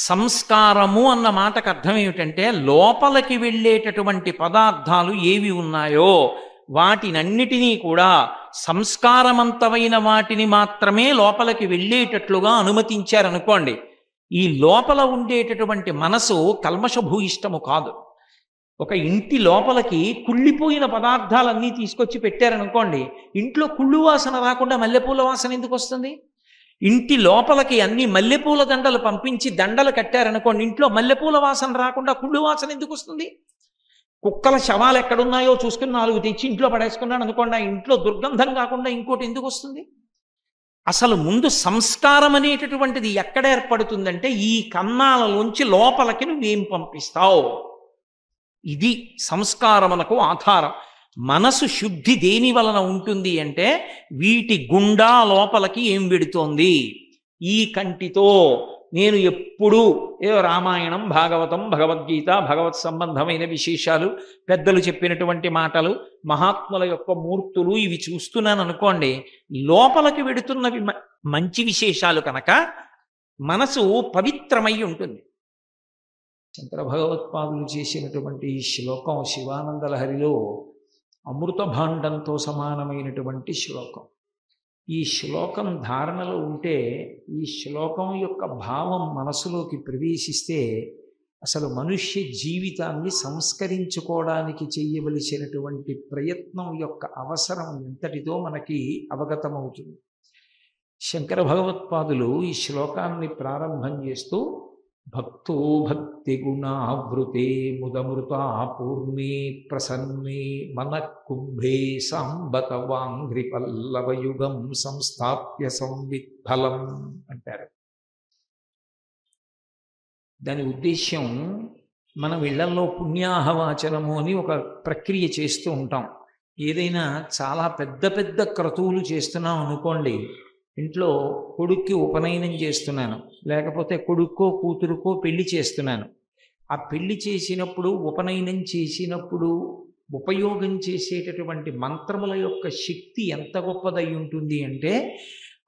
సంస్కారము అన్న మాటకు అర్థం ఏమిటంటే లోపలికి వెళ్ళేటటువంటి పదార్థాలు ఏవి ఉన్నాయో వాటినన్నిటినీ కూడా సంస్కారవంతమైన వాటిని మాత్రమే లోపలికి వెళ్ళేటట్లుగా అనుమతించారనుకోండి. ఈ లోపల ఉండేటటువంటి మనసు కల్మషభూయిష్టము కాదు. ఒక ఇంటి లోపలికి కుళ్ళిపోయిన పదార్థాలన్నీ తీసుకొచ్చి పెట్టారనుకోండి, ఇంట్లో కుళ్ళు వాసన రాకుండా మల్లెపూల వాసన ఎందుకు వస్తుంది? ఇంటి లోపలికి అన్ని మల్లెపూల దండలు పంపించి దండలు కట్టారనుకోండి, ఇంట్లో మల్లెపూల వాసన రాకుండా కుళ్ళు వాసన ఎందుకు వస్తుంది? కుక్కల శవాలు ఎక్కడున్నాయో చూసుకుని 4 తెచ్చి ఇంట్లో పడేసుకున్నాడు అనుకోండి, ఆ ఇంట్లో దుర్గంధం కాకుండా ఇంకోటి ఎందుకు వస్తుంది? అసలు ముందు సంస్కారం అనేటటువంటిది ఎక్కడ ఏర్పడుతుందంటే ఈ కన్నాలలోంచి లోపలికి నువ్వేం పంపిస్తావు, ఇది సంస్కారమునకు ఆధారం. మనసు శుద్ధి దేని వలన ఉంటుంది అంటే వీటి గుండా లోపలికి ఏం వెడుతోంది. ఈ కంటితో నేను ఎప్పుడూ ఏదో రామాయణం, భాగవతం, భగవద్గీత, భగవత్ సంబంధమైన విశేషాలు, పెద్దలు చెప్పినటువంటి మాటలు, మహాత్ముల యొక్క మూర్తులు ఇవి చూస్తున్నాను అనుకోండి, లోపలికి వెడుతున్నవి మంచి విశేషాలు కనుక మనసు పవిత్రమై ఉంటుంది. శంకర భగవత్పాదులు చేసినటువంటి ఈ శ్లోకం శివానంద లహరిలో అమృత భాండంతో సమానమైనటువంటి శ్లోకం. ఈ శ్లోకం ధారణలో ఉంటే, ఈ శ్లోకం యొక్క భావం మనసులోకి ప్రవేశిస్తే అసలు మనుష్య జీవితాన్ని సంస్కరించుకోవడానికి చేయవలసినటువంటి ప్రయత్నం యొక్క అవసరం ఎంతటిదో మనకి అవగతమవుతుంది. శంకర భగవత్పాదులు ఈ శ్లోకాన్ని ప్రారంభం చేస్తూ భక్తో భక్తి గుణావృతే ముదమృతా పూర్ణే ప్రసన్నే మనఃకుంభే సాంబత వాంఘ్రి పల్లవయుగం సంస్థాప్య సంవిత్ఫలం అంటారు. దాని ఉద్దేశ్యం, మనం ఇళ్లల్లో పుణ్యాహవాచనము అని ఒక ప్రక్రియ చేస్తూ ఉంటాం. ఏదైనా చాలా పెద్ద పెద్ద క్రతువులు చేస్తున్నాం అనుకోండి, ఇంట్లో కొడుక్కి ఉపనయనం చేస్తున్నాను, లేకపోతే కొడుక్కో కూతురుకో పెళ్లి చేస్తున్నాను. ఆ పెళ్లి చేసినప్పుడు, ఉపనయనం చేసినప్పుడు ఉపయోగం చేసేటటువంటి మంత్రముల యొక్క శక్తి ఎంత గొప్పదై ఉంటుంది అంటే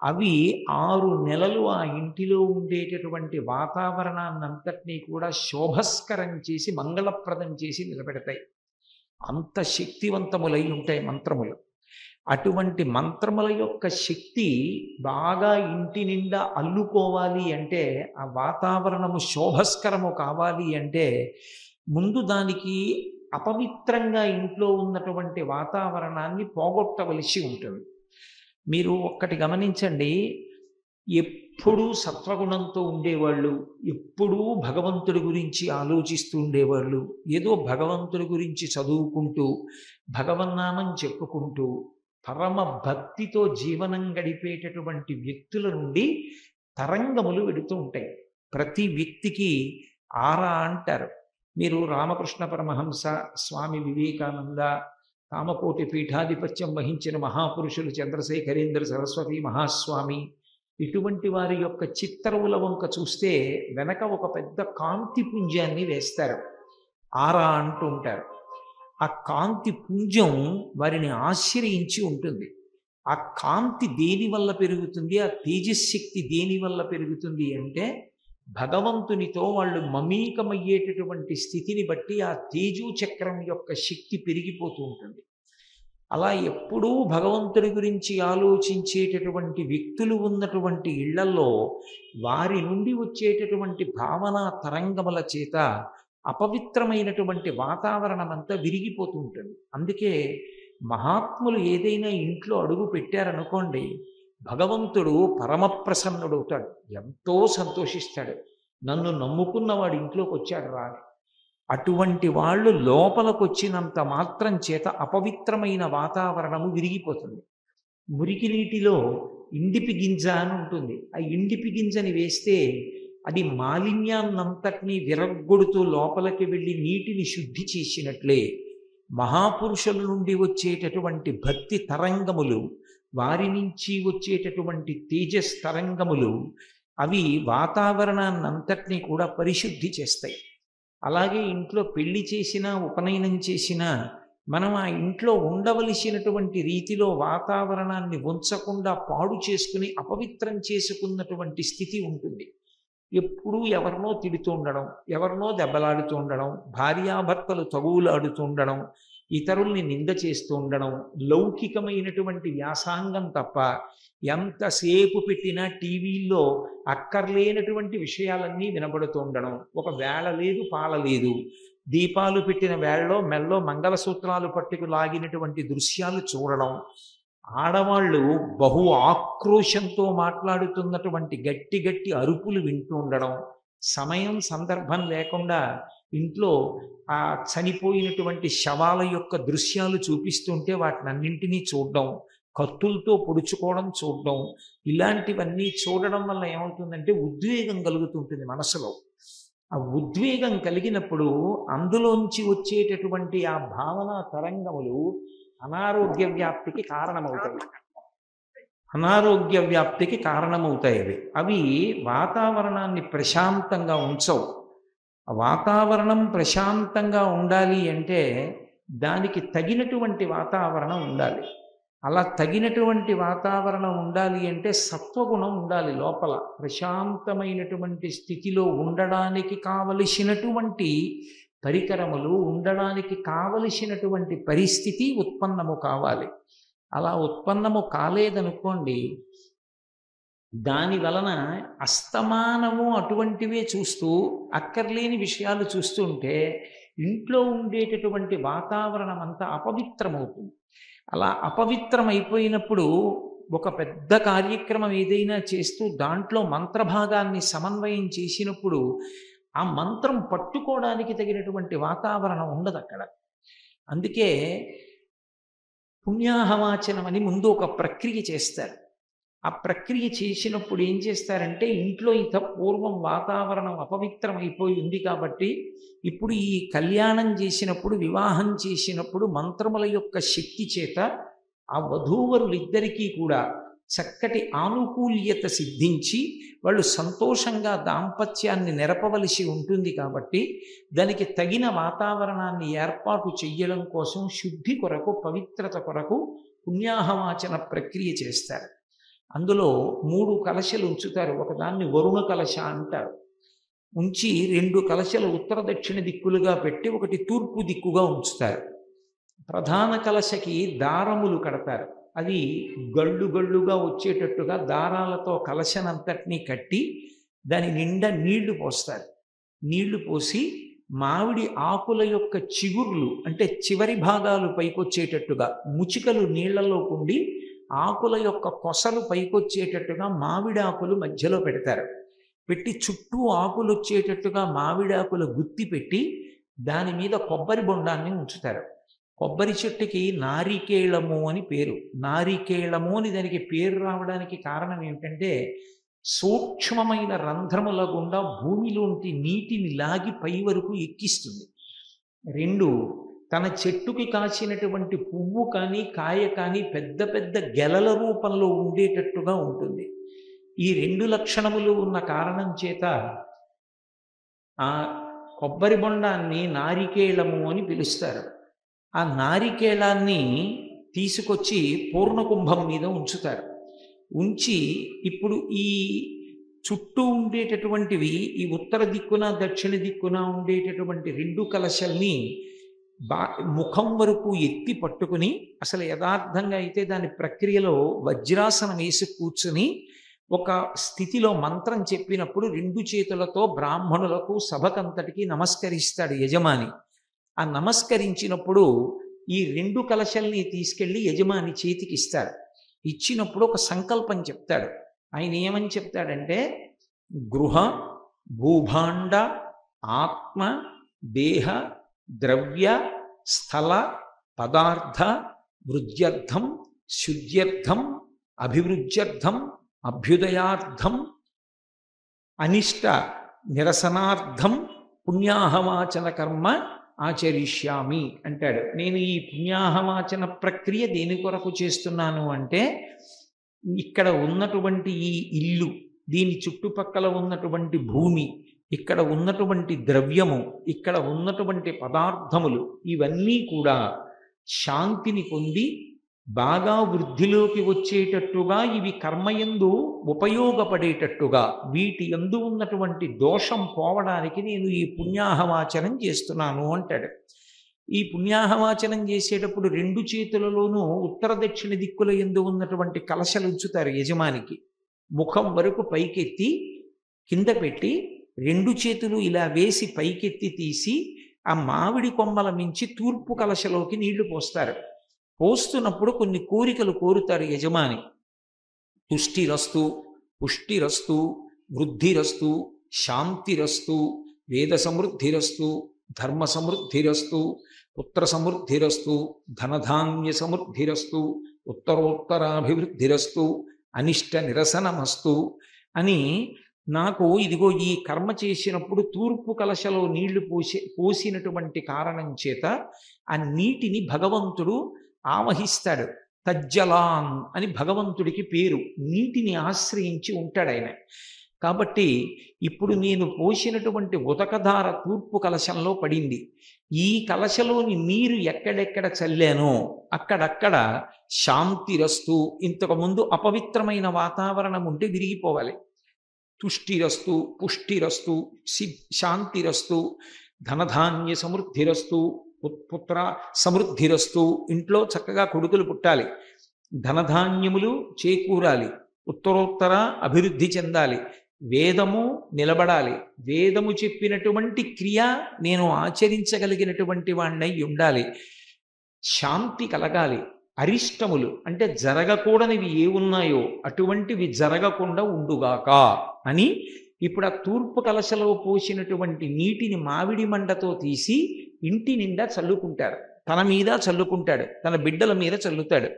అవి 6 నెలలు ఆ ఇంటిలో ఉండేటటువంటి వాతావరణాన్నంతటినీ కూడా శోభస్కరం చేసి మంగళప్రదం చేసి నిలబెడతాయి. అంత శక్తివంతములై ఉంటాయి మంత్రములు. అటువంటి మంత్రముల యొక్క శక్తి బాగా ఇంటి నిండా అల్లుకోవాలి అంటే, ఆ వాతావరణము శోభస్కరము కావాలి అంటే ముందు దానికి అపవిత్రంగా ఇంట్లో ఉన్నటువంటి వాతావరణాన్ని పోగొట్టవలసి ఉంటుంది. మీరు ఒక్కటి గమనించండి, ఎప్పుడూ సత్వగుణంతో ఉండేవాళ్ళు, ఎప్పుడూ భగవంతుడి గురించి ఆలోచిస్తూ ఉండేవాళ్ళు, ఏదో భగవంతుడి గురించి చదువుకుంటూ భగవన్నామం చెప్పుకుంటూ పరమ భక్తితో జీవనం గడిపేటటువంటి వ్యక్తుల నుండి తరంగములు వెడుతూ ఉంటాయి. ప్రతి వ్యక్తికి ఆరా అంటారు. మీరు రామకృష్ణ పరమహంస, స్వామి వివేకానంద, కామకోటి పీఠాధిపత్యం వహించిన మహాపురుషులు చంద్రశేఖరేంద్ర సరస్వతి మహాస్వామి, ఇటువంటి వారి యొక్క చిత్తరువుల వంక చూస్తే వెనక ఒక పెద్ద కాంతి పుంజాన్ని వేస్తారు, ఆరా అంటూ ఉంటారు. ఆ కాంతి పుంజం వారిని ఆశ్రయించి ఉంటుంది. ఆ కాంతి దేని వల్ల పెరుగుతుంది, ఆ తేజశక్తి దేని వల్ల పెరుగుతుంది అంటే భగవంతునితో వాళ్ళు మమేకమయ్యేటటువంటి స్థితిని బట్టి ఆ తేజో చక్రం యొక్క శక్తి పెరిగిపోతూ ఉంటుంది. అలా ఎప్పుడూ భగవంతుడి గురించి ఆలోచించేటటువంటి వ్యక్తులు ఉన్నటువంటి ఇళ్లల్లో వారి నుండి వచ్చేటటువంటి భావనా తరంగముల చేత అపవిత్రమైనటువంటి వాతావరణం అంతా విరిగిపోతూ ఉంటుంది. అందుకే మహాత్ములు ఏదైనా ఇంట్లో అడుగు పెట్టారనుకోండి, భగవంతుడు పరమప్రసన్నుడవుతాడు, ఎంతో సంతోషిస్తాడు. నన్ను నమ్ముకున్నవాడు ఇంట్లోకి వచ్చాడు రా. అటువంటి వాళ్ళు లోపలికి వచ్చినంత మాత్రం చేత అపవిత్రమైన వాతావరణము విరిగిపోతుంది. మురికి నీటిలో ఇండిపి గింజ అని ఉంటుంది. ఆ ఇండిపి గింజని వేస్తే అది మాలిన్యాన్నంతటినీ విరగ్గొడుతూ లోపలికి వెళ్ళి నీటిని శుద్ధి చేసినట్లే మహాపురుషుల నుండి వచ్చేటటువంటి భక్తి తరంగములు, వారి నుంచి వచ్చేటటువంటి తేజస్ తరంగములు, అవి వాతావరణాన్నంతటినీ కూడా పరిశుద్ధి చేస్తాయి. అలాగే ఇంట్లో పెళ్లి చేసినా, ఉపనయనం చేసినా మనం ఆ ఇంట్లో ఉండవలసినటువంటి రీతిలో వాతావరణాన్ని ఉంచకుండా పాడు చేసుకుని అపవిత్రం చేసుకున్నటువంటి స్థితి ఉంటుంది. ఎప్పుడూ ఎవరినో తిడుతూ ఉండడం, ఎవరినో దెబ్బలాడుతూ ఉండడం, భార్యాభర్తలు తగువులాడుతూ ఉండడం, ఇతరుల్ని నింద చేస్తూ ఉండడం, లౌకికమైనటువంటి వ్యాసాంగం తప్ప ఎంతసేపు పెట్టినా టీవీల్లో అక్కర్లేనటువంటి విషయాలన్నీ వినబడుతూ ఉండడం, ఒక వేళ లేదు పాల లేదు, దీపాలు పెట్టిన వేళలో మెల్లో మంగళసూత్రాలు పట్టుకు లాగినటువంటి దృశ్యాలు చూడడం, ఆడవాళ్ళు బహు ఆక్రోశంతో మాట్లాడుతున్నటువంటి గట్టి గట్టి అరుపులు వింటూ ఉండడం, సమయం సందర్భం లేకుండా ఇంట్లో ఆ చనిపోయినటువంటి శవాల యొక్క దృశ్యాలు చూపిస్తుంటే వాటినన్నింటినీ చూడడం, కత్తులతో పొడుచుకోవడం చూడడం, ఇలాంటివన్నీ చూడడం వల్ల ఏమవుతుందంటే ఉద్వేగం కలుగుతుంటుంది మనసులో. ఆ ఉద్వేగం కలిగినప్పుడు అందులోంచి వచ్చేటటువంటి ఆ భావన తరంగములు అనారోగ్య వ్యాప్తికి కారణమవుతాయి. అనారోగ్య వ్యాప్తికి కారణమవుతాయి అవి వాతావరణాన్ని ప్రశాంతంగా ఉంచవు. వాతావరణం ప్రశాంతంగా ఉండాలి అంటే దానికి తగినటువంటి వాతావరణం ఉండాలి. అలా తగినటువంటి వాతావరణం ఉండాలి అంటే సత్వగుణం ఉండాలి లోపల. ప్రశాంతమైనటువంటి స్థితిలో ఉండడానికి కావలసినటువంటి పరికరములు, ఉండడానికి కావలసినటువంటి పరిస్థితి ఉత్పన్నము కావాలి. అలా ఉత్పన్నము కాలేదనుకోండి, దాని వలన అస్తమానము అటువంటివే చూస్తూ అక్కర్లేని విషయాలు చూస్తుంటే ఇంట్లో ఉండేటటువంటి వాతావరణం అంతా అపవిత్రమవుతుంది. అలా అపవిత్రమైపోయినప్పుడు ఒక పెద్ద కార్యక్రమం ఏదైనా చేస్తూ దాంట్లో మంత్రభాగాన్ని సమన్వయం చేసినప్పుడు ఆ మంత్రం పట్టుకోవడానికి తగినటువంటి వాతావరణం ఉండదు అక్కడ. అందుకే పుణ్యాహవాచనం అని ముందు ఒక ప్రక్రియ చేస్తారు. ఆ ప్రక్రియ చేసినప్పుడు ఏం చేస్తారంటే ఇంట్లో పూర్వం వాతావరణం అపవిత్రమైపోయి ఉంది కాబట్టి ఇప్పుడు ఈ కళ్యాణం చేసినప్పుడు, వివాహం చేసినప్పుడు మంత్రముల యొక్క శక్తి చేత ఆ వధూవరులిద్దరికీ కూడా చక్కటి ఆనుకూల్యత సిద్ధించి వాళ్ళు సంతోషంగా దాంపత్యాన్ని నెరపవలసి ఉంటుంది. కాబట్టి దానికి తగిన వాతావరణాన్ని ఏర్పాటు చెయ్యడం కోసం శుద్ధి కొరకు, పవిత్రత కొరకు పుణ్యాహవాచన ప్రక్రియ చేస్తారు. అందులో 3 కలశలు ఉంచుతారు. ఒకదాన్ని వరుణ కలశ అంటారు. ఉంచి 2 కలశలు ఉత్తర దక్షిణ దిక్కులుగా పెట్టి ఒకటి తూర్పు దిక్కుగా ఉంచుతారు. ప్రధాన కలశకి దారములు కడతారు. అది గళ్ళు గళ్ళుగా వచ్చేటట్టుగా దారాలతో కలశనంతటినీ కట్టి దాని నిండా నీళ్లు పోస్తారు. నీళ్లు పోసి మామిడి ఆకుల యొక్క చిగుర్లు అంటే చివరి భాగాలు పైకొచ్చేటట్టుగా, ముచికలు నీళ్లలో కుండి ఆకుల యొక్క కొసలు పైకొచ్చేటట్టుగా మామిడి ఆకులు మధ్యలో పెడతారు. పెట్టి చుట్టూ ఆకులు వచ్చేటట్టుగా మామిడాకుల గుత్తి పెట్టి దాని మీద కొబ్బరి బొండాన్ని ఉంచుతారు. కొబ్బరి చెట్టుకి నారికేళము అని పేరు. నారికేళము అని దానికి పేరు రావడానికి కారణం ఏమిటంటే సూక్ష్మమైన రంధ్రముల గుండా భూమిలోంటి నీటిని లాగి పై వరకు ఎక్కిస్తుంది. 2, తన చెట్టుకి కాసినటువంటి పువ్వు కానీ కాయ కానీ పెద్ద పెద్ద గెలల రూపంలో ఉండేటట్టుగా ఉంటుంది. ఈ 2 లక్షణములు ఉన్న కారణం చేత ఆ కొబ్బరి బొండాన్ని నారికేళము అని పిలుస్తారు. ఆ నారికేళాన్ని తీసుకొచ్చి పూర్ణకుంభం మీద ఉంచుతారు. ఉంచి ఇప్పుడు ఈ చుట్టూ ఉండేటటువంటివి ఈ ఉత్తర దిక్కున దక్షిణ దిక్కున ఉండేటటువంటి 2 కలశల్ని ముఖం వరకు ఎత్తి పట్టుకుని, అసలు యథార్థంగా అయితే దాని ప్రక్రియలో వజ్రాసనం వేసి కూర్చుని ఒక స్థితిలో మంత్రం చెప్పినప్పుడు 2 చేతులతో బ్రాహ్మణులకు సభకంతటికి నమస్కరిస్తాడు యజమాని. ఆ నమస్కరించినప్పుడు ఈ 2 కలశల్ని తీసుకెళ్ళి యజమాని చేతికి ఇస్తారు. ఇచ్చినప్పుడు ఒక సంకల్పం చెప్తాడు. ఆయన ఏమని చెప్తాడంటే గృహ భూభాండ ఆత్మ దేహ ద్రవ్య స్థల పదార్థ వృద్ధ్యర్థం శుద్ధ్యర్థం అభివృద్ధ్యర్థం అభ్యుదయార్థం అనిష్ట నిరసనార్థం పుణ్యాహవాచన కర్మ ఆచరిష్యామి అంటాడు. నేను ఈ పుణ్యాహవాచన ప్రక్రియ దేని కొరకు చేస్తున్నాను అంటే ఇక్కడ ఉన్నటువంటి ఈ ఇల్లు, దీని చుట్టుపక్కల ఉన్నటువంటి భూమి, ఇక్కడ ఉన్నటువంటి ద్రవ్యము, ఇక్కడ ఉన్నటువంటి పదార్థములు ఇవన్నీ కూడా శాంతిని పొంది బాగా వృద్ధిలోకి వచ్చేటట్టుగా ఇవి కర్మయందు ఉపయోగపడేటట్టుగా వీటి యందు ఉన్నటువంటి దోషం పోవడానికి నేను ఈ పుణ్యాహవాచనం చేస్తున్నాను అంటాడు. ఈ పుణ్యాహవాచనం చేసేటప్పుడు రెండు చేతులలోనూ ఉత్తర దక్షిణ దిక్కుల యందు ఉన్నటువంటి కలశలు ఉంచుతారు యజమానికి. ముఖం వరకు పైకెత్తి కింద పెట్టి రెండు చేతులు ఇలా వేసి పైకెత్తి తీసి ఆ మామిడి కొమ్మల మించి తూర్పు కలశలోకి నీళ్లు పోస్తారు. పోస్తున్నప్పుడు కొన్ని కోరికలు కోరుతారు యజమాని. తుష్టిరస్తు, పుష్టిరస్తు, వృద్ధిరస్తు, శాంతిరస్తు, వేద సమృద్ధిరస్తు, ధర్మ సమృద్ధిరస్తు, పుత్ర సమృద్ధిరస్తు, ధనధాన్య సమృద్ధిరస్తు, ఉత్తరోత్తరాభివృద్ధిరస్తు, అనిష్ట నిరసనమస్తు అని నాకు ఇదిగో ఈ కర్మ చేసినప్పుడు తూర్పు కలశలో నీళ్లు పోసినటువంటి కారణం చేత ఆ నీటిని భగవంతుడు ఆవహిస్తాడు. తజ్జలాన్ అని భగవంతుడికి పేరు. నీటిని ఆశ్రయించి ఉంటాడు ఆయన. కాబట్టి ఇప్పుడు నేను పోసినటువంటి ఉదకధార తూర్పు కలశంలో పడింది. ఈ కలశలోని నీరు ఎక్కడెక్కడ చల్లానో అక్కడక్కడ శాంతిరస్తు, ఇంతకుముందు అపవిత్రమైన వాతావరణం ఉంటే విరిగిపోవాలి. తుష్టిరస్తు, పుష్టిరస్తు, శాంతిరస్తు, ధనధాన్య సమృద్ధిరస్తు, పుత్ర సమృద్ధిరస్తు, ఇంట్లో చక్కగా కొడుకులు పుట్టాలి, ధనధాన్యములు చేకూరాలి, ఉత్తరోత్తర అభివృద్ధి చెందాలి, వేదము నిలబడాలి, వేదము చెప్పినటువంటి క్రియ నేను ఆచరించగలిగినటువంటి వాణ్ణై ఉండాలి, శాంతి కలగాలి, అరిష్టములు అంటే జరగకూడనివి ఏ ఉన్నాయో అటువంటివి జరగకుండా ఉండుగాక అని ఇప్పుడు ఆ తూర్పు కలశలో పోసినటువంటి నీటిని మామిడి మండతో తీసి ఇంటి నిండా చల్లుకుంటారు. తన మీద చల్లుకుంటాడు, తన బిడ్డల మీద చల్లుతాడు.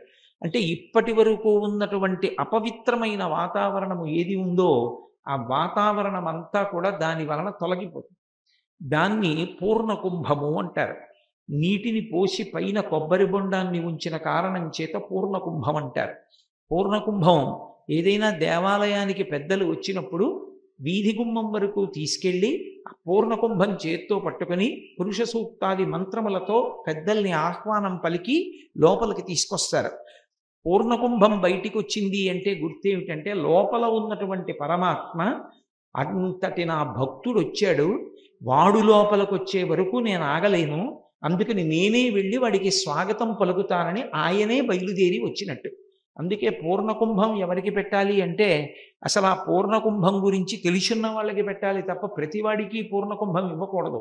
అంటే ఇప్పటి వరకు ఉన్నటువంటి అపవిత్రమైన వాతావరణము ఏది ఉందో ఆ వాతావరణం అంతా కూడా దాని వలన తొలగిపోతుంది. దాన్ని పూర్ణ కుంభము అంటారు. నీటిని పోసి పైన కొబ్బరి బొండాన్ని ఉంచిన కారణం చేత పూర్ణ కుంభం అంటారు. పూర్ణ కుంభం ఏదైనా దేవాలయానికి పెద్దలు వచ్చినప్పుడు వీధి గుమ్మం వరకు తీసుకెళ్ళి ఆ పూర్ణ కుంభం చేత్తో పట్టుకొని పురుష సూక్తాది మంత్రములతో పెద్దల్ని ఆహ్వానం పలికి లోపలికి తీసుకొస్తారు. పూర్ణకుంభం బయటికి వచ్చింది అంటే గుర్తేమిటంటే లోపల ఉన్నటువంటి పరమాత్మ అంతటి నా భక్తుడు వచ్చాడు, వాడు లోపలికి వచ్చే వరకు నేను ఆగలేను, అందుకని నేనే వెళ్ళి వాడికి స్వాగతం పలుకుతానని ఆయనే బయలుదేరి వచ్చినట్టు. అందుకే పూర్ణకుంభం ఎవరికి పెట్టాలి అంటే అసలు ఆ పూర్ణకుంభం గురించి తెలిసిన వాళ్ళకి పెట్టాలి తప్ప ప్రతివాడికి పూర్ణకుంభం ఇవ్వకూడదు.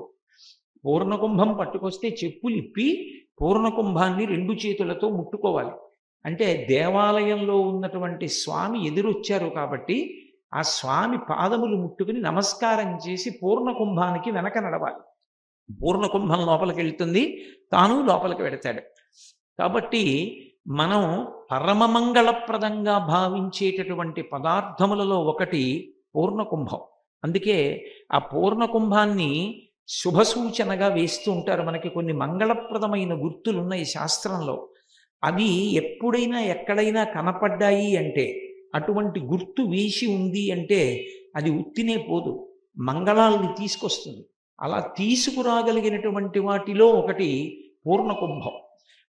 పూర్ణకుంభం పట్టుకొస్తే చెప్పులు ఇప్పి పూర్ణకుంభాన్ని రెండు చేతులతో ముట్టుకోవాలి. అంటే దేవాలయంలో ఉన్నటువంటి స్వామి ఎదురొచ్చారు కాబట్టి ఆ స్వామి పాదములు ముట్టుకుని నమస్కారం చేసి పూర్ణకుంభానికి వెనక నడవాలి. పూర్ణకుంభం లోపలికి వెళ్తుంది, తాను లోపలికి వెడతాడు. కాబట్టి మనం పరమమంగళప్రదంగా భావించేటటువంటి పదార్థములలో ఒకటి పూర్ణకుంభం. అందుకే ఆ పూర్ణకుంభాన్ని శుభసూచనగా వేస్తూ ఉంటారు. మనకి కొన్ని మంగళప్రదమైన గుర్తులు ఉన్నాయి శాస్త్రంలో. అవి ఎప్పుడైనా ఎక్కడైనా కనపడ్డాయి అంటే, అటువంటి గుర్తు వేసి ఉంది అంటే అది ఉత్తినే పోదు, మంగళాల్ని తీసుకొస్తుంది. అలా తీసుకురాగలిగినటువంటి వాటిలో ఒకటి పూర్ణకుంభం.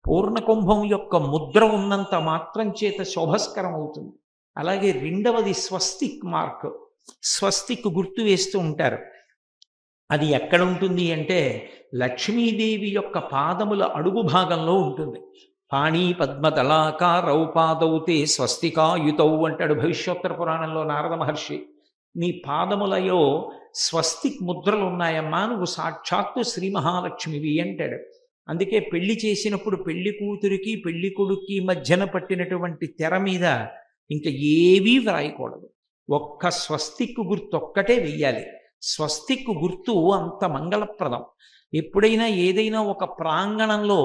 పూర్ణకుంభం యొక్క ముద్ర ఉన్నంత మాత్రం చేత శోభస్కరం అవుతుంది. అలాగే రెండవది స్వస్తిక్ మార్క్, స్వస్తిక్ గుర్తు వేస్తూ ఉంటారు. అది ఎక్కడ ఉంటుంది అంటే లక్ష్మీదేవి యొక్క పాదముల అడుగు భాగంలో ఉంటుంది. పాణి పద్మదళాకారౌ పాదౌతే స్వస్తికాయుతౌ అంటాడు భవిష్యోత్తర పురాణంలో నారద మహర్షి. నీ పాదములలో స్వస్తిక్ ముద్రలు ఉన్నాయమ్మా, నువ్వు సాక్షాత్తు శ్రీ మహాలక్ష్మివి అంటాడు. అందుకే పెళ్లి చేసినప్పుడు పెళ్లి కూతురికి పెళ్లి కొడుక్కి మధ్యన పట్టినటువంటి తెర మీద ఇంకా ఏవీ వ్రాయకూడదు, ఒక్క స్వస్తిక్ గుర్తు ఒక్కటే వెయ్యాలి. స్వస్తిక్ గుర్తు అంత మంగళప్రదం. ఎప్పుడైనా ఏదైనా ఒక ప్రాంగణంలో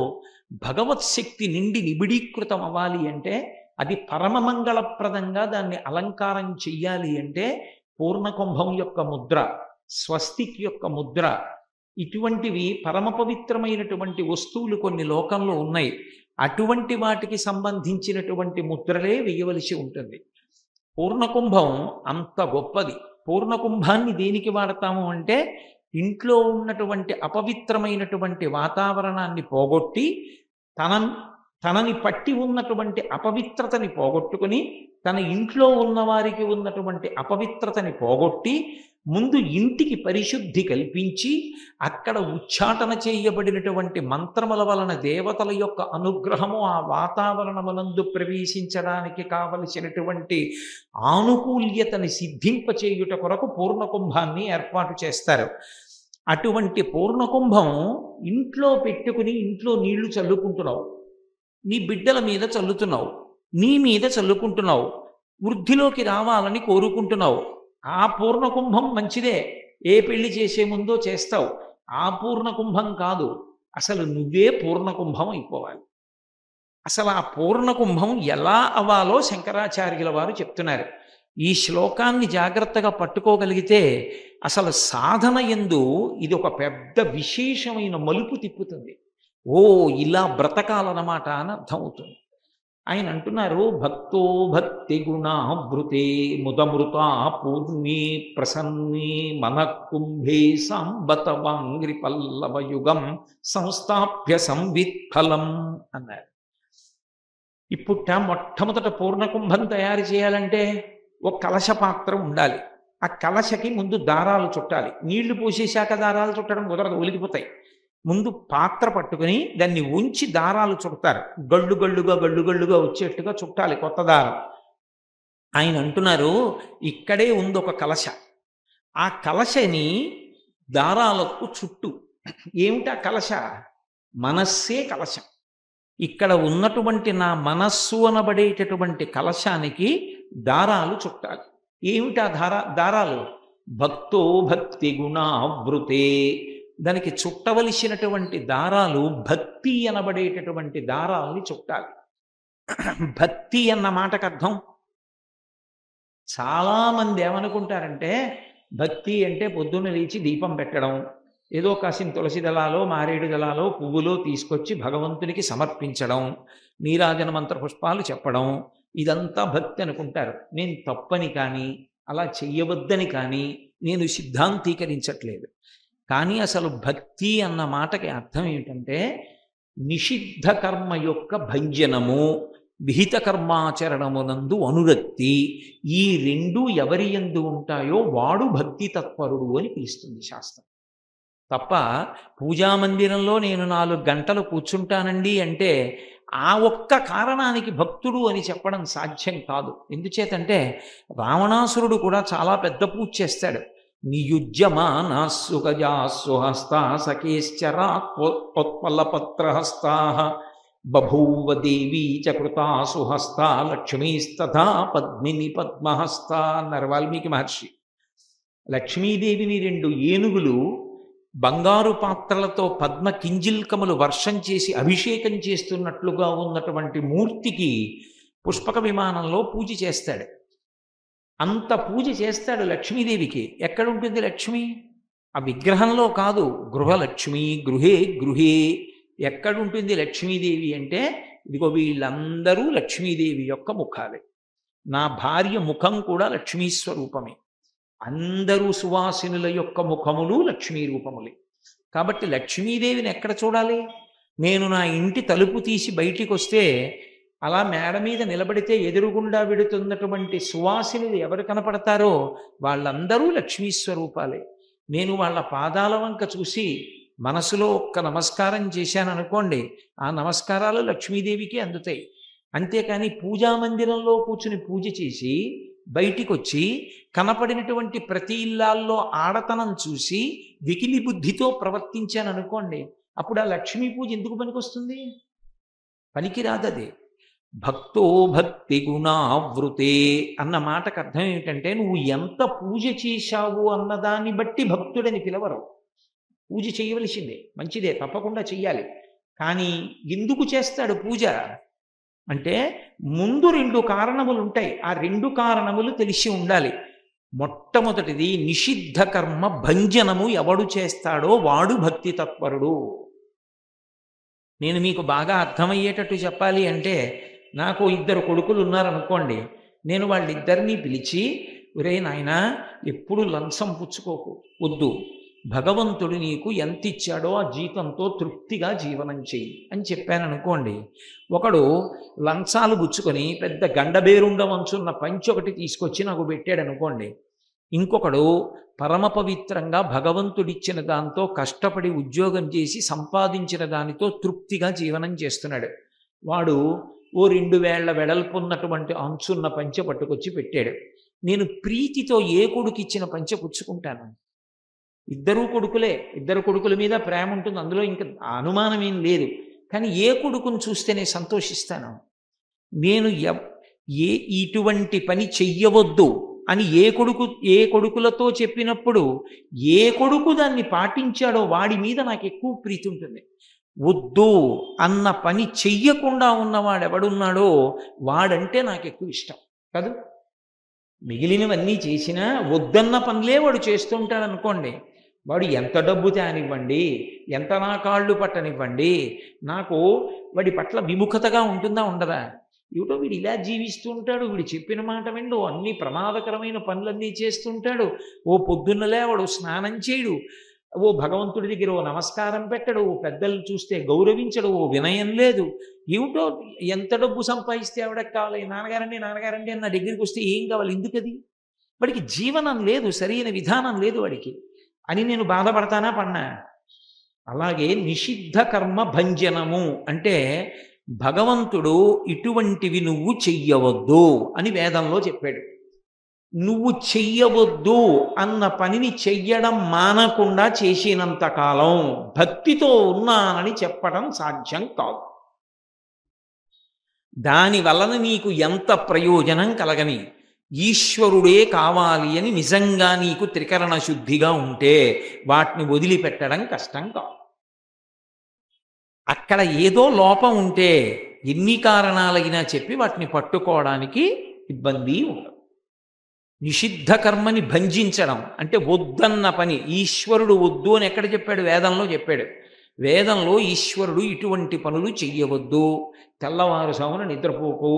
భగవత్ శక్తి నిండి నిబిడీకృతం అవ్వాలి అంటే, అది పరమమంగళప్రదంగా దాన్ని అలంకారం చెయ్యాలి అంటే పూర్ణకుంభం యొక్క ముద్ర, స్వస్తిక్ యొక్క ముద్ర, ఇటువంటివి పరమ పవిత్రమైనటువంటి వస్తువులు కొన్ని లోకంలో ఉన్నాయి. అటువంటి వాటికి సంబంధించినటువంటి ముద్రలే వేయవలసి ఉంటుంది. పూర్ణకుంభం అంత గొప్పది. పూర్ణకుంభాన్ని దేనికి వాడతాము అంటే ఇంట్లో ఉన్నటువంటి అపవిత్రమైనటువంటి వాతావరణాన్ని పోగొట్టి తనని పట్టి ఉన్నటువంటి అపవిత్రతని పోగొట్టుకుని తన ఇంట్లో ఉన్నవారికి ఉన్నటువంటి అపవిత్రతని పోగొట్టి ముందు ఇంటికి పరిశుద్ధి కల్పించి అక్కడ ఉచ్చాటన చేయబడినటువంటి మంత్రముల వలన దేవతల యొక్క అనుగ్రహము ఆ వాతావరణమునందు ప్రవేశించడానికి కావలసినటువంటి ఆనుకూల్యతని సిద్ధింపచేయుట కొరకు పూర్ణకుంభాన్ని ఏర్పాటు చేస్తారు. అటువంటి పూర్ణకుంభం ఇంట్లో పెట్టుకుని ఇంట్లో నీళ్లు చల్లుకుంటున్నావు, నీ బిడ్డల మీద చల్లుతున్నావు, నీ మీద చల్లుకుంటున్నావు, వృద్ధిలోకి రావాలని కోరుకుంటున్నావు. ఆ పూర్ణకుంభం మంచిదే, ఏ పెళ్లి చేసే ముందో చేస్తావు. ఆ పూర్ణకుంభం కాదు, అసలు నువ్వే పూర్ణకుంభం అయిపోవాలి. అసలు ఆ పూర్ణకుంభం ఎలా అవ్వాలో శంకరాచార్యుల వారు చెప్తున్నారు. ఈ శ్లోకాన్ని జాగ్రత్తగా పట్టుకోగలిగితే అసలు సాధన యందు ఇది ఒక పెద్ద విశేషమైన మలుపు తిప్పుతుంది. ఓ ఇలా బ్రతకాలన్నమాట అని అర్థమవుతుంది. ఆయన అంటున్నారు, భక్తో భక్తి గుణావృతే ముదమృతా పూర్ణి ప్రసన్ని మనకుంభే సాంబతవాంగ్రి పల్లవయుగం సంస్థాప్య సంవిత్ఫలం అన్నారు. ఇప్పుడు మొట్టమొదట పూర్ణకుంభం తయారు చేయాలంటే ఒక కలశ పాత్ర ఉండాలి. ఆ కలశకి ముందు దారాలు చుట్టాలి. నీళ్లు పోసేశాక దారాలు చుట్టడం కుదరదు, ఒలిగిపోతాయి. ముందు పాత్ర పట్టుకుని దాన్ని ఉంచి దారాలు చుడతారు. గళ్ళు గళ్ళుగా వచ్చేట్టుగా చుట్టాలి కొత్త దారం. ఆయన అంటున్నారు, ఇక్కడే ఉంది ఒక కలశ. ఆ కలశని దారాలకు చుట్టూ. ఏమిటా కలశ? మనస్సే కలశం. ఇక్కడ ఉన్నటువంటి నా మనస్సు అనబడేటటువంటి కలశానికి దారాలు చుట్టాలి. ఏమిటా దారాలు? భక్తో భక్తి గుణావృతే. దానికి చుట్టవలసినటువంటి దారాలు భక్తి అనబడేటటువంటి దారాలని చుట్టాలి. భక్తి అన్న మాటకు అర్థం, చాలామంది ఏమనుకుంటారంటే భక్తి అంటే పొద్దున్న లేచి దీపం పెట్టడం, ఏదో కాసిన తులసి దళాలో మారేడు దళాలో పువ్వులో తీసుకొచ్చి భగవంతునికి సమర్పించడం, నీరాజన మంత్ర పుష్పాలు చెప్పడం, ఇదంతా భక్తి అనుకుంటారు. నేను తప్పని కానీ అలా చెయ్యవద్దని కానీ నేను సిద్ధాంతీకరించట్లేదు. కానీ అసలు భక్తి అన్న మాటకి అర్థం ఏమిటంటే నిషిద్ధ కర్మ యొక్క భంజనము, విహిత కర్మాచరణమునందు అనురక్తి. ఈ రెండు ఎవరి యందు ఉంటాయో వాడు భక్తి తత్పరుడు అని పిలుస్తుంది శాస్త్రం. తప్ప పూజామందిరంలో నేను 4 గంటలు కూర్చుంటానండి అంటే ఆ ఒక్క కారణానికి భక్తుడు అని చెప్పడం సాధ్యం కాదు. ఎందుచేతంటే రావణాసురుడు కూడా చాలా పెద్ద పూజ చేస్తాడు. నియుజ్యమానాస్సు గజాస్సు హస్తా సఖేశ్చరాత్పల్లపత్రహస్తా బభూవ దేవీ చ కృతాసు హస్తా లక్ష్మీస్తథా పద్మిని పద్మహస్తా అన్నారు వాల్మీకి మహర్షి. లక్ష్మీదేవిని 2 ఏనుగులు బంగారు పాత్రలతో పద్మ కింజిల్కములు వర్షం చేసి అభిషేకం చేస్తున్నట్లుగా ఉన్నటువంటి మూర్తికి పుష్పక విమానంలో పూజ చేస్తాడు. అంత పూజ చేస్తాడు లక్ష్మీదేవికి. ఎక్కడుంటుంది లక్ష్మి? ఆ విగ్రహంలో కాదు. గృహలక్ష్మి గృహే గృహే. ఎక్కడుంటుంది లక్ష్మీదేవి అంటే ఇదిగో వీళ్ళందరూ లక్ష్మీదేవి యొక్క ముఖాలే. నా భార్య ముఖం కూడా లక్ష్మీ స్వరూపమే. అందరూ సువాసినుల యొక్క ముఖములు లక్ష్మీ రూపములే. కాబట్టి లక్ష్మీదేవిని ఎక్కడ చూడాలి? నేను నా ఇంటి తలుపు తీసి బయటికి వస్తే అలా మేడ మీద నిలబడితే ఎదురుగుండా విడుతున్నటువంటి సువాసినులు ఎవరు కనపడతారో వాళ్ళందరూ లక్ష్మీ స్వరూపాలే. నేను వాళ్ళ పాదాల వంక చూసి మనసులో ఒక్క నమస్కారం చేశాననుకోండి, ఆ నమస్కారాలు లక్ష్మీదేవికి అందుతాయి. అంతేకాని పూజామందిరంలో కూర్చుని పూజ చేసి బయటికి వచ్చి కనపడినటువంటి ప్రతి ఇల్లాల్లో ఆడతనం చూసి వికిలి బుద్ధితో ప్రవర్తించాను అనుకోండి, అప్పుడు ఆ లక్ష్మీ పూజ ఎందుకు పనికొస్తుంది? పనికిరాదది. భక్తో భక్తి గుణావృతే అన్న మాటకు అర్థం ఏమిటంటే నువ్వు ఎంత పూజ చేశావు అన్నదాన్ని బట్టి భక్తుడని పిలవరు. పూజ చేయవలసిందే, మంచిదే, తప్పకుండా చెయ్యాలి. కానీ ఎందుకు చేస్తాడు పూజ అంటే ముందు 2 కారణములు ఉంటాయి. ఆ 2 కారణములు తెలిసి ఉండాలి. మొట్టమొదటిది నిషిద్ధ కర్మ భంజనము ఎవడు చేస్తాడో వాడు భక్తి తత్పరుడు. నేను మీకు బాగా అర్థమయ్యేటట్టు చెప్పాలి అంటే నాకు 2 కొడుకులు ఉన్నారనుకోండి, నేను వాళ్ళిద్దరినీ పిలిచి, ఒరే నాయనా ఎప్పుడు లంచం పుచ్చుకోకు, వద్దు, భగవంతుడు నీకు ఎంత ఇచ్చాడో ఆ జీతంతో తృప్తిగా జీవనం చెయ్యి అని చెప్పాను అనుకోండి. ఒకడు లంచాలు గుచ్చుకొని పెద్ద గండబేరుండ వంచున్న పంచి ఒకటి తీసుకొచ్చి నాకు పెట్టాడు అనుకోండి. ఇంకొకడు పరమ పవిత్రంగా భగవంతుడిచ్చిన దాంతో కష్టపడి ఉద్యోగం చేసి సంపాదించిన దానితో తృప్తిగా జీవనం చేస్తున్నాడు. వాడు ఓ 2 వేళ్ల వెడల్పున్నటువంటి అంచున్న పంచె పట్టుకొచ్చి పెట్టాడు. నేను ప్రీతితో ఏ కొడుకు ఇచ్చిన పంచె పుచ్చుకుంటాను? ఇద్దరు కొడుకులే, ఇద్దరు కొడుకుల మీద ప్రేమ ఉంటుంది, అందులో ఇంకా అనుమానం ఏం లేదు. కానీ ఏ కొడుకును చూస్తేనే సంతోషిస్తాను. నేను ఇటువంటి పని చెయ్యవద్దు అని ఏ కొడుకులతో చెప్పినప్పుడు ఏ కొడుకు దాన్ని పాటించాడో వాడి మీద నాకు ఎక్కువ ప్రీతి ఉంటుంది. వద్దు అన్న పని చెయ్యకుండా ఉన్నవాడెవడున్నాడో వాడంటే నాకు ఎక్కువ ఇష్టం కాదు. మిగిలినవన్నీ చేసినా వద్దన్న పనులే వాడు చేస్తుంటాడు అనుకోండి. వాడు ఎంత డబ్బు తేనివ్వండి, ఎంత నా కాళ్ళు పట్టనివ్వండి, నాకు వాడి పట్ల విముఖతగా ఉంటుందా ఉండదా? ఏమిటో వీడు ఇలా జీవిస్తూ ఉంటాడు, వీడు చెప్పిన మాట విండు, అన్ని ప్రమాదకరమైన పనులన్నీ చేస్తుంటాడు. ఓ పొద్దున్నలే వాడు స్నానం చేయడు, ఓ భగవంతుడి దగ్గర ఓ నమస్కారం పెట్టడు, ఓ పెద్దలు చూస్తే గౌరవించడు, ఓ వినయం లేదు. ఏమిటో ఎంత డబ్బు సంపాదిస్తే ఎవడకి కావాలి? నాన్నగారండి నాన్నగారండి అని నా దగ్గరికి వస్తే ఏం కావాలి? ఎందుకది? వాడికి జీవనం లేదు, సరైన విధానం లేదు వాడికి అని నేను బాధపడతానా పడినా? అలాగే నిషిద్ధ కర్మ భంజనము అంటే భగవంతుడు ఇటువంటివి నువ్వు చెయ్యవద్దు అని వేదంలో చెప్పాడు. నువ్వు చెయ్యవద్దు అన్న పనిని చెయ్యడం మానకుండా చేసినంత కాలం భక్తితో ఉన్నానని చెప్పడం సాధ్యం కాదు. దాని వలన నీకు ఎంత ప్రయోజనం కలగని, ఈశ్వరుడే కావాలి అని నిజంగా నీకు త్రికరణ శుద్ధిగా ఉంటే వాటిని వదిలిపెట్టడం కష్టం కాదు. అక్కడ ఏదో లోపం ఉంటే ఎన్ని కారణాలైనా చెప్పి వాటిని పట్టుకోవడానికి ఇబ్బంది ఉండదు. నిషిద్ధ కర్మని భంజించడం అంటే వద్దన్న పని. ఈశ్వరుడు వద్దు అని ఎక్కడ చెప్పాడు? వేదంలో చెప్పాడు. వేదంలో ఈశ్వరుడు ఇటువంటి పనులు చెయ్యవద్దు, తెల్లవారుజామున నిద్రపోకు,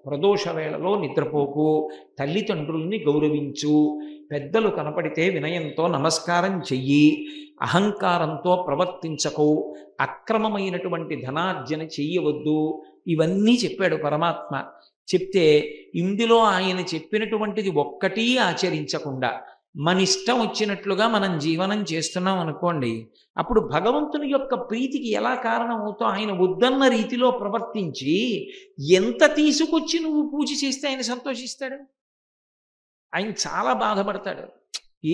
ప్రదోష వేళలో నిద్రపోకు, తల్లిదండ్రుల్ని గౌరవించు, పెద్దలు కనపడితే వినయంతో నమస్కారం చెయ్యి, అహంకారంతో ప్రవర్తించకు, అక్రమమైనటువంటి ధనార్జన చెయ్యవద్దు, ఇవన్నీ చెప్పాడు పరమాత్మ. చెప్తే ఇందులో ఆయన చెప్పినటువంటిది ఒక్కటీ ఆచరించకుండా మన ఇష్టం వచ్చినట్లుగా మనం జీవనం చేస్తున్నాం అనుకోండి, అప్పుడు భగవంతుని యొక్క ప్రీతికి ఎలా కారణం అవుతావు? ఆయన వద్దన్న రీతిలో ప్రవర్తించి ఎంత తీసుకొచ్చి నువ్వు పూజ చేస్తే ఆయన సంతోషిస్తాడు? ఆయన చాలా బాధపడతాడు.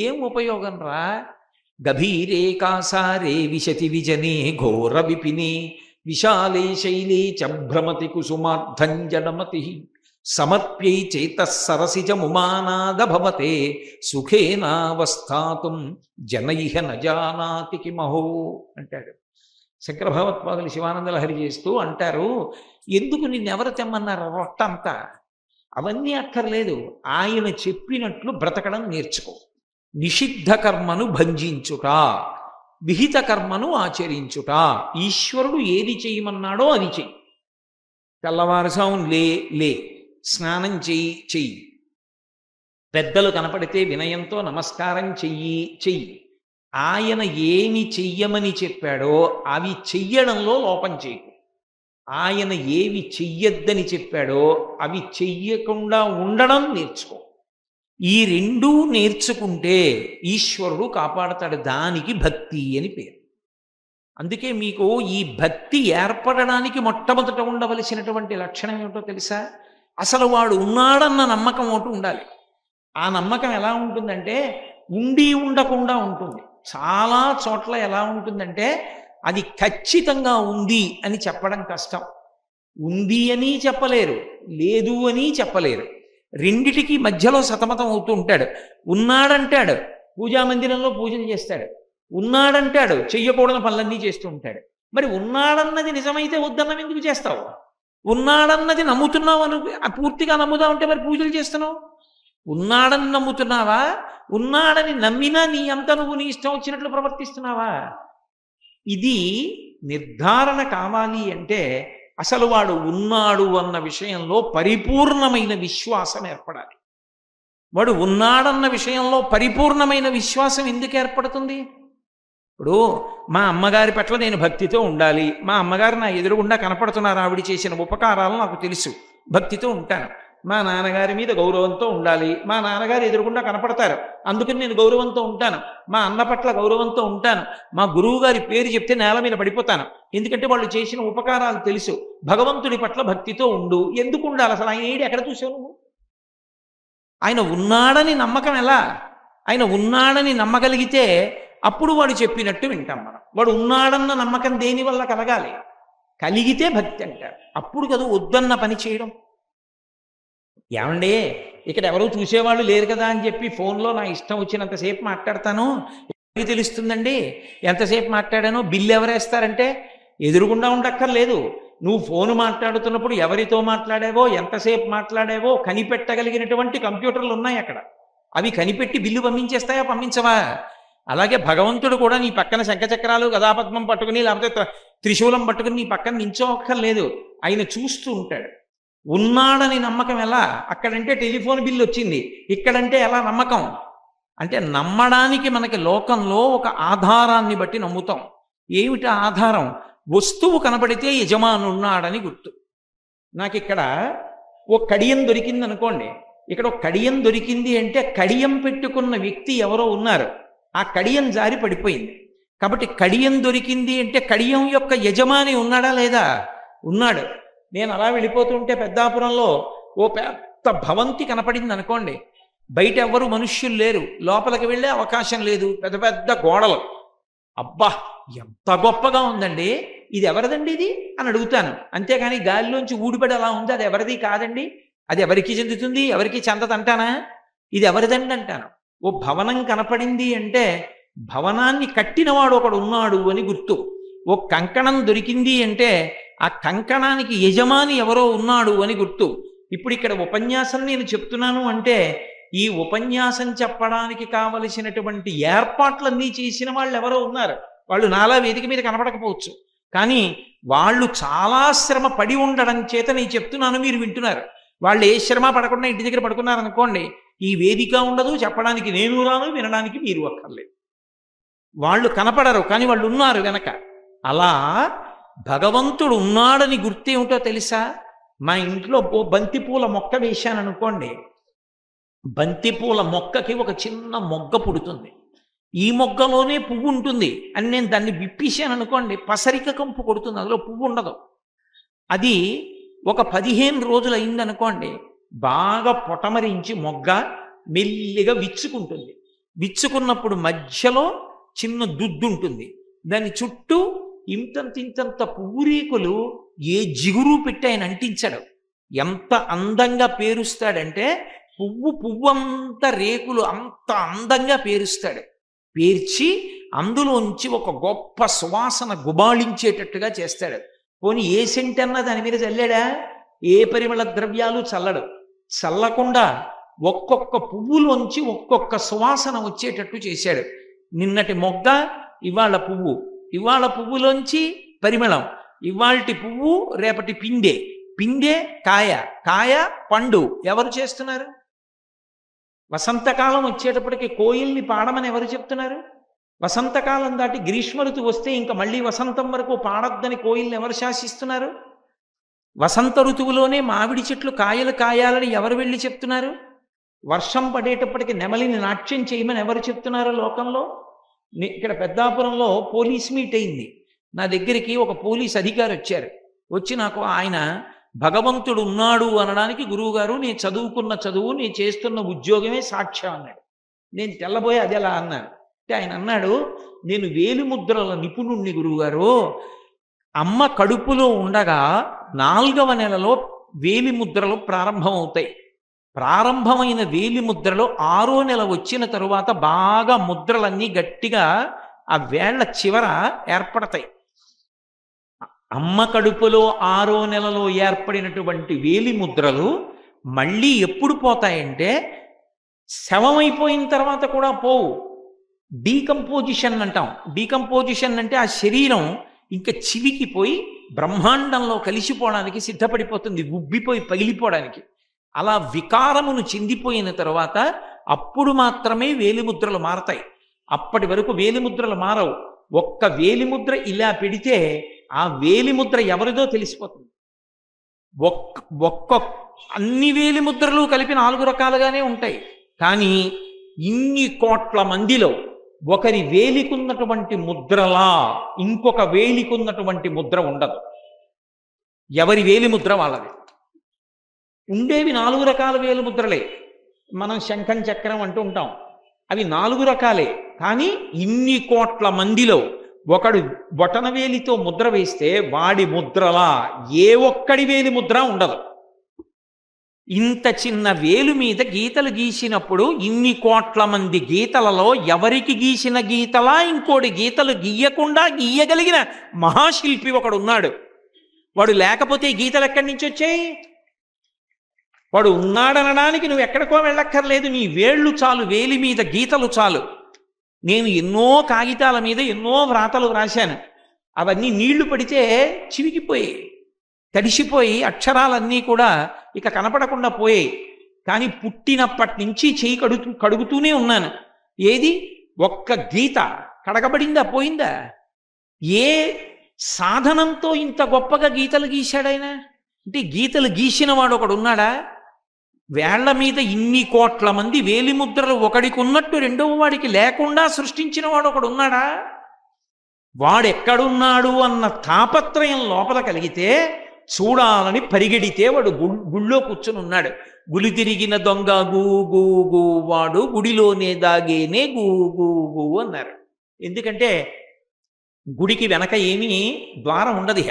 ఏం ఉపయోగం రా? గభీరే కాసారే విశతి విజనే ఘోర విపినే విశాలే శైలే చ భ్రమతి కుసుమార్ధంజనమతి సమర్ప్యై చేతః సరసిజముమానాద భవతే సుఖేనావస్థాతుం జనైహ నజానాతి కిమహో అంటాడు. శంకర భగవత్పాదులు శివానంద లహరి చేస్తూ అంటారు, ఎందుకు నిన్నెవరు తెమ్మన్నారు రొట్టంతా? అవన్నీ అక్కర్లేదు, ఆయన చెప్పినట్లు బ్రతకడం నేర్చుకో. నిషిద్ధ కర్మను భంజించుట, విహిత కర్మను ఆచరించుట. ఈశ్వరుడు ఏది చేయమన్నాడో అది చెయ్యి. తెల్లవారుజామున లే, స్నానం చెయ్యి, పెద్దలు కనపడితే వినయంతో నమస్కారం చెయ్యి. ఆయన ఏమి చెయ్యమని చెప్పాడో అవి చెయ్యడంలో లోపం చేయకు. ఆయన ఏవి చెయ్యొద్దని చెప్పాడో అవి చెయ్యకుండా ఉండడం నేర్చుకో. ఈ రెండూ నేర్చుకుంటే ఈశ్వరుడు కాపాడతాడు. దానికి భక్తి అని పేరు. అందుకే మీకు ఈ భక్తి ఏర్పడడానికి మొట్టమొదట ఉండవలసినటువంటి లక్షణం ఏమిటో తెలుసా? అసలు వాడు ఉన్నాడన్న నమ్మకం ఒకటి ఉండాలి. ఆ నమ్మకం ఎలా ఉంటుందంటే ఉండి ఉండకుండా ఉంటుంది. చాలా చోట్ల ఎలా ఉంటుందంటే అది ఖచ్చితంగా ఉంది అని చెప్పడం కష్టం. ఉంది అని చెప్పలేరు, లేదు అని చెప్పలేరు. రెండిటికి మధ్యలో సతమతం అవుతూ ఉంటాడు. ఉన్నాడంటాడు, పూజామందిరంలో పూజలు చేస్తాడు. ఉన్నాడంటాడు, చెయ్యకూడని పనులన్నీ చేస్తూ ఉంటాడు. మరి ఉన్నాడన్నది నిజమైతే వద్దన్నం ఎందుకు చేస్తావు? ఉన్నాడన్నది నమ్ముతున్నావు అను, పూర్తిగా నమ్ముదా ఉంటే మరి పూజలు చేస్తున్నావు. ఉన్నాడని నమ్ముతున్నావా? ఉన్నాడని నమ్మినా నీ అంత నువ్వు నీ ఇష్టం వచ్చినట్లు ప్రవర్తిస్తున్నావా? ఇది నిర్ధారణ కావాలి అంటే అసలు వాడు ఉన్నాడు అన్న విషయంలో పరిపూర్ణమైన విశ్వాసం ఏర్పడాలి. వాడు ఉన్నాడన్న విషయంలో పరిపూర్ణమైన విశ్వాసం ఎందుకు ఏర్పడుతుంది? ఇప్పుడు మా అమ్మగారి పట్ల నేను భక్తితో ఉండాలి, మా అమ్మగారు నా ఎదురుగుండా కనపడుతున్నారు, ఆవిడ చేసిన ఉపకారాలు నాకు తెలుసు, భక్తితో ఉంటాను. మా నాన్నగారి మీద గౌరవంతో ఉండాలి, మా నాన్నగారు ఎదురుగుండా కనపడతారు, అందుకని నేను గౌరవంతో ఉంటాను. మా అన్న పట్ల గౌరవంతో ఉంటాను. మా గురువు గారి పేరు చెప్తే నేల మీద పడిపోతాను, ఎందుకంటే వాళ్ళు చేసిన ఉపకారాలు తెలుసు. భగవంతుడి పట్ల భక్తితో ఉండు. ఎందుకు ఉండాలి అసలు? ఆయన ఏడు ఎక్కడ చూసావు నువ్వు? ఆయన ఉన్నాడని నమ్మకం ఎలా? ఆయన ఉన్నాడని నమ్మగలిగితే అప్పుడు వాడు చెప్పినట్టు వింటాం మనం. వాడు ఉన్నాడన్న నమ్మకం దేనివల్ల కలగాలి? కలిగితే భక్తి అంటారు. అప్పుడు కదా వద్దన్న పని చేయడం. ఏమండి, ఇక్కడ ఎవరూ చూసేవాళ్ళు లేరు కదా అని చెప్పి ఫోన్లో నా ఇష్టం వచ్చినంతసేపు మాట్లాడతాను. ఎవరికి తెలుస్తుందండి ఎంతసేపు మాట్లాడానో? బిల్లు ఎవరేస్తారంటే ఎదురుగుండా ఉండక్కర్లేదు. నువ్వు ఫోను మాట్లాడుతున్నప్పుడు ఎవరితో మాట్లాడావో, ఎంతసేపు మాట్లాడావో కనిపెట్టగలిగినటువంటి కంప్యూటర్లు ఉన్నాయి అక్కడ. అవి కనిపెట్టి బిల్లు పంపించేస్తాయా? పంపించవా? అలాగే భగవంతుడు కూడా నీ పక్కన శంఖచక్రాలు గదాపద్మం పట్టుకుని లేకపోతే త్రిశూలం పట్టుకుని నీ పక్కన నించోక్కర్లేదు. ఆయన చూస్తూ ఉంటాడు. ఉన్నాడని నమ్మకం ఎలా? అక్కడంటే టెలిఫోన్ బిల్లు వచ్చింది, ఇక్కడంటే ఎలా నమ్మకం? అంటే నమ్మడానికి మనకి లోకంలో ఒక ఆధారాన్ని బట్టి నమ్ముతాం. ఏమిటి ఆధారం? వస్తువు కనబడితే యజమాను ఉన్నాడని గుర్తు. నాకు ఇక్కడ ఓ కడియం దొరికింది అనుకోండి, ఇక్కడ ఒక కడియం దొరికింది అంటే కడియం పెట్టుకున్న వ్యక్తి ఎవరో ఉన్నారు, ఆ కడియం జారి పడిపోయింది. కాబట్టి కడియం దొరికింది అంటే కడియం యొక్క యజమాని ఉన్నాడా లేదా? ఉన్నాడు. నేను అలా వెళ్ళిపోతుంటే పెద్దాపురంలో ఓ పెద్ద భవంతి కనపడింది అనుకోండి, బయట ఎవ్వరు మనుష్యులు లేరు, లోపలికి వెళ్ళే అవకాశం లేదు, పెద్ద పెద్ద గోడలు. అబ్బా ఎంత గొప్పగా ఉందండి, ఇది ఎవరిదండి ఇది అని అడుగుతాను. అంతేగాని గాలిలోంచి ఊడిపడి అలా ఉంది, అది ఎవరిది కాదండి, అది ఎవరికి చెందుతుంది, ఎవరికి చెందదంటానా? ఇది ఎవరిదండి అంటాను. ఓ భవనం కనపడింది అంటే భవనాన్ని కట్టినవాడు ఒకడు ఉన్నాడు అని గుర్తు. ఓ కంకణం దొరికింది అంటే ఆ కంకణానికి యజమాని ఎవరో ఉన్నాడు అని గుర్తు. ఇప్పుడు ఇక్కడ ఉపన్యాసం నేను చెప్తున్నాను అంటే ఈ ఉపన్యాసం చెప్పడానికి కావలసినటువంటి ఏర్పాట్లన్నీ చేసిన వాళ్ళు ఎవరో ఉన్నారు. వాళ్ళు నాలా వేదిక మీద కనపడకపోవచ్చు, కానీ వాళ్ళు చాలా శ్రమ పడి ఉండడం చేత నేను చెప్తున్నాను, మీరు వింటున్నారు. వాళ్ళు ఏ శ్రమ పడకుండా ఇంటి దగ్గర పడుకున్నారనుకోండి, ఈ వేదిక ఉండదు, చెప్పడానికి నేను రాను, వినడానికి మీరు అక్కర్లేదు. వాళ్ళు కనపడరు, కానీ వాళ్ళు ఉన్నారు వెనక. అలా భగవంతుడు ఉన్నాడని గుర్తేమిటో తెలుసా? మా ఇంట్లో ఓ బంతిపూల మొక్క వేశాను అనుకోండి, బంతిపూల మొక్కకి ఒక చిన్న మొగ్గ పుడుతుంది, ఈ మొగ్గలోనే పువ్వు ఉంటుంది అని నేను దాన్ని విప్పేశాను అనుకోండి, పసరిక కంపు కొడుతుంది, అందులో పువ్వు ఉండదు. అది ఒక 15 రోజులు అయిందనుకోండి, బాగా పొటమరించి మొగ్గ మెల్లిగా విచ్చుకుంటుంది. విచ్చుకున్నప్పుడు మధ్యలో చిన్న దుద్దు ఉంటుంది, దాని చుట్టూ ఇంతంత పువ్వురీకులు ఏ జిగురు పెట్టి ఆయన అంటించాడు. ఎంత అందంగా పేరుస్తాడంటే పువ్వు అంత రేకులు అంత అందంగా పేరుస్తాడు. పేర్చి అందులోంచి ఒక గొప్ప సువాసన గుబాళించేటట్టుగా చేస్తాడు. పోనీ ఏ సెంట్ అన్నా దాని మీద చల్లాడా? ఏ పరిమళ ద్రవ్యాలు చల్లడు. చల్లకుండా ఒక్కొక్క పువ్వులోంచి ఒక్కొక్క సువాసన వచ్చేటట్టు చేశాడు. నిన్నటి మొగ్గ, ఇవాళ పువ్వు, ఇవాళ పువ్వులోంచి పరిమళం, ఇవాల్టి పువ్వు రేపటి పిండే, పిండే కాయ, కాయ పండు. ఎవరు చేస్తున్నారు? వసంతకాలం వచ్చేటప్పటికి కోయిల్ని పాడమని ఎవరు చెప్తున్నారు? వసంతకాలం దాటి గ్రీష్మ ఋతువు వస్తే ఇంకా మళ్ళీ వసంతం వరకు పాడొద్దని కోయిల్ని ఎవరు శాసిస్తున్నారు? వసంత ఋతువులోనే మామిడి చెట్లు కాయలు కాయాలని ఎవరు వెళ్ళి చెప్తున్నారు? వర్షం పడేటప్పటికి నెమలిని నాట్యం చేయమని ఎవరు చెప్తున్నారు లోకంలో? ఇక్కడ పెద్దాపురంలో పోలీస్ మీట్ అయింది. నా దగ్గరికి ఒక పోలీస్ అధికారి వచ్చారు. వచ్చి నాకు ఆయన భగవంతుడు ఉన్నాడు అనడానికి, గురువుగారు నేను చదువుకున్న చదువు, నేను చేస్తున్న ఉద్యోగమే సాక్ష్యం అన్నాడు. నేను తెల్లబోయి అది ఎలా అన్నాను అంటే ఆయన అన్నాడు, నేను వేలిముద్రల నిపుణుణ్ణి గురువుగారు. అమ్మ కడుపులో ఉండగా 4వ నెలలో వేలిముద్రలు ప్రారంభమవుతాయి. ప్రారంభమైన వేలిముద్రలు 6వ నెల వచ్చిన తరువాత బాగా ముద్రలన్నీ గట్టిగా ఆ వేళ్ల చివర ఏర్పడతాయి. అమ్మ కడుపులో 6వ నెలలో ఏర్పడినటువంటి వేలిముద్రలు మళ్ళీ ఎప్పుడు పోతాయంటే శవమైపోయిన తర్వాత కూడా పోవు. డీకంపోజిషన్ అంటాం. డీకంపోజిషన్ అంటే ఆ శరీరం ఇంకా చివికిపోయి బ్రహ్మాండంలో కలిసిపోవడానికి సిద్ధపడిపోతుంది, ఉబ్బిపోయి పగిలిపోవడానికి. అలా వికారమును చెందిపోయిన తర్వాత అప్పుడు మాత్రమే వేలిముద్రలు మారతాయి. అప్పటి వరకు వేలిముద్రలు మారవు. ఒక్క వేలిముద్ర ఇలా పెడితే ఆ వేలిముద్ర ఎవరిదో తెలిసిపోతుంది. ఒక్క అన్ని వేలిముద్రలు కలిపి 4 రకాలుగానే ఉంటాయి. కానీ ఇన్ని కోట్ల మందిలో ఒకరి వేలికున్నటువంటి ముద్రలా ఇంకొక వేలికున్నటువంటి ముద్ర ఉండదు. ఎవరి వేలిముద్ర వాళ్ళది. ఉండేవి 4 రకాల వేలిముద్రలే. మనం శంఖం చక్రం అంటూ ఉంటాం, అవి 4 రకాలే. కానీ ఇన్ని కోట్ల మందిలో ఒకడు బొటనవేలితో ముద్ర వేస్తే వాడి ముద్రలా ఏ ఒక్కడి వేలి ముద్ర ఉండదు. ఇంత చిన్న వేలు మీద గీతలు గీసినప్పుడు ఇన్ని కోట్ల మంది గీతలలో ఎవరికి గీసిన గీతలా ఇంకోటి గీతలు గీయకుండా గీయగలిగిన మహాశిల్పి ఒకడు ఉన్నాడు. వాడు లేకపోతే ఈ గీతలు ఎక్కడి నుంచి వచ్చాయి? వాడు ఉన్నాడనడానికి నువ్వు ఎక్కడికో వెళ్ళక్కర్లేదు, నీ వేళ్ళు చాలు, వేలి మీద గీతలు చాలు. నేను ఎన్నో కాగితాల మీద ఎన్నో వ్రాతలు వ్రాశాను, అవన్నీ నీళ్లు పడితే చివికిపోయాయి, తడిసిపోయి అక్షరాలన్నీ కూడా ఇక కనపడకుండా పోయాయి. కానీ పుట్టినప్పటి నుంచి చెయ్యి కడుగుతూనే ఉన్నాను. ఏది ఒక్క గీత కడగబడిందా, పోయిందా? ఏ సాధనంతో ఇంత గొప్పగా గీతలు గీశాడైనా? అంటే గీతలు గీసిన వాడు ఒకడు ఉన్నాడా? వేళ్ల మీద ఇన్ని కోట్ల మంది వేలిముద్రలు ఒకడికి ఉన్నట్టు రెండవ వాడికి లేకుండా సృష్టించిన వాడు ఒకడు ఉన్నాడా? వాడెక్కడున్నాడు అన్న తాపత్రయం లోపల కలిగితే చూడాలని పరిగెడితే వాడు గుళ్ళో కూర్చుని ఉన్నాడు. గులి తిరిగిన దొంగ గూ గూ గూ వాడు గుడిలోనే దాగేనే గూ గూ గూ అన్నారు. ఎందుకంటే గుడికి వెనక ఏమీ ద్వారం ఉండదు.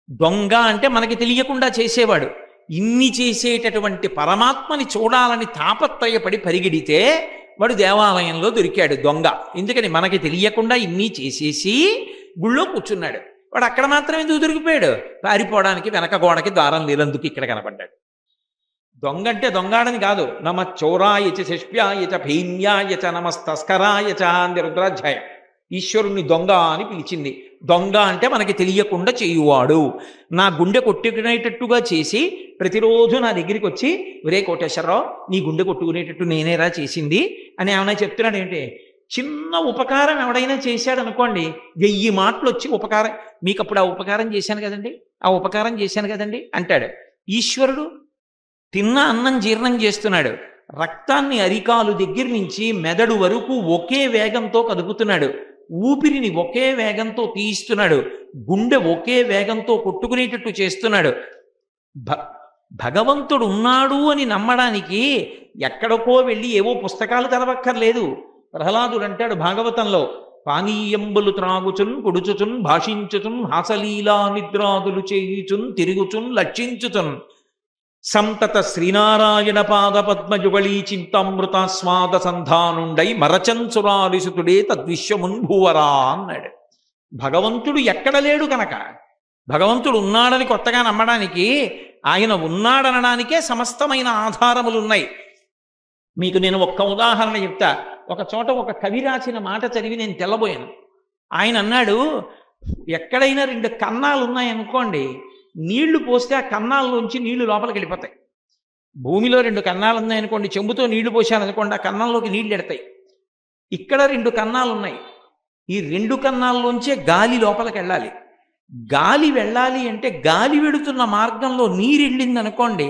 దొంగ అంటే మనకి తెలియకుండా చేసేవాడు. ఇన్ని చేసేటటువంటి పరమాత్మని చూడాలని తాపత్రయపడి పరిగెడితే వాడు దేవాలయంలో దొరికాడు దొంగ. ఎందుకని మనకి తెలియకుండా ఇన్ని చేసేసి గుళ్ళో కూర్చున్నాడు. వాడు అక్కడ మాత్రం ఎందుకు దొరికిపోయాడు? పారిపోవడానికి వెనక గోడకి ద్వారం లేదందుకు ఇక్కడ కనపడ్డాడు. దొంగ అంటే దొంగాడని కాదు. నమ చౌరాయచ శిష్ప్యాయచ భైన్యాయచ నమస్తస్కరాయచ అని రుద్రాధ్యాయం. ఈశ్వరుణ్ణి దొంగ అని పిలిచింది. దొంగ అంటే మనకి తెలియకుండా చేయువాడు. నా గుండె కొట్టుకునేటట్టుగా చేసి ప్రతిరోజు నా దగ్గరికి వచ్చి, ఒరే కోటేశ్వరరావు నీ గుండె కొట్టుకునేటట్టు నేనేరా చేసింది అని ఏమైనా చెప్తున్నాడు ఏంటి? చిన్న ఉపకారం ఎవడైనా చేశాడు అనుకోండి, 1000 మాటలు వచ్చి ఉపకారం, మీకు అప్పుడు ఆ ఉపకారం చేశాను కదండి, ఆ ఉపకారం చేశాను కదండి అంటాడు. ఈశ్వరుడు తిన్న అన్నం జీర్ణం చేస్తున్నాడు. రక్తాన్ని అరికాలు దగ్గర నుంచి మెదడు వరకు ఒకే వేగంతో కదుపుతున్నాడు. ఊపిరిని ఒకే వేగంతో తీయిస్తున్నాడు. గుండె ఒకే వేగంతో కొట్టుకునేటట్టు చేస్తున్నాడు. భగవంతుడు ఉన్నాడు అని నమ్మడానికి ఎక్కడికో వెళ్ళి ఏవో పుస్తకాలు తెరవక్కర్లేదు. ప్రహ్లాదుడు అంటాడు భాగవతంలో, పానీయంబులు త్రాగుచున్ పొడుచుచున్ భాషించుచున్ హాసలీలా నిద్రాదులు చేయుచున్ తిరుగుచున్ లక్షించుచున్ సంతత శ్రీనారాయణ పాద పద్మజుగళీ చింతామృతాస్వాద సంధానుండై మరచంచురాలిసుతుడే తద్విశ్వమున్ భూవరా అన్నాడు. భగవంతుడు ఎక్కడ లేడు కనుక, భగవంతుడు ఉన్నాడని కొత్తగా నమ్మడానికి, ఆయన ఉన్నాడనడానికే సమస్తమైన ఆధారములు ఉన్నాయి. మీకు నేను ఒక్క ఉదాహరణ చెప్తా. ఒక చోట ఒక కవి రాసిన మాట చదివి నేను తెల్లబోయాను. ఆయన అన్నాడు, ఎక్కడైనా 2 కన్నాలు ఉన్నాయనుకోండి, నీళ్లు పోస్తే ఆ కన్నాల్లోంచి నీళ్లు లోపలికి వెళ్ళిపోతాయి. భూమిలో 2 కన్నాలు ఉన్నాయనుకోండి, చెంబుతో నీళ్లు పోసాననుకోండి, ఆ కన్నంలోకి నీళ్లు ఎడతాయి. ఇక్కడ 2 కన్నాలు ఉన్నాయి. ఈ 2 కన్నాల్లోంచే గాలి లోపలికి వెళ్ళాలి. గాలి వెళ్ళాలి అంటే గాలి వెడుతున్న మార్గంలో నీరు వెళ్ళింది అనుకోండి,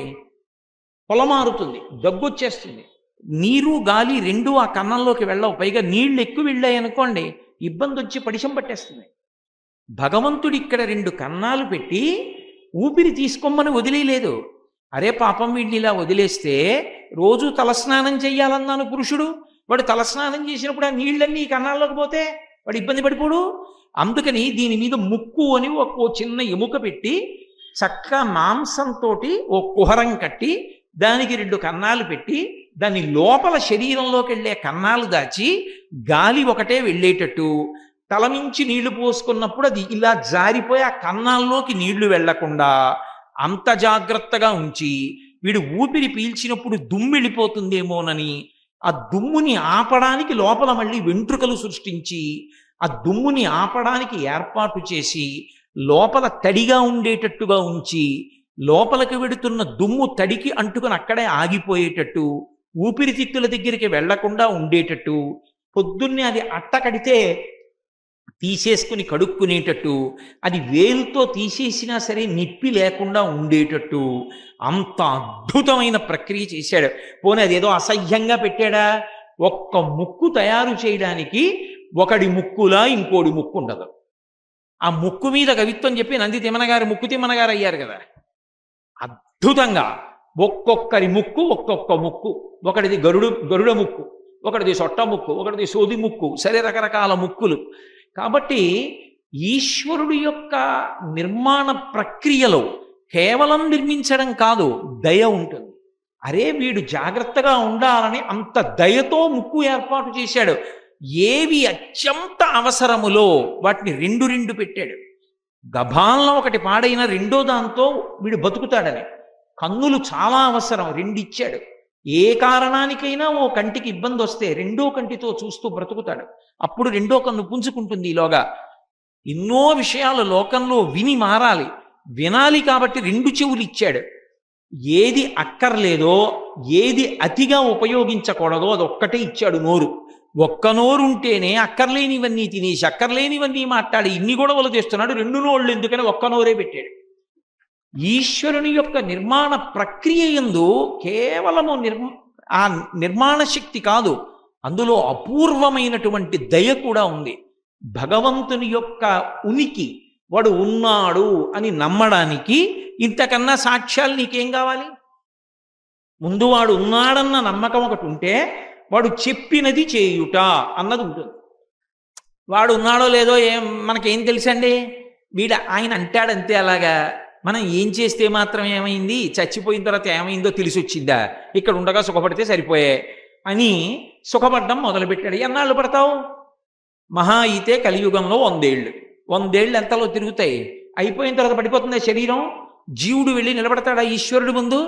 పొలమారుతుంది, దగ్గొచ్చేస్తుంది. నీరు గాలి 2 ఆ కన్నంలోకి వెళ్ళవు. పైగా నీళ్లు ఎక్కువ వెళ్ళాయి అనుకోండి, ఇబ్బంది వచ్చి పడిశం పట్టేస్తుంది. భగవంతుడు ఇక్కడ 2 కన్నాలు పెట్టి ఊపిరి తీసుకోమని వదిలేయలేదు. అరే పాపం వీడిని ఇలా వదిలేస్తే రోజు తలస్నానం చెయ్యాలన్నాను పురుషుడు, వాడు తలస్నానం చేసినప్పుడు ఆ నీళ్ళన్నీ ఈ కన్నాల్లోకి పోతే వాడు ఇబ్బంది పడిపోడు. అందుకని దీని మీద ముక్కు అని ఓ చిన్న ఎముక పెట్టి చక్కగా మాంసంతో ఓ కుహరం కట్టి దానికి 2 కన్నాలు పెట్టి దాని లోపల శరీరంలోకి వెళ్ళే కన్నాలు దాచి గాలి ఒకటే వెళ్ళేటట్టు తలమించి నీళ్లు పోసుకున్నప్పుడు అది ఇలా జారిపోయి ఆ కన్నాల్లోకి నీళ్లు వెళ్లకుండా అంత జాగ్రత్తగా ఉంచి, వీడు ఊపిరి పీల్చినప్పుడు దుమ్ము వెళ్ళిపోతుందేమోనని ఆ దుమ్ముని ఆపడానికి లోపల మళ్ళీ వెంట్రుకలు సృష్టించి ఆ దుమ్ముని ఆపడానికి ఏర్పాటు చేసి లోపల తడిగా ఉండేటట్టుగా ఉంచి, లోపలికి వెడుతున్న దుమ్ము తడికి అంటుకుని అక్కడే ఆగిపోయేటట్టు, ఊపిరితిత్తుల దగ్గరికి వెళ్లకుండా ఉండేటట్టు, పొద్దున్నే అది అట్ట కడితే తీసేసుకుని కడుక్కునేటట్టు, అది వేలుతో తీసేసినా సరే నిప్పి లేకుండా ఉండేటట్టు అంత అద్భుతమైన ప్రక్రియ చేశాడు. పోనీ అదేదో అసహ్యంగా పెట్టాడా? ఒక్క ముక్కు తయారు చేయడానికి ఒకడి ముక్కులా ఇంకోడి ముక్కు ఉండదు. ఆ ముక్కు మీద కవిత్వం చెప్పి నంది తిమ్మనగారు ముక్కు తిమ్మనగారు అయ్యారు కదా. అద్భుతంగా ఒక్కొక్కరి ముక్కు ఒక్కొక్క ముక్కు, ఒకటిది గరుడ ముక్కు, ఒకటిది సొట్ట ముక్కు, ఒకటిది సోది ముక్కు, సరే రకరకాల ముక్కులు. కాబట్టి ఈశ్వరుడు యొక్క నిర్మాణ ప్రక్రియలో కేవలం నిర్మించడం కాదు, దయ ఉంటుంది. అరే వీడు జాగ్రత్తగా ఉండాలని అంత దయతో ముక్కు ఏర్పాటు చేశాడు. ఏవి అత్యంత అవసరములో వాటిని రెండు రెండు పెట్టాడు. గభాల్లో ఒకటి పాడైన రెండో దాంతో వీడు బతుకుతాడని. కన్నులు చాలా అవసరం, రెండిచ్చాడు. ఏ కారణానికైనా ఓ కంటికి ఇబ్బంది వస్తే రెండో కంటితో చూస్తూ బ్రతుకుతాడు. అప్పుడు రెండో కన్ను పుంజుకుంటుంది. ఈలోగా ఎన్నో విషయాలు లోకంలో విని మారాలి, వినాలి. కాబట్టి రెండు చెవులు ఇచ్చాడు. ఏది అక్కర్లేదో, ఏది అతిగా ఉపయోగించకూడదో అదొక్కటే ఇచ్చాడు. నోరు, ఒక్క నోరు ఉంటేనే అక్కర్లేనివన్నీ తినేసి అక్కర్లేనివన్నీ మాట్లాడి ఇన్ని గొడవలు చేస్తున్నాడు. రెండు నోళ్ళు ఎందుకని ఒక్క నోరే పెట్టాడు. ఈశ్వరుని యొక్క నిర్మాణ ప్రక్రియ యందు కేవలము ఆ నిర్మాణ శక్తి కాదు, అందులో అపూర్వమైనటువంటి దయ కూడా ఉంది. భగవంతుని యొక్క ఉనికి, వాడు ఉన్నాడు అని నమ్మడానికి ఇంతకన్నా సాక్ష్యాలు నీకేం కావాలి? ముందు వాడు ఉన్నాడన్న నమ్మకం ఒకటి ఉంటే వాడు చెప్పినది చేయుట అన్నది ఉంటుంది. వాడు ఉన్నాడో లేదో మనకేం తెలుసండి? ఆయన అంటాడంతే. అలాగా మనం ఏం చేస్తే మాత్రం ఏమైంది, చచ్చిపోయిన తర్వాత ఏమైందో తెలిసి వచ్చిందా? ఇక్కడ ఉండగా సుఖపడితే సరిపోయే అని సుఖపడ్డం మొదలుపెట్టాడు. ఎన్నాళ్ళు పడతావు? మహా అయితే కలియుగంలో 100 ఏళ్ళు. 100 ఏళ్ళు ఎంతలో తిరుగుతాయి? అయిపోయిన తర్వాత పడిపోతుందా శరీరం? జీవుడు వెళ్ళి నిలబడతాడా ఈశ్వరుడు ముందు?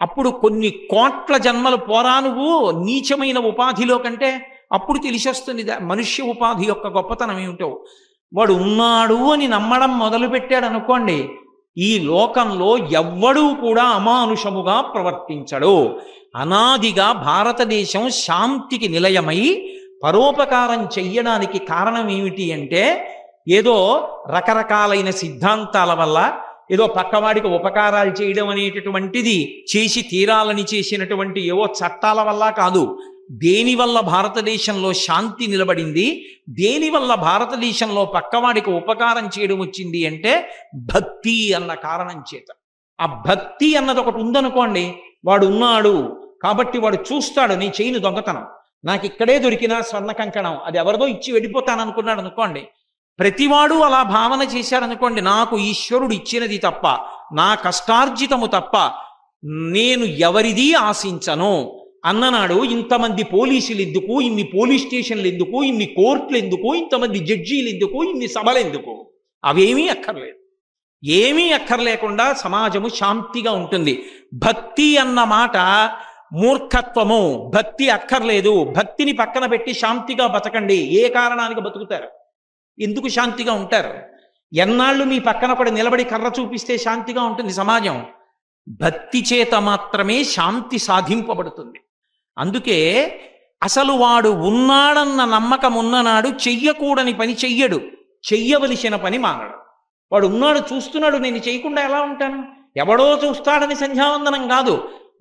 అప్పుడు కొన్ని కోట్ల జన్మలు పోరా నువ్వు నీచమైన ఉపాధిలో కంటే, అప్పుడు తెలిసి వస్తుంది మనుష్య ఉపాధి యొక్క గొప్పతనం ఏమిటో. వాడు ఉన్నాడు అని నమ్మడం మొదలుపెట్టాడు అనుకోండి, ఈ లోకంలో ఎవ్వడూ కూడా అమానుషముగా ప్రవర్తించడు. అనాదిగా భారతదేశం శాంతికి నిలయమై పరోపకారం చెయ్యడానికి కారణం ఏమిటి అంటే, ఏదో రకరకాలైన సిద్ధాంతాల వల్ల, ఏదో పక్కవాడికి ఉపకారాలు చేయడం అనేటటువంటిది చేసి తీరాలని చేసినటువంటి ఏవో చట్టాల వల్ల కాదు. దేనివల్ల భారతదేశంలో శాంతి నిలబడింది, దేనివల్ల భారతదేశంలో పక్కవాడికి ఉపకారం చేయడం వచ్చింది అంటే భక్తి అన్న కారణం చేత. ఆ భక్తి అన్నది ఒకటి ఉందనుకోండి, వాడు ఉన్నాడు కాబట్టి వాడు చూస్తాడు. నీ చేయను దొంగతనం, నాకు ఇక్కడే దొరికిన స్వర్ణ కంకణం అది ఎవరిదో ఇచ్చి వెళ్ళిపోతాననుకున్నాడు అనుకోండి, ప్రతివాడు అలా భావన చేశారనుకోండి, నాకు ఈశ్వరుడు ఇచ్చినది తప్ప, నా కష్టార్జితము తప్ప నేను ఎవరిది ఆశించను అన్ననాడు ఇంతమంది పోలీసులు ఎందుకు, ఇన్ని పోలీస్ స్టేషన్లు ఎందుకు, ఇన్ని కోర్టులు ఎందుకు, ఇంతమంది జడ్జీలు ఎందుకు, ఇన్ని సభలు ఎందుకు? అవేమీ అక్కర్లేదు. ఏమీ అక్కర్లేకుండా సమాజము శాంతిగా ఉంటుంది. భక్తి అన్న మాట మూర్ఖత్వము. భక్తి అక్కర్లేదు. భక్తిని పక్కన పెట్టి శాంతిగా బతకండి. ఏ కారణానికి బతుకుతారు? ఎందుకు శాంతిగా ఉంటారు? ఎన్నాళ్ళు మీ పక్కన ఒకటి నిలబడి కర్ర చూపిస్తే శాంతిగా ఉంటుంది సమాజం? భక్తి చేత మాత్రమే శాంతి సాధింపబడుతుంది. అందుకే అసలు వాడు ఉన్నాడన్న నమ్మకం ఉన్ననాడు చెయ్యకూడని పని చెయ్యడు, చెయ్యవలసిన పని మానడు. వాడు ఉన్నాడు, చూస్తున్నాడు, నేను చేయకుండా ఎలా ఉంటాను? ఎవడో చూస్తాడని సంధ్యావందనం కాదు,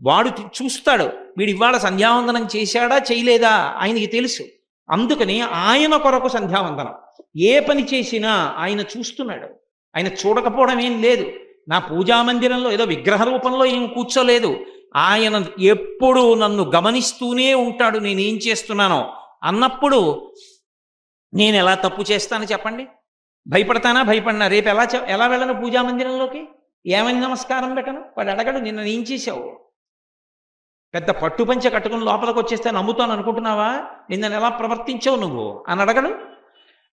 వాడు చూస్తాడు. వీడు ఇవాళ సంధ్యావందనం చేశాడా చేయలేదా ఆయనకి తెలుసు. అందుకని ఆయన కొరకు సంధ్యావందనం. ఏ పని చేసినా ఆయన చూస్తున్నాడు. ఆయన చూడకపోవడం ఏం లేదు. నా పూజామందిరంలో ఏదో విగ్రహ రూపంలో ఏం కూర్చోలేదు. ఆయన ఎప్పుడూ నన్ను గమనిస్తూనే ఉంటాడు, నేనేం చేస్తున్నానో. అన్నప్పుడు నేను ఎలా తప్పు చేస్తాను చెప్పండి? భయపడతానా? భయపడినా రేపు ఎలా వెళ్ళను పూజామందిరంలోకి? ఏమని నమస్కారం పెట్టను? వాడు అడగడు నిన్న ఏం చేశావు. పెద్ద పట్టుపంచ కట్టుకుని లోపలికి వచ్చేస్తే నమ్ముతాను అనుకుంటున్నావా? నిన్న ఎలా ప్రవర్తించావు నువ్వు అని అడగడు.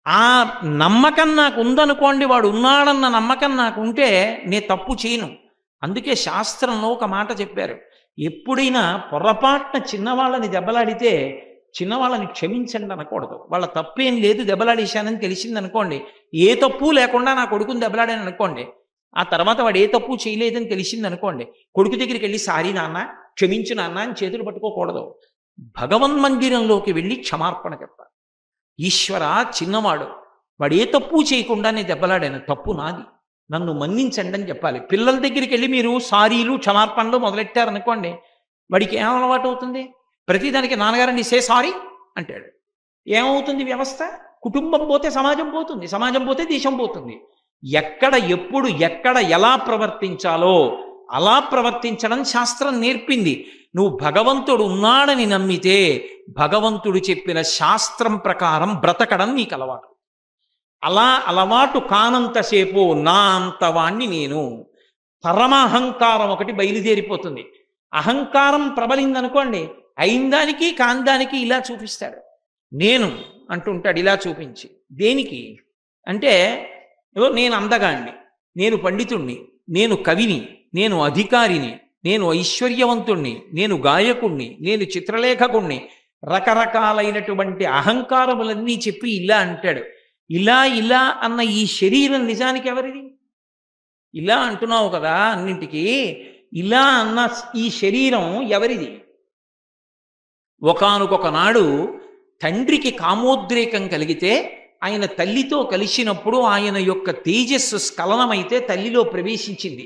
ఆ నమ్మకం నాకు ఉందనుకోండి, వాడు ఉన్నాడన్న నమ్మకం నాకు ఉంటే నేను తప్పు చేయను. అందుకే శాస్త్రంలో ఒక మాట చెప్పారు, ఎప్పుడైనా పొరపాటున చిన్నవాళ్ళని దెబ్బలాడితే చిన్నవాళ్ళని క్షమించండి అనకూడదు. వాళ్ళ తప్పేం లేదు, దెబ్బలాడేశానని తెలిసింది అనుకోండి, ఏ తప్పు లేకుండా నా కొడుకుని దెబ్బలాడాను అనుకోండి, ఆ తర్వాత వాడు ఏ తప్పు చేయలేదని తెలిసింది అనుకోండి, కొడుకు దగ్గరికి వెళ్ళి సారీ నాన్న, క్షమించు నాన్న అని చేతులు పట్టుకోకూడదు. భగవన్మందిరంలోకి వెళ్ళి క్షమార్పణ చెప్పాలి. ఈశ్వర చిన్నవాడు, వాడు ఏ తప్పు చేయకుండా నేను దెబ్బలాడాను, తప్పు నాది, నన్ను మన్నించండి అని చెప్పాలి. పిల్లల దగ్గరికి వెళ్ళి మీరు సారీలు క్షమార్పణలు మొదలెట్టారనుకోండి, వాడికి ఏం అలవాటు అవుతుంది? ప్రతిదానికి నాన్నగారండి సే సారీ అంటాడు. ఏమవుతుంది వ్యవస్థ? కుటుంబం పోతే సమాజం పోతుంది, సమాజం పోతే దేశం పోతుంది. ఎక్కడ ఎప్పుడు ఎక్కడ ఎలా ప్రవర్తించాలో అలా ప్రవర్తించడం శాస్త్రం నేర్పింది. నువ్వు భగవంతుడు ఉన్నాడని నమ్మితే భగవంతుడు చెప్పిన శాస్త్రం ప్రకారం బ్రతకడం నీకు అలవాటు. అలా అలవాటు కానంతసేపు నా అంతవాణ్ణి నేను, పరమాహంకారం ఒకటి బయలుదేరిపోతుంది. అహంకారం ప్రబలిందనుకోండి, అయిందానికి కాందానికి ఇలా చూపిస్తాడు. నేను అంటుంటాడు ఇలా చూపించి. దేనికి అంటే, నేను అందగాణ్ణి, నేను పండితుణ్ణి, నేను కవిని, నేను అధికారిని, నేను ఐశ్వర్యవంతుణ్ణి, నేను గాయకుణ్ణి, నేను చిత్రలేఖకుణ్ణి, రకరకాలైనటువంటి అహంకారములన్నీ చెప్పి ఇలా అంటాడు. ఇలా ఇలా అన్న ఈ శరీరం నిజానికి ఎవరిది? ఇలా అంటున్నావు కదా అన్నింటికి, ఇలా అన్న ఈ శరీరం ఎవరిది? ఒకానొక నాడు తండ్రికి కామోద్రేకం కలిగితే ఆయన తల్లితో కలిసినప్పుడు ఆయన యొక్క తేజస్సు స్ఖలనమైతే తల్లిలో ప్రవేశించింది.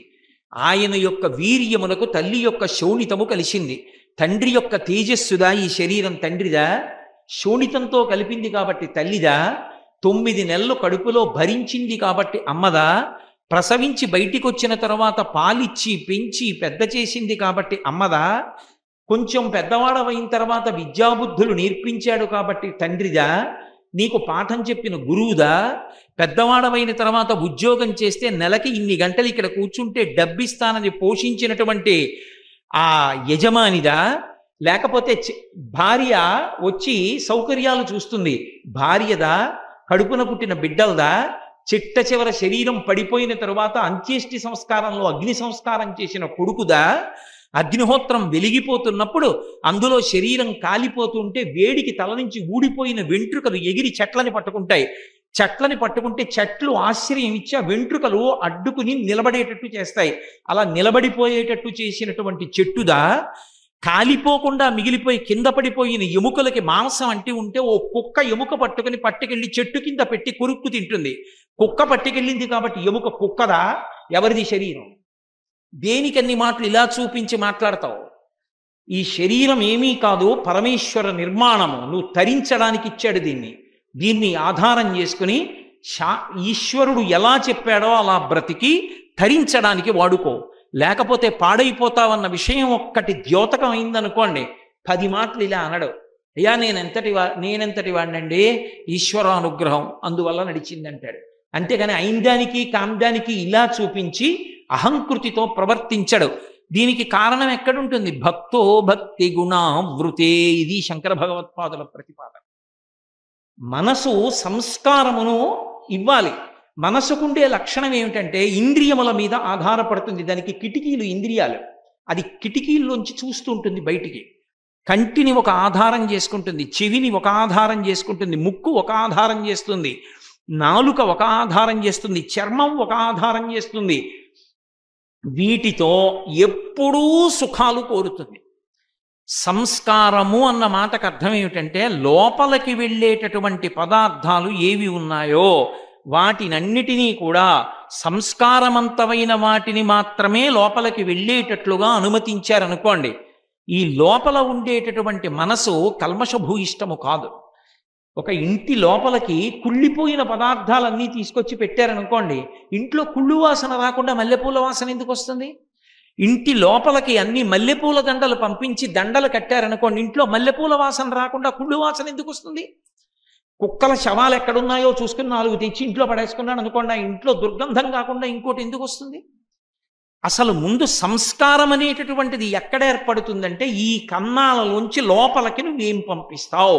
ఆయన యొక్క వీర్యమునకు తల్లి యొక్క శోణితము కలిసింది. తండ్రి యొక్క తేజస్సుదా ఈ శరీరం? తండ్రిదా? శోణితంతో కలిపింది కాబట్టి తల్లిదా? 9 నెలలు కడుపులో భరించింది కాబట్టి అమ్మదా? ప్రసవించి బయటికి వచ్చిన తర్వాత పాలిచ్చి పెంచి పెద్ద చేసింది కాబట్టి అమ్మదా? కొంచెం పెద్దవాడవైన తర్వాత విద్యాబుద్ధులు నేర్పించాడు కాబట్టి తండ్రిదా? నీకు పాఠం చెప్పిన గురువుదా? పెద్దవాడవైన తర్వాత ఉద్యోగం చేస్తే నెలకి ఇన్ని గంటలు ఇక్కడ కూర్చుంటే డబ్బిస్తానని పోషించినటువంటి ఆ యజమానిదా? లేకపోతే భార్య వచ్చి సౌకర్యాలు చూస్తుంది, భార్యదా? కడుపున పుట్టిన బిడ్డలదా? చిట్ట చివర శరీరం పడిపోయిన తరువాత అంత్యేష్టి సంస్కారంలో అగ్ని సంస్కారం చేసిన కొడుకుదా? అగ్నిహోత్రం వెలిగిపోతున్నప్పుడు అందులో శరీరం కాలిపోతుంటే వేడికి తల నుంచి ఊడిపోయిన వెంట్రుకలు ఎగిరి చెట్లని పట్టుకుంటాయి. చెట్లని పట్టుకుంటే చెట్లు ఆశ్రయం ఇచ్చి ఆ వెంట్రుకలు అడ్డుకుని నిలబడేటట్టు చేస్తాయి. అలా నిలబడిపోయేటట్టు చేసినటువంటి చెట్టుదా? కాలిపోకుండా మిగిలిపోయి కింద పడిపోయిన ఎముకలకి మాంసం అంటి ఉంటే ఓ కుక్క ఎముక పట్టుకెళ్ళి చెట్టు కింద పెట్టి కొరుక్కు తింటుంది. కుక్క పట్టుకెళ్ళింది కాబట్టి ఎముక కుక్కదా? ఎవరిది శరీరం? దేనికన్ని మాటలు ఇలా చూపించి మాట్లాడతావు? ఈ శరీరం ఏమీ కాదు, పరమేశ్వర నిర్మాణము. నువ్వు తరించడానికి ఇచ్చాడు దీన్ని ఆధారం చేసుకుని ఈశ్వరుడు ఎలా చెప్పాడో అలా బ్రతికి తరించడానికి వాడుకో. లేకపోతే పాడైపోతావన్న విషయం ఒక్కటి ద్యోతకం అయిందనుకోండి, 10 మాటలు ఇలా అనడు. అయ్యా నేనెంతటి వాడినండి, ఈశ్వరానుగ్రహం అందువల్ల నడిచిందంటాడు. అంతేగాని అయిందానికి కాందానికి ఇలా చూపించి అహంకృతితో ప్రవర్తించడు. దీనికి కారణం ఎక్కడుంటుంది? భక్తో భక్తి గుణావృతే. ఇది శంకర భగవత్పాదుల ప్రతిపాదన. మనసు సంస్కారమును ఇవ్వాలి. మనసుకుండే లక్షణం ఏమిటంటే ఇంద్రియముల మీద ఆధారపడుతుంది. దానికి కిటికీలు ఇంద్రియాలు, అది కిటికీల్లోంచి చూస్తూ ఉంటుంది బయటికి. కంటిని ఒక ఆధారం చేసుకుంటుంది, చెవిని ఒక ఆధారం చేసుకుంటుంది, ముక్కు ఒక ఆధారం చేస్తుంది, నాలుక ఒక ఆధారం చేస్తుంది, చర్మం ఒక ఆధారం చేస్తుంది. వీటితో ఎప్పుడూ సుఖాలు కోరుతుంది. సంస్కారము అన్న మాటకు అర్థం ఏమిటంటే లోపలికి వెళ్ళేటటువంటి పదార్థాలు ఏవి ఉన్నాయో వాటినన్నిటినీ కూడా సంస్కారవంతమైన వాటిని మాత్రమే లోపలికి వెళ్ళేటట్లుగా అనుమతించారనుకోండి. ఈ లోపల ఉండేటటువంటి మనసు కల్మషభూయిష్టము కాదు. ఒక ఇంటి లోపలికి కుళ్ళిపోయిన పదార్థాలన్నీ తీసుకొచ్చి పెట్టారనుకోండి, ఇంట్లో కుళ్ళు వాసన రాకుండా మల్లెపూల వాసన ఎందుకు వస్తుంది? ఇంటి లోపలికి అన్ని మల్లెపూల దండలు పంపించి దండలు కట్టారనుకోండి, ఇంట్లో మల్లెపూల వాసన రాకుండా కుళ్ళు వాసన ఎందుకు వస్తుంది? కుక్కల శవాలు ఎక్కడున్నాయో చూసుకుని 4 తెచ్చి ఇంట్లో పడేసుకున్నాను అనుకోండి, ఆ ఇంట్లో దుర్గంధం కాకుండా ఇంకోటి ఎందుకు వస్తుంది? అసలు ముందు సంస్కారం అనేటటువంటిది ఎక్కడ ఏర్పడుతుందంటే ఈ కన్నాలలోంచి లోపలికి నువ్వేం పంపిస్తావు,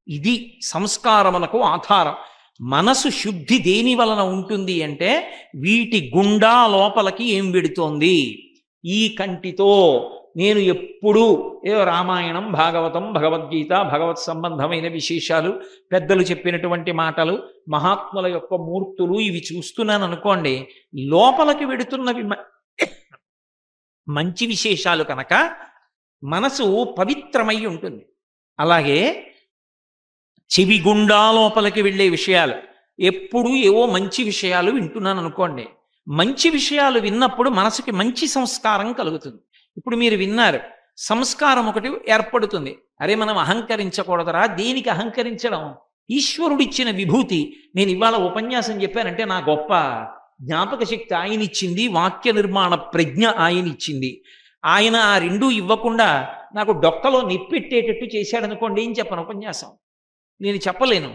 ఇది సంస్కారమునకు ఆధారం. మనసు శుద్ధి దేని వలన ఉంటుంది అంటే వీటి గుండా లోపలికి ఏం వెడుతోంది. ఈ కంటితో నేను ఎప్పుడూ ఏదో రామాయణం, భాగవతం, భగవద్గీత, భగవత్ సంబంధమైన విశేషాలు, పెద్దలు చెప్పినటువంటి మాటలు, మహాత్ముల యొక్క మూర్తులు ఇవి చూస్తున్నాను అనుకోండి, లోపలికి వెడుతున్నవి మంచి విశేషాలు కనుక మనసు పవిత్రమై ఉంటుంది. అలాగే చెవి గుండా లోపలికి వెళ్ళే విషయాలు. ఎప్పుడు ఏవో మంచి విషయాలు వింటున్నాను అనుకోండి, మంచి విషయాలు విన్నప్పుడు మనసుకి మంచి సంస్కారం కలుగుతుంది. ఇప్పుడు మీరు విన్నారు, సంస్కారం ఒకటి ఏర్పడుతుంది. అరే మనం అహంకరించకూడదురా. దేనికి అహంకరించడం? ఈశ్వరుడిచ్చిన విభూతి. నేను ఇవాళ ఉపన్యాసం చెప్పానంటే నా గొప్ప జ్ఞాపక శక్తి ఆయన ఇచ్చింది, వాక్య నిర్మాణ ప్రజ్ఞ ఆయన ఇచ్చింది. ఆయన ఆ రెండూ ఇవ్వకుండా నాకు డొక్కలో నిప్పెట్టేటట్టు చేశాడనుకోండి, ఏం చెప్పను ఉపన్యాసం? నేను చెప్పలేను.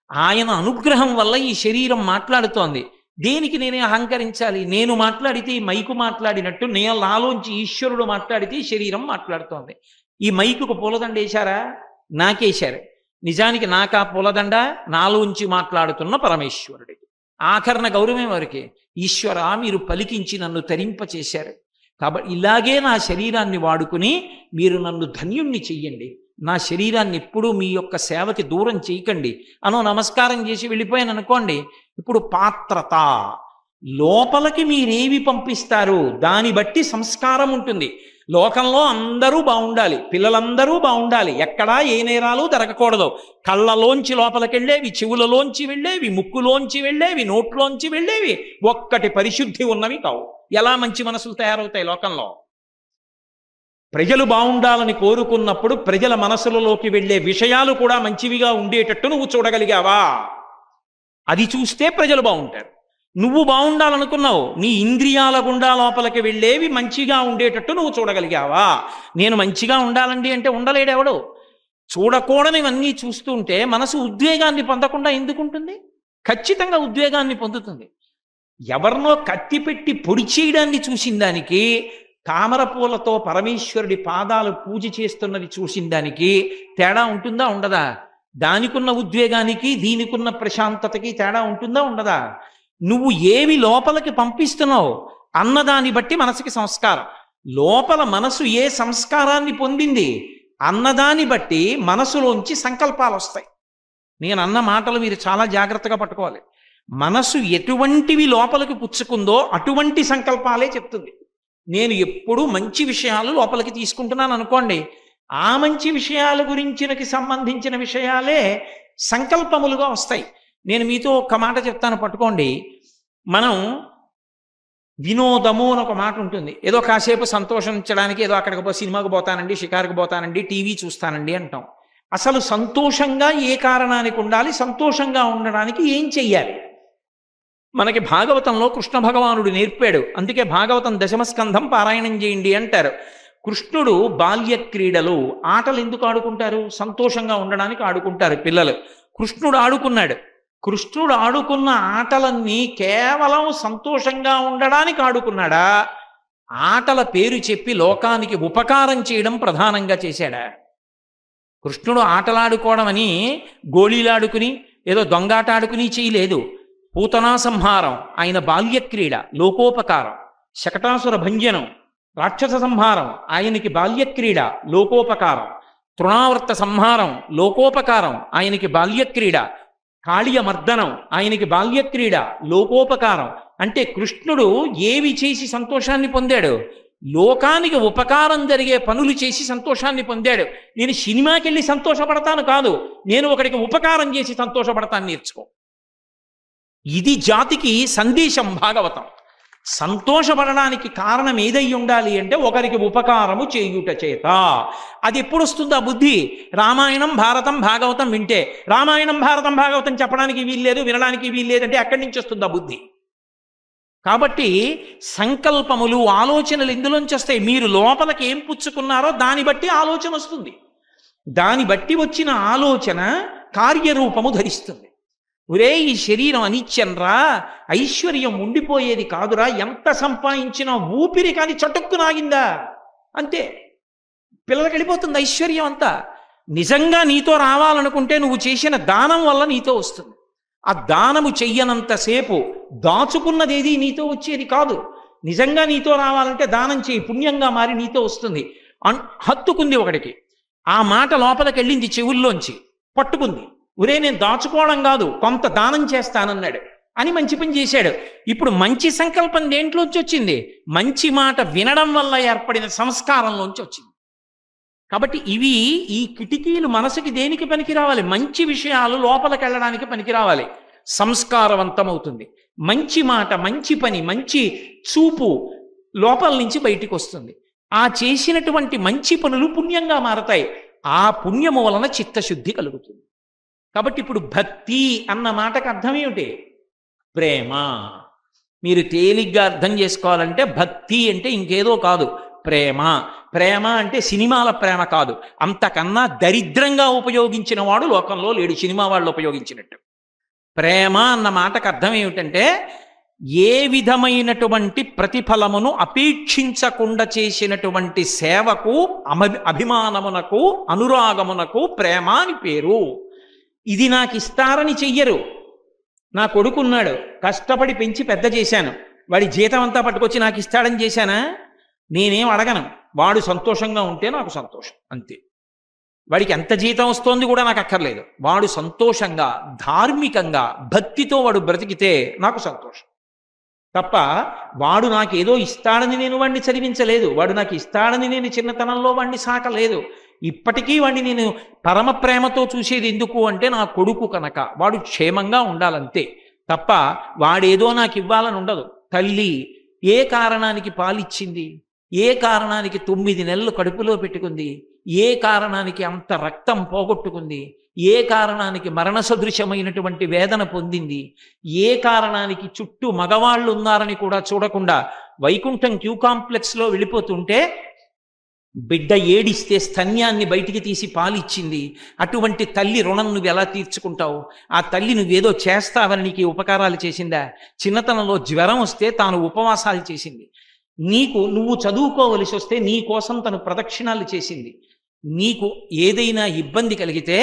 ఆయన అనుగ్రహం వల్ల ఈ శరీరం మాట్లాడుతోంది. దేనికి నేనే అహంకరించాలి? నేను మాట్లాడితే ఈ మైకు మాట్లాడినట్టు, నాలోంచి ఈశ్వరుడు మాట్లాడితే ఈ శరీరం మాట్లాడుతోంది. ఈ మైకుకు పూలదండ వేశారా? నాకేశారు. నిజానికి నాకా పూలదండ నాలోంచి మాట్లాడుతున్న పరమేశ్వరుడికి. ఆఖరణ గౌరవం వారికి, ఈశ్వర మీరు పలికించి నన్ను తరింపచేశారు. కాబట్టి ఇలాగే నా శరీరాన్ని వాడుకుని మీరు నన్ను ధన్యుణ్ణి చెయ్యండి. నా శరీరాన్ని ఎప్పుడూ మీ యొక్క సేవకి దూరం చేయకండి అనో నమస్కారం చేసి వెళ్ళిపోయాను అనుకోండి. ఇప్పుడు పాత్రత, లోపలికి మీరేవి పంపిస్తారు దాన్ని బట్టి సంస్కారం ఉంటుంది. లోకంలో అందరూ బాగుండాలి, పిల్లలందరూ బాగుండాలి, ఎక్కడా ఏ నేరాలు జరగకూడదు. కళ్ళలోంచి లోపలికి వెళ్ళేవి, చెవులలోంచి వెళ్ళేవి, ముక్కులోంచి వెళ్ళేవి, నోట్లోంచి వెళ్ళేవి ఒక్కటి పరిశుద్ధి ఉన్నవి కావు. ఎలా మంచి మనసులు తయారవుతాయి లోకంలో? ప్రజలు బాగుండాలని కోరుకున్నప్పుడు ప్రజల మనసులలోకి వెళ్ళే విషయాలు కూడా మంచివిగా ఉండేటట్టు నువ్వు చూడగలిగావా? అది చూస్తే ప్రజలు బాగుంటారు. నువ్వు బాగుండాలనుకున్నావు, నీ ఇంద్రియాల గుండా లోపలికి వెళ్ళేవి మంచిగా ఉండేటట్టు నువ్వు చూడగలిగావా? నేను మంచిగా ఉండాలండి అంటే ఉండలేడెవడు. చూడకూడనివన్నీ చూస్తుంటే మనసు ఉద్వేగాన్ని పొందకుండా ఎందుకుంటుంది? ఖచ్చితంగా ఉద్వేగాన్ని పొందుతుంది. ఎవరినో కత్తి పెట్టి పొడి చేయడాన్ని చూసిన దానికి, తామర పూలతో పరమేశ్వరుడి పాదాలు పూజ చేస్తున్నది చూసిన దానికి తేడా ఉంటుందా? ఉండదా? దానికున్న ఉద్వేగానికి దీనికున్న ప్రశాంతతకి తేడా ఉంటుందా? ఉండదా? నువ్వు ఏవి లోపలికి పంపిస్తున్నావు అన్నదాన్ని బట్టి మనసుకి సంస్కారం. లోపల మనసు ఏ సంస్కారాన్ని పొందింది అన్నదాన్ని బట్టి మనసులోంచి సంకల్పాలు వస్తాయి. నేను అన్న మాటలు మీరు చాలా జాగ్రత్తగా పట్టుకోవాలి. మనసు ఎటువంటివి లోపలికి పుచ్చుకుందో అటువంటి సంకల్పాలే చెప్తుంది. నేను ఎప్పుడూ మంచి విషయాలు లోపలికి తీసుకుంటున్నాను అనుకోండి, ఆ మంచి విషయాల గురించినకి సంబంధించిన విషయాలే సంకల్పములుగా వస్తాయి. నేను మీతో ఒక్క మాట చెప్తాను, పట్టుకోండి. మనం వినోదము అని ఒక మాట ఉంటుంది. ఏదో కాసేపు సంతోషించడానికి ఏదో అక్కడికి సినిమాకి పోతానండి, షికారుకి పోతానండి, టీవీ చూస్తానండి అంటాం. అసలు సంతోషంగా ఏ కారణానికి ఉండాలి? సంతోషంగా ఉండడానికి ఏం చెయ్యాలి? మనకి భాగవతంలో కృష్ణ భగవానుడు నేర్పాడు. అందుకే భాగవతం దశమస్కంధం పారాయణం చేయండి అంటారు. కృష్ణుడు బాల్య క్రీడలు, ఆటలు ఎందుకు ఆడుకుంటారు? సంతోషంగా ఉండడానికి ఆడుకుంటారు పిల్లలు. కృష్ణుడు ఆడుకున్నాడు. కృష్ణుడు ఆడుకున్న ఆటలన్నీ కేవలం సంతోషంగా ఉండడానికి ఆడుకున్నాడా? ఆటల పేరు చెప్పి లోకానికి ఉపకారం చేయడం ప్రధానంగా చేశాడా? కృష్ణుడు ఆటలాడుకోవడం అని గోళీలాడుకుని ఏదో దొంగాట ఆడుకుని చేయలేదు. పూతనా సంహారం ఆయన బాల్యక్రీడ, లోకోపకారం. శకటాసుర భంజనం, రాక్షస సంహారం ఆయనకి బాల్యక్రీడ, లోకోపకారం. తృణావర్త సంహారం లోకోపకారం, ఆయనకి బాల్యక్రీడ. కాళీయ మర్దనం ఆయనకి బాల్యక్రీడ, లోకోపకారం. అంటే కృష్ణుడు ఏవి చేసి సంతోషాన్ని పొందాడు? లోకానికి ఉపకారం జరిగే పనులు చేసి సంతోషాన్ని పొందాడు. నేను సినిమాకి వెళ్ళి సంతోషపడతాను కాదు, నేను ఒకడికి ఉపకారం చేసి సంతోషపడతాను నేర్చుకో. ఇది జాతికి సందేశం భాగవతం. సంతోషపడడానికి కారణం ఏదై ఉండాలి అంటే ఒకరికి ఉపకారము చేయుట చేత. అది ఎప్పుడు వస్తుందా బుద్ధి? రామాయణం భారతం భాగవతం వింటే. రామాయణం భారతం భాగవతం చెప్పడానికి వీల్లేదు, వినడానికి వీల్లేదంటే ఎక్కడి నుంచి వస్తుందా బుద్ధి? కాబట్టి సంకల్పములు, ఆలోచనలు ఇందులోంచి వస్తాయి. మీరు లోపలికి ఏం పుచ్చుకున్నారో దాన్ని బట్టి ఆలోచన వస్తుంది. దాన్ని బట్టి వచ్చిన ఆలోచన కార్యరూపము ధరిస్తుంది. ఒరే ఈ శరీరం అనిత్యంరా, ఐశ్వర్యం ఉండిపోయేది కాదురా, ఎంత సంపాదించినా ఊపిరి కానీ చటుక్కు నాగిందా అంతే, పిల్లలకి వెళ్ళిపోతుంది ఐశ్వర్యం అంతా. నిజంగా నీతో రావాలనుకుంటే నువ్వు చేసిన దానం వల్ల నీతో వస్తుంది. ఆ దానము చెయ్యనంతసేపు దాచుకున్నదేది నీతో వచ్చేది కాదు. నిజంగా నీతో రావాలంటే దానం చేయి, పుణ్యంగా మారి నీతో వస్తుంది. హత్తుకుంది ఒకడికి, ఆ మాట లోపలికి వెళ్ళింది, చెవుల్లోంచి పట్టుకుంది. ఒరే నేను దాచుకోవడం కాదు, కొంత దానం చేస్తానన్నాడు అని మంచి పని చేశాడు. ఇప్పుడు మంచి సంకల్పం దేంట్లోంచి వచ్చింది? మంచి మాట వినడం వల్ల ఏర్పడిన సంస్కారంలోంచి వచ్చింది. కాబట్టి ఈ కిటికీలు మనసుకి దేనికి పనికి రావాలి? మంచి విషయాలు లోపలికి వెళ్ళడానికి పనికి రావాలి. సంస్కారవంతమవుతుంది. మంచి మాట, మంచి పని, మంచి చూపు లోపల నుంచి బయటికి వస్తుంది. ఆ చేసినటువంటి మంచి పనులు పుణ్యంగా మారతాయి. ఆ పుణ్యము వలన చిత్తశుద్ధి కలుగుతుంది. కాబట్టి ఇప్పుడు భక్తి అన్న మాటకు అర్థం ఏమిటి? ప్రేమ. మీరు తేలిగ్గా అర్థం చేసుకోవాలంటే భక్తి అంటే ఇంకేదో కాదు, ప్రేమ. ప్రేమ అంటే సినిమాల ప్రేమ కాదు. అంతకన్నా దరిద్రంగా ఉపయోగించిన వాడు లోకంలో లేడు, సినిమా వాళ్ళు ఉపయోగించినట్టు. ప్రేమ అన్న మాటకు అర్థం ఏమిటంటే ఏ విధమైనటువంటి ప్రతిఫలమును అపేక్షించకుండా చేసినటువంటి సేవకు, అభిమానమునకు, అనురాగమునకు ప్రేమ అని పేరు. ఇది నాకు ఇస్తారని చెయ్యరు. నా కొడుకున్నాడు, కష్టపడి పెంచి పెద్ద చేశాను, వాడి జీతం అంతా పట్టుకొచ్చి నాకు ఇస్తాడని చేశానా? నేనేం అడగను. వాడు సంతోషంగా ఉంటే నాకు సంతోషం, అంతే. వాడికి ఎంత జీతం వస్తోంది కూడా నాకు అక్కర్లేదు. వాడు సంతోషంగా, ధార్మికంగా, భక్తితో వాడు బ్రతికితే నాకు సంతోషం తప్ప వాడు నాకేదో ఇస్తాడని నేను వాడిని చదివించలేదు. వాడు నాకు ఇస్తాడని నేను చిన్నతనంలో వాడిని సాకలేదు. ఇప్పటికీ వాడిని నేను పరమ ప్రేమతో చూసేది ఎందుకు అంటే నా కొడుకు కనుక వాడు క్షేమంగా ఉండాలంతే తప్ప వాడేదో నాకు ఇవ్వాలని ఉండదు. తల్లి ఏ కారణానికి పాలిచ్చింది, ఏ కారణానికి 9 నెలలు కడుపులో పెట్టుకుంది, ఏ కారణానికి అంత రక్తం పోగొట్టుకుంది, ఏ కారణానికి మరణ సదృశమైనటువంటి వేదన పొందింది, ఏ కారణానికి చుట్టూ మగవాళ్ళు ఉన్నారని కూడా చూడకుండా వైకుంఠం క్యూ కాంప్లెక్స్లో వెళ్ళిపోతుంటే బిడ్డ ఏడిస్తే స్తన్యాన్ని బయటికి తీసి పాలిచ్చింది. అటువంటి తల్లి రుణం నువ్వు ఎలా తీర్చుకుంటావు? ఆ తల్లి నువ్వేదో చేస్తావని నీకు ఉపకారాలు చేసిందా? చిన్నతనంలో జ్వరం వస్తే తాను ఉపవాసాలు చేసింది. నువ్వు చదువుకోవలసి వస్తే నీ కోసం తను ప్రదక్షిణాలు చేసింది. నీకు ఏదైనా ఇబ్బంది కలిగితే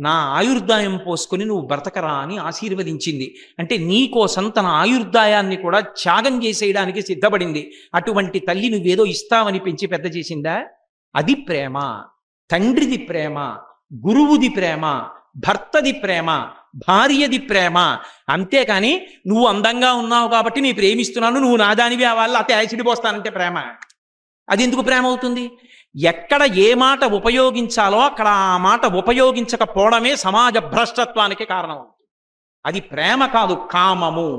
నా ఆయుర్దాయం పోసుకొని నువ్వు బ్రతకరా అని ఆశీర్వదించింది. అంటే నీ కోసం తన ఆయుర్దాయాన్ని కూడా త్యాగం చేసేయడానికి సిద్ధపడింది. అటువంటి తల్లి నువ్వేదో ఇస్తావని పెంచి పెద్ద చేసిందా? అది ప్రేమ. తండ్రిది ప్రేమ, గురువుది ప్రేమ, భర్తది ప్రేమ, భార్యది ప్రేమ. అంతేకాని నువ్వు అందంగా ఉన్నావు కాబట్టి నీ ప్రేమిస్తున్నాను, నువ్వు నాదానివి అవ్వాలి అతే యాసిడ్ పోస్తానంటే ప్రేమ. అది ఎందుకు ప్రేమ అవుతుంది? ఎక్కడ ఏ మాట ఉపయోగించాలో అక్కడ ఆ మాట ఉపయోగించకపోవడమే సమాజ భ్రష్టత్వానికి కారణం. అది ప్రేమ కాదు, కామము.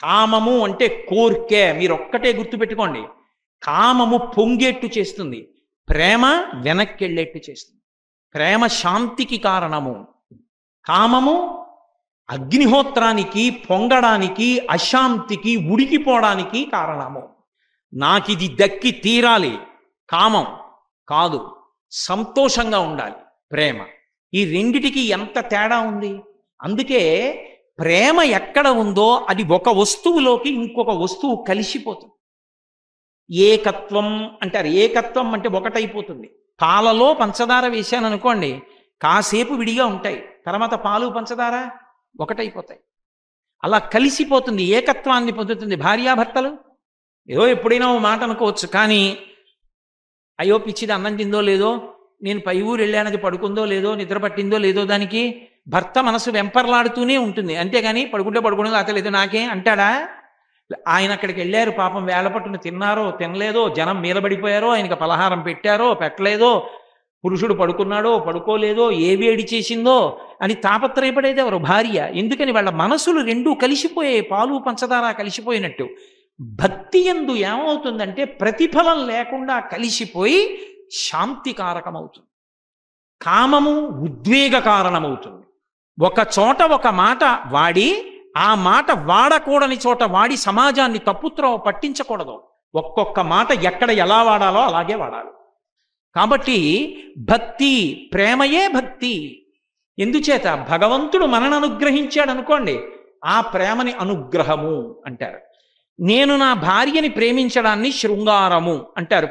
కామము అంటే కోర్కె. మీరు ఒక్కటే గుర్తుపెట్టుకోండి, కామము పొంగేట్టు చేస్తుంది, ప్రేమ వెనక్కెళ్ళేట్టు చేస్తుంది. ప్రేమ శాంతికి కారణము, కామము అగ్నిహోత్రానికి పొంగడానికి, అశాంతికి ఉడికిపోవడానికి కారణము. నాకిది దక్కి తీరాలి కామం కాదు, సంతోషంగా ఉండాలి ప్రేమ. ఈ రెండిటికి ఎంత తేడా ఉంది. అందుకే ప్రేమ ఎక్కడ ఉందో అది ఒక వస్తువులోకి ఇంకొక వస్తువు కలిసిపోతుంది. ఏకత్వం అంటారు. ఏకత్వం అంటే ఒకటైపోతుంది. పాలలో పంచదార వేశాను అనుకోండి, కాసేపు విడిగా ఉంటాయి, తర్వాత పాలు పంచదార ఒకటైపోతాయి. అలా కలిసిపోతుంది, ఏకత్వాన్ని పొందుతుంది. భార్యాభర్తలు ఏదో ఎప్పుడైనా ఓ మాట అనుకోవచ్చు, కానీ అయ్యో పిచ్చిది అన్నం తిందో లేదో, నేను పై ఊరు వెళ్ళానది పడుకుందో లేదో, నిద్ర పట్టిందో లేదో, దానికి భర్త మనసు వెంపర్లాడుతూనే ఉంటుంది. అంతేగాని పడుకుంటే పడుకునేది అతలేదు నాకే అంటాడా? ఆయన అక్కడికి వెళ్ళారు, పాపం వేళ పట్టును తిన్నారో తినలేదో, జనం మీలబడిపోయారో, ఆయనకి పలహారం పెట్టారో పెట్టలేదో, పురుషుడు పడుకున్నాడో పడుకోలేదో, ఏ వేడి చేసిందో అని తాపత్రయపడేది ఎవరు? భార్య. ఎందుకని? వాళ్ళ మనసులు రెండూ కలిసిపోయాయి, పాలు పంచదార కలిసిపోయినట్టు. భక్తి యందు ఏమవుతుందంటే ప్రతిఫలం లేకుండా కలిసిపోయి శాంతికారకమవుతుంది. కామము ఉద్వేగ కారణమవుతుంది. ఒక చోట ఒక మాట వాడి ఆ మాట వాడకూడని చోట వాడి సమాజాన్ని తప్పుత్రోవ పట్టించకూడదు. ఒక్కొక్క మాట ఎక్కడ ఎలా వాడాలో అలాగే వాడాలి. కాబట్టి భక్తి, ప్రేమయే భక్తి. ఎందుచేత? భగవంతుడు మనను అనుగ్రహించాడు అనుకోండి, ఆ ప్రేమని అనుగ్రహము అంటారు. నేను నా భార్యని ప్రేమించడాన్ని శృంగారము అంటారు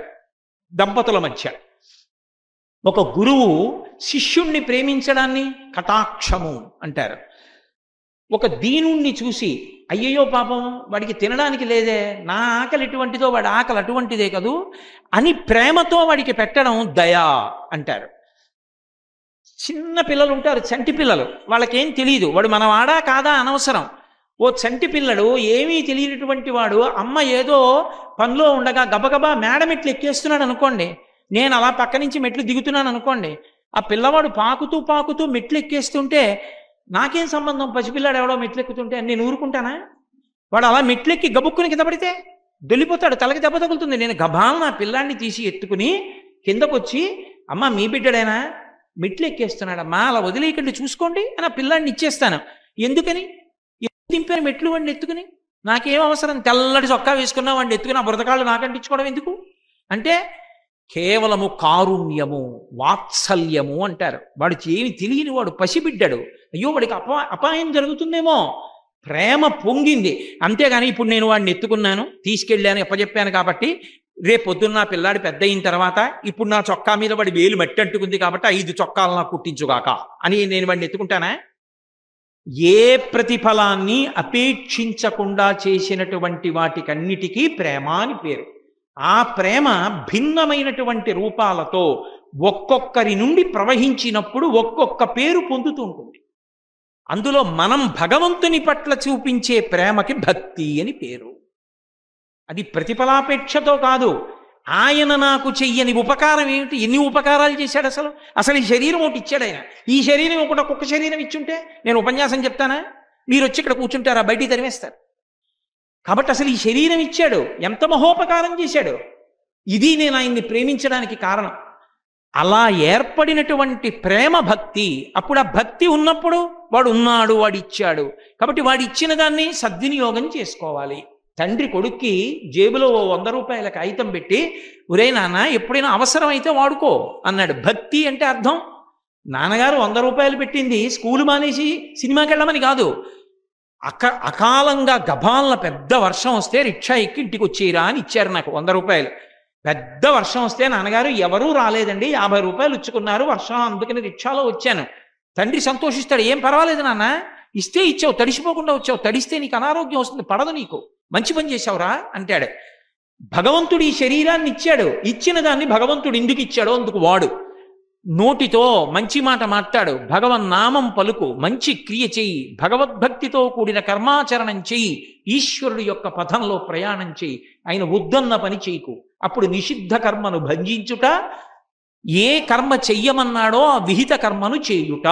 దంపతుల మధ్య. ఒక గురువు శిష్యుణ్ణి ప్రేమించడాన్ని కటాక్షము అంటారు. ఒక దీనుణ్ణి చూసి అయ్యయ్యో పాపం వాడికి తినడానికి లేదే, నా ఆకలి ఎటువంటిదో వాడి ఆకలి అటువంటిదే కదూ అని ప్రేమతో వాడికి పెట్టడం దయా అంటారు. చిన్న పిల్లలు ఉంటారు, చంటి పిల్లలు, వాళ్ళకేం తెలియదు, వాడు మన వాడా కాదా అనవసరం. ఓ చంటి పిల్లడు ఏమీ తెలియనటువంటి వాడు అమ్మ ఏదో పనిలో ఉండగా గబగబా మేడ మెట్లు ఎక్కేస్తున్నాడు అనుకోండి, నేను అలా పక్క నుంచి మెట్లు దిగుతున్నాను అనుకోండి, ఆ పిల్లవాడు పాకుతూ పాకుతూ మెట్లు ఎక్కేస్తుంటే నాకేం సంబంధం, పసిపిల్లాడు ఎవడో మెట్లు ఎక్కుతుంటే నేను ఊరుకుంటానా? వాడు అలా మెట్లెక్కి గబుక్కుని కింద పడితే దొల్లిపోతాడు, తలకి దెబ్బ తగులుతుంది. నేను గబాల్ నా పిల్లాన్ని తీసి ఎత్తుకుని కిందకొచ్చి, అమ్మ మీ బిడ్డడైనా మెట్లు ఎక్కేస్తున్నాడమ్మా, అలా వదిలేయకండి చూసుకోండి అని ఆ పిల్లాన్ని ఇచ్చేస్తాను. ఎందుకని? దింపాను మెట్లు వాడిని ఎత్తుకుని, నాకేం అవసరం? తెల్లటి చొక్కా వేసుకున్నా వాడిని ఎత్తుకుని ఆ బురదకాళ్ళు నాకంటించుకోవడం ఎందుకు? అంటే కేవలము కారుణ్యము, వాత్సల్యము అంటారు. వాడు ఏమి తెలియని వాడు, పసిబిడ్డాడు, అయ్యో వాడికి అపాయం జరుగుతుందేమో, ప్రేమ పొంగింది. అంతేగాని ఇప్పుడు నేను వాడిని ఎత్తుకున్నాను, తీసుకెళ్ళాను, ఎప్పచెప్పాను కాబట్టి రేపు పొద్దున్న నా పిల్లాడి పెద్ద అయిన తర్వాత ఇప్పుడు నా చొక్కా మీద వాడి వేలు మట్టి అంటుకుంది కాబట్టి 5 చొక్కాలు నాకు కుట్టించుగాక అని నేను వాడిని ఎత్తుకుంటానా? ఏ ప్రతిఫలాన్ని అపేక్షించకుండా చేసినటువంటి వాటికన్నిటికీ ప్రేమ అని పేరు. ఆ ప్రేమ భిన్నమైనటువంటి రూపాలతో ఒక్కొక్కరి నుండి ప్రవహించినప్పుడు ఒక్కొక్క పేరు పొందుతూ ఉంటుంది. అందులో మనం భగవంతుని పట్ల చూపించే ప్రేమకి భక్తి అని పేరు. అది ప్రతిఫలాపేక్షతో కాదు. ఆయన నాకు చెయ్యని ఉపకారం ఏమిటి? ఎన్ని ఉపకారాలు చేశాడు అసలు? అసలు ఈ శరీరం ఒకటి ఇచ్చాడు ఆయన. ఈ శరీరం ఒకటి ఒక్కొక్క శరీరం ఇచ్చుంటే నేను ఉపన్యాసం చెప్తానా? మీరు వచ్చి ఇక్కడ కూర్చుంటారా? బయటికి తరివేస్తారు. కాబట్టి అసలు ఈ శరీరం ఇచ్చాడు, ఎంత మహోపకారం చేశాడు. ఇది నేను ఆయన్ని ప్రేమించడానికి కారణం. అలా ఏర్పడినటువంటి ప్రేమ భక్తి. అప్పుడు ఆ భక్తి ఉన్నప్పుడు వాడు ఉన్నాడు, వాడు ఇచ్చాడు కాబట్టి వాడు ఇచ్చిన దాన్ని సద్వినియోగం చేసుకోవాలి. తండ్రి కొడుక్కి జేబులో 100 రూపాయల కాగితం పెట్టి, ఒరే నాన్న ఎప్పుడైనా అవసరం అయితే వాడుకో అన్నాడు. భక్తి అంటే అర్థం నాన్నగారు 100 రూపాయలు పెట్టింది స్కూలు మానేసి సినిమాకి వెళ్ళమని కాదు. అకాలంగా గబాలన పెద్ద వర్షం వస్తే రిక్షా ఎక్కి ఇంటికి వచ్చేయరా అని ఇచ్చారు నాకు 100 రూపాయలు. పెద్ద వర్షం వస్తే నాన్నగారు ఎవరూ రాలేదండి, 50 రూపాయలు ఇచ్చుకున్నారు వర్షం, అందుకని రిక్షాలో వచ్చాను. తండ్రి సంతోషిస్తాడు, ఏం పర్వాలేదు నాన్న, ఇస్తే ఇచ్చావు, తడిసిపోకుండా వచ్చావు, తడిస్తే నీకు అనారోగ్యం వస్తుంది, పడదు నీకు, మంచి పని చేశావురా అంటాడు. భగవంతుడు ఈ శరీరాన్ని ఇచ్చాడు, ఇచ్చిన దాన్ని భగవంతుడు ఎందుకు ఇచ్చాడో అందుకు వాడు. నోటితో మంచి మాట మాట్లాడు, భగవన్నామం పలుకు, మంచి క్రియ చెయ్యి, భగవద్భక్తితో కూడిన కర్మాచరణం చెయ్యి, ఈశ్వరుడు యొక్క పథంలో ప్రయాణం చెయ్యి, ఆయన వద్దన్న పని చేయకు. అప్పుడు నిషిద్ధ కర్మను భంజించుట, ఏ కర్మ చెయ్యమన్నాడో ఆ విహిత కర్మను చేయుట,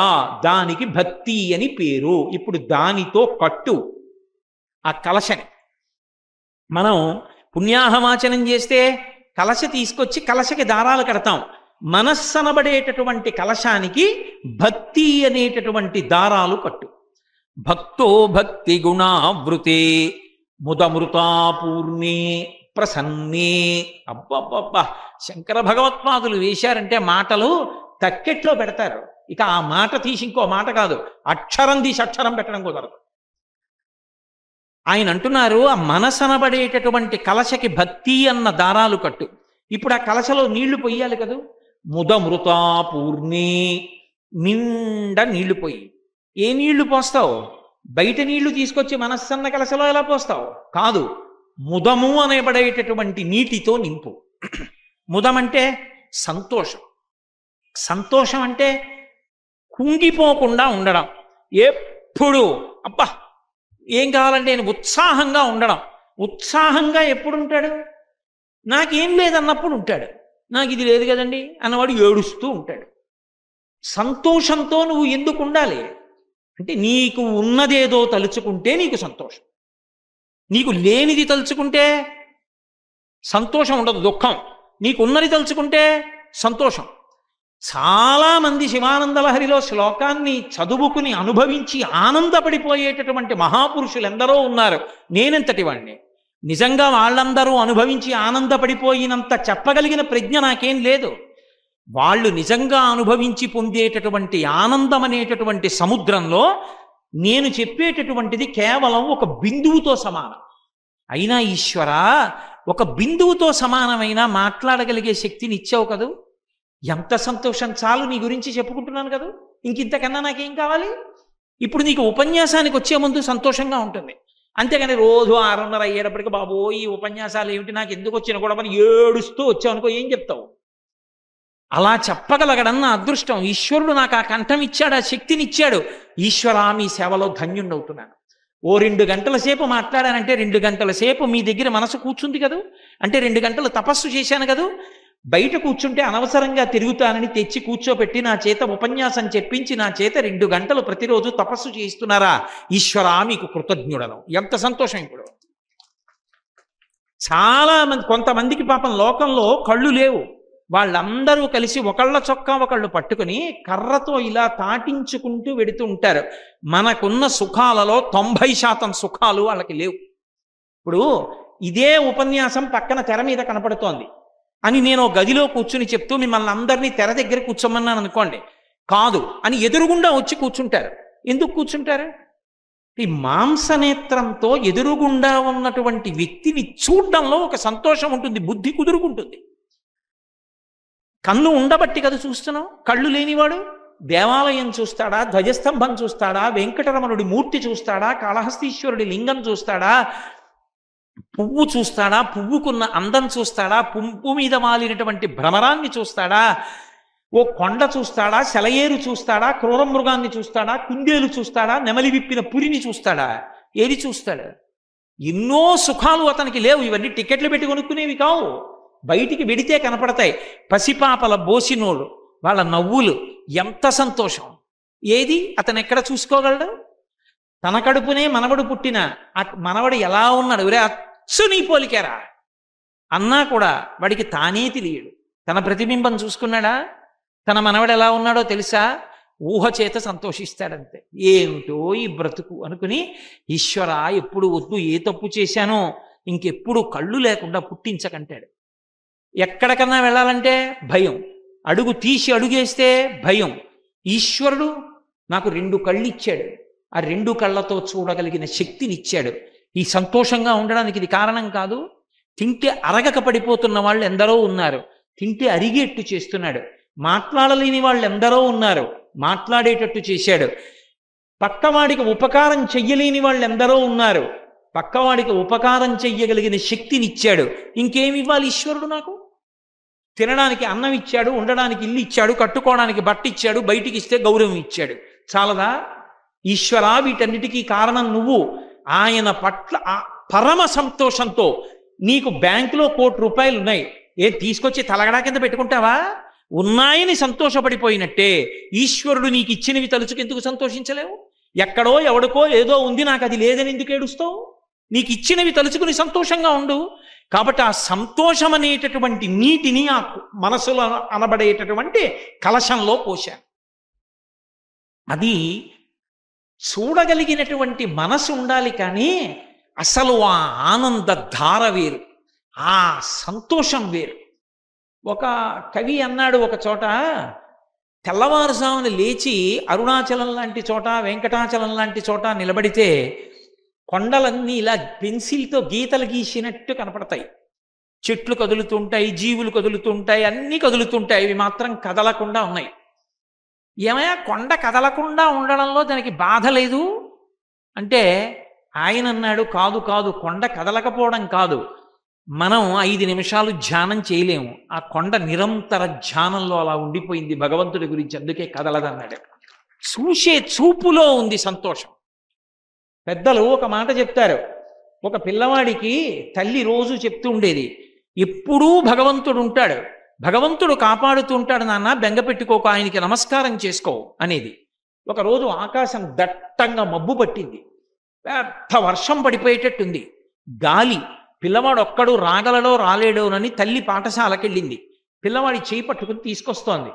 దానికి భక్తి అని పేరు. ఇప్పుడు దానితో కట్టు ఆ కలశని. మనం పుణ్యాహవాచనం చేస్తే కలశ తీసుకొచ్చి కలశకి దారాలు కడతాం. మనస్సనబడేటటువంటి కలశానికి భక్తి అనేటటువంటి దారాలు కట్టు. భక్తో భక్తి గుణావృతే ముదమృతాపూర్ణే ప్రసన్నే. అబ్బబ్బబ్బా, శంకర భగవత్పాదులు వేశారంటే మాటలు తక్కెట్లో పెడతారు. ఇక ఆ మాట తీసి ఇంకో మాట కాదు, అక్షరం తీసి అక్షరం పెట్టడం కుదరదు. ఆయన అంటున్నారు, ఆ మనసనబడేటటువంటి కలశకి భక్తి అన్న దారాలు కట్టు. ఇప్పుడు ఆ కలశలో నీళ్లు పొయ్యాలి కదా, ముదమృతాపూర్ణే, నిండా నీళ్లు పోయి. ఏ నీళ్లు పోస్తావు? బయట నీళ్లు తీసుకొచ్చి మనస్సన్న కలశలో ఎలా పోస్తావు? కాదు, ముదము అనేబడేటటువంటి నీటితో నింపు. ముదం అంటే సంతోషం. సంతోషం అంటే కుంగిపోకుండా ఉండడం. ఎప్పుడు అబ్బా ఏం కావాలంటే నేను ఉత్సాహంగా ఉండడం. ఉత్సాహంగా ఎప్పుడు ఉంటాడు? నాకేం లేదన్నప్పుడు ఉంటాడు. నాకు ఇది లేదు కదండి అన్నవాడు ఏడుస్తూ ఉంటాడు. సంతోషంతో నువ్వు ఎందుకు ఉండాలి అంటే, నీకు ఉన్నదేదో తలుచుకుంటే నీకు సంతోషం, నీకు లేనిది తలుచుకుంటే సంతోషం ఉండదు, దుఃఖం. నీకు ఉన్నది తలుచుకుంటే సంతోషం. చాలామంది శివానందలహరిలో శ్లోకాన్ని చదువుకుని అనుభవించి ఆనందపడిపోయేటటువంటి మహాపురుషులు ఎందరో ఉన్నారు. నేనెంతటి వాణ్ణి? నిజంగా వాళ్ళందరూ అనుభవించి ఆనందపడిపోయినంత చెప్పగలిగిన ప్రజ్ఞ నాకేం లేదు. వాళ్ళు నిజంగా అనుభవించి పొందేటటువంటి ఆనందం అనేటటువంటి సముద్రంలో నేను చెప్పేటటువంటిది కేవలం ఒక బిందువుతో సమానం. అయినా ఈశ్వరా, ఒక బిందువుతో సమానమైన మాట్లాడగలిగే శక్తిని ఇచ్చావు కదూ, ఎంత సంతోషం, చాలు నీ గురించి చెప్పుకుంటున్నాను కదా, ఇంకింతకన్నా నాకేం కావాలి? ఇప్పుడు నీకు ఉపన్యాసానికి వచ్చే ముందు సంతోషంగా ఉంటుంది, అంతేగాని రోజు 6:30 అయ్యేటప్పటికి బాబో ఈ ఉపన్యాసాలు ఏమిటి, నాకు ఎందుకు వచ్చిన కూడా అని ఏడుస్తూ వచ్చావు అనుకో, ఏం చెప్తావు? అలా చెప్పగలగడం నా అదృష్టం. ఈశ్వరుడు నాకు ఆ కంఠం ఇచ్చాడు, ఆ శక్తిని ఇచ్చాడు. ఈశ్వరా, మీ సేవలో ధన్యుణ్ణవుతున్నాను. ఓ 2 గంటల సేపు మాట్లాడానంటే 2 గంటల సేపు మీ దగ్గర మనసు కూర్చుంది కదూ, అంటే 2 గంటలు తపస్సు చేశాను కదూ. బయట కూర్చుంటే అనవసరంగా తిరుగుతానని తెచ్చి కూర్చోబెట్టి నా చేత ఉపన్యాసం చెప్పించి నా చేత 2 గంటలు ప్రతిరోజు తపస్సు చేయిస్తున్నారా? ఈశ్వరా మీకు కృతజ్ఞుడను. ఎంత సంతోషం! ఇప్పుడు చాలా మంది, కొంతమందికి పాపం లోకంలో కళ్ళు లేవు, వాళ్ళందరూ కలిసి ఒకళ్ళ చొక్కా ఒకళ్ళు పట్టుకుని కర్రతో ఇలా తాటించుకుంటూ వెడుతూ ఉంటారు. మనకున్న సుఖాలలో 90% సుఖాలు వాళ్ళకి లేవు. ఇప్పుడు ఇదే ఉపన్యాసం పక్కన తెర మీద కనపడుతోంది అని నేను గదిలో కూర్చుని చెప్తూ మిమ్మల్ని అందరినీ తెర దగ్గర కూర్చోమన్నాను అనుకోండి, కాదు అని ఎదురుగుండా వచ్చి కూర్చుంటారు. ఎందుకు కూర్చుంటారు? ఈ మాంసనేత్రంతో ఎదురుగుండా ఉన్నటువంటి వ్యక్తిని చూడడంలో ఒక సంతోషం ఉంటుంది, బుద్ధి కుదురుకుంటుంది. కన్ను ఉండబట్టి కదా చూస్తున్నాం. కళ్ళు లేనివాడు దేవాలయం చూస్తాడా, ధ్వజస్తంభం చూస్తాడా, వెంకటరమణుడి మూర్తి చూస్తాడా, కాళహస్తీశ్వరుడి లింగం చూస్తాడా, పువ్వు చూస్తాడా, పువ్వుకున్న అందం చూస్తాడా, పువ్వు మీద మాలినటువంటి భ్రమరాన్ని చూస్తాడా, ఓ కొండ చూస్తాడా, సెలయేరు చూస్తాడా, క్రూర మృగాన్ని చూస్తాడా, కుందేలు చూస్తాడా, నెమలి విప్పిన పురిని చూస్తాడా? ఏది చూస్తాడు? ఎన్నో సుఖాలు అతనికి లేవు. ఇవన్నీ టికెట్లు పెట్టి కొనుక్కునేవి కావు, బయటికి వెడితే కనపడతాయి. పసిపాపల బోసినోళ్ళు, వాళ్ళ నవ్వులు, ఎంత సంతోషం! ఏది అతను ఎక్కడ చూసుకోగలడు? తన కడుపునే మనవడు పుట్టిన మనవడు ఎలా ఉన్నాడు, ఒరే అచ్చు నీ పోలికారా అన్నా కూడా వాడికి తానే తెలియడు. తన ప్రతిబింబం చూసుకున్నాడా? తన మనవడు ఎలా ఉన్నాడో తెలుసా? ఊహ చేత సంతోషిస్తాడంతే. ఏమిటో ఈ బ్రతుకు అనుకుని, ఈశ్వర ఎప్పుడు వద్దు, ఏ తప్పు చేశానో ఇంకెప్పుడు కళ్ళు లేకుండా పుట్టించకంటాడు. ఎక్కడికన్నా వెళ్ళాలంటే భయం, అడుగు తీసి అడుగేస్తే భయం. ఈశ్వరుడు నాకు 2 కళ్ళు ఇచ్చాడు, ఆ 2 కళ్ళతో చూడగలిగిన శక్తినిచ్చాడు. ఈ సంతోషంగా ఉండడానికి ఇది కారణం కాదు. తింటే అరగక పడిపోతున్న వాళ్ళు ఎందరో ఉన్నారు, తింటే అరిగేట్టు చేస్తున్నాడు. మాట్లాడలేని వాళ్ళు ఎందరో ఉన్నారు, మాట్లాడేటట్టు చేశాడు. పక్కవాడికి ఉపకారం చెయ్యలేని వాళ్ళు ఎందరో ఉన్నారు, పక్కవాడికి ఉపకారం చెయ్యగలిగిన శక్తినిచ్చాడు. ఇంకేమి ఇవ్వాలి ఈశ్వరుడు నాకు? తినడానికి అన్నం ఇచ్చాడు, ఉండడానికి ఇల్లు ఇచ్చాడు, కట్టుకోవడానికి బట్ట ఇచ్చాడు, బయటికి ఇస్తే గౌరవం ఇచ్చాడు. చాలదా? ఈశ్వరా వీటన్నిటికీ కారణం నువ్వు. ఆయన పట్ల పరమ సంతోషంతో, నీకు బ్యాంకులో 1 కోటి రూపాయలు ఉన్నాయి, తీసుకొచ్చి తలగడా కింద పెట్టుకుంటావా? ఉన్నాయని సంతోషపడిపోయినట్టే ఈశ్వరుడు నీకు ఇచ్చినవి తలుచుకెందుకు సంతోషించలేవు? ఎక్కడో ఎవడికో ఏదో ఉంది, నాకు అది లేదని ఎందుకు ఏడుస్తావు? నీకు ఇచ్చినవి తలుచుకుని సంతోషంగా ఉండు. కాబట్టి ఆ సంతోషం అనేటటువంటి నీటిని ఆ మనసులో అనబడేటటువంటి కలశంలో పోశాను. అది చూడగలిగినటువంటి మనసు ఉండాలి, కానీ అసలు ఆ ఆనంద ధార వేరు, ఆ సంతోషం వేరు. ఒక కవి అన్నాడు ఒక చోట, తెల్లవారుజామున లేచి అరుణాచలం లాంటి చోట, వెంకటాచలం లాంటి చోట నిలబడితే కొండలన్నీ ఇలా పెన్సిల్తో గీతలు గీసినట్టు కనపడతాయి. చెట్లు కదులుతుంటాయి, జీవులు కదులుతుంటాయి, అన్నీ కదులుతుంటాయి, ఇవి మాత్రం కదలకుండా ఉన్నాయి. ఏమయ్యా కొండ కదలకుండా ఉండడంలో దానికి బాధ లేదు అంటే ఆయన అన్నాడు, కాదు కాదు, కొండ కదలకపోవడం కాదు, మనం 5 నిమిషాలు ధ్యానం చేయలేము. ఆ కొండ నిరంతర ధ్యానంలో అలా ఉండిపోయింది భగవంతుడి గురించి, అందుకే కదలదన్నాడు. చూసే చూపులో ఉంది సంతోషం. పెద్దలు ఒక మాట చెప్తారు, ఒక పిల్లవాడికి తల్లి రోజు చెప్తూ ఉండేది, ఎప్పుడూ భగవంతుడు ఉంటాడు, భగవంతుడు కాపాడుతూ ఉంటాడు నాన్న, బెంగ పెట్టుకోక, ఆయనకి నమస్కారం చేసుకో అనేది. ఒకరోజు ఆకాశం దట్టంగా మబ్బు పట్టింది, పెద్ద వర్షం పడిపోయేటట్టుంది, గాలి. పిల్లవాడు ఒక్కడు రాగలడో రాలేడోనని తల్లి పాఠశాలకు వెళ్ళింది. పిల్లవాడి చేయి పట్టుకుని తీసుకొస్తోంది.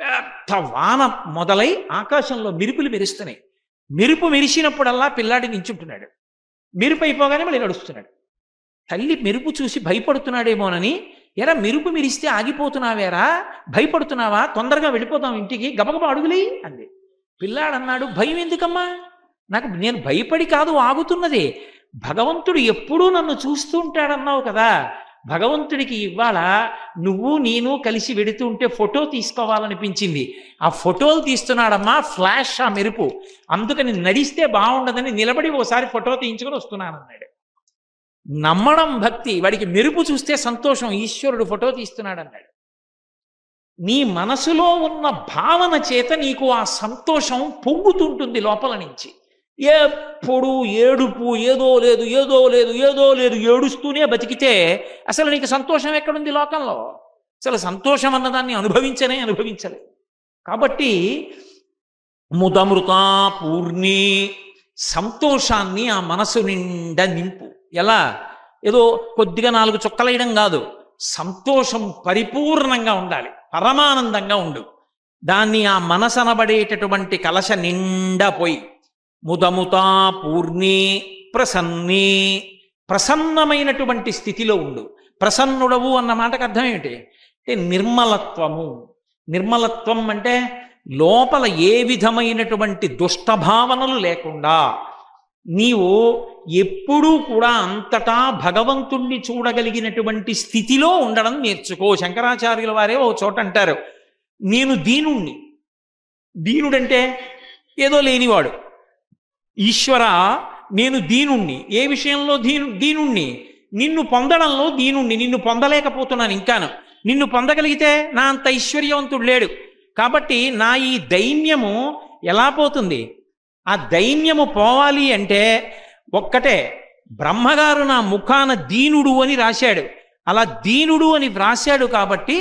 పెద్ద వాన మొదలై ఆకాశంలో మెరుపులు మెరుస్తున్నాయి. మెరుపు మెరిసినప్పుడల్లా పిల్లాడి నించుంటున్నాడు, మెరుపు అయిపోగానే మళ్ళీ నడుస్తున్నాడు. తల్లి మెరుపు చూసి భయపడుతున్నాడేమోనని, ఎరా మెరుపు మెరిస్తే ఆగిపోతున్నావేరా, భయపడుతున్నావా, తొందరగా వెళ్ళిపోతాం ఇంటికి, గబగబా అడుగులే అంది. పిల్లాడన్నాడు, భయం ఎందుకమ్మా, నేను భయపడి కాదు ఆగుతున్నది, భగవంతుడు ఎప్పుడూ నన్ను చూస్తూ ఉంటాడన్నావు కదా, భగవంతుడికి ఇవాళ నువ్వు నేను కలిసి వెడుతూ ఉంటే ఫోటో తీసుకోవాలనిపించింది, ఆ ఫోటోలు తీస్తున్నాడమ్మా, ఫ్లాష్ ఆ మెరుపు, అందుకని నడిస్తే బాగుండదని నిలబడి ఓసారి ఫోటో తీయించుకొని వస్తున్నానన్నాడు. నమ్మడం భక్తి, వాడికి మెరుపు చూస్తే సంతోషం, ఈశ్వరుడు ఫోటో తీస్తున్నాడన్నాడు. నీ మనసులో ఉన్న భావన చేత నీకు ఆ సంతోషం పొంగుతుంటుంది లోపల నుంచి. ఎప్పుడు ఏడుపు, ఏదో లేదు ఏదో లేదు ఏదో లేదు, ఏడుస్తూనే బతికితే అసలు నీకు సంతోషం ఎక్కడుంది లోకంలో? అసలు సంతోషం అన్నదాన్ని అనుభవించలే. కాబట్టి ముదమృతా పూర్ణి, సంతోషాన్ని ఆ మనసు నిండా నింపు. ఎలా? ఏదో కొద్దిగా 4 చుక్కలేయడం కాదు, సంతోషం పరిపూర్ణంగా ఉండాలి, పరమానందంగా ఉండు. దాన్ని ఆ మనసు అనబడేటటువంటి కలశ నిండా పోయి ముదముతా పూర్ణి ప్రసన్ని, ప్రసన్నమైనటువంటి స్థితిలో ఉండు. ప్రసన్నుడవు అన్న మాటకు అర్థం ఏమిటి అంటే నిర్మలత్వము. నిర్మలత్వం అంటే లోపల ఏ విధమైనటువంటి దుష్టభావనలు లేకుండా నీవు ఎప్పుడూ కూడా అంతటా భగవంతుణ్ణి చూడగలిగినటువంటి స్థితిలో ఉండడం నేర్చుకో. శంకరాచార్యుల వారే ఓ చోట అంటారు, నేను దీనుణ్ణి. దీనుడంటే ఏదో లేనివాడు. ఈశ్వర, నేను దీనుణ్ణి. ఏ విషయంలో దీనుణ్ణి? నిన్ను పొందడంలో దీనుణ్ణి. నిన్ను పొందలేకపోతున్నాను ఇంకాను. నిన్ను పొందగలిగితే నా అంత ఐశ్వర్యవంతుడు లేడు. కాబట్టి నా ఈ దైన్యము ఎలా పోతుంది? ఆ దైన్యము పోవాలి అంటే ఒక్కటే, బ్రహ్మగారు నా ముఖాన దీనుడు అని రాశాడు. అలా దీనుడు అని వ్రాశాడు కాబట్టి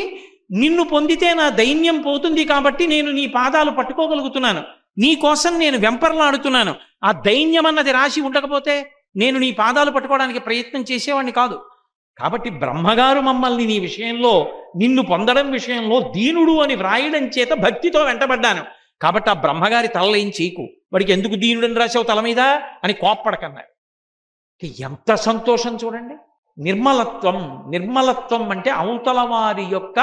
నిన్ను పొందితే నా దైన్యం పోతుంది. కాబట్టి నేను నీ పాదాలు పట్టుకోగలుగుతున్నాను. నీ కోసం నేను వెంపర్లాడుతున్నాను. ఆ దైన్యం అన్నది రాసి ఉండకపోతే నేను నీ పాదాలు పట్టుకోవడానికి ప్రయత్నం చేసేవాడిని కాదు. కాబట్టి బ్రహ్మగారు మమ్మల్ని నీ విషయంలో, నిన్ను పొందడం విషయంలో దీనుడు అని వ్రాయడం చేత భక్తితో వెంటబడ్డాను. కాబట్టి ఆ బ్రహ్మగారి తలలో ఏం చేయకు, వాడికి ఎందుకు దీనుడని రాసావు తల మీద అని కోప్పడకన్నారు. ఎంత సంతోషం చూడండి. నిర్మలత్వం. నిర్మలత్వం అంటే అవతల వారి యొక్క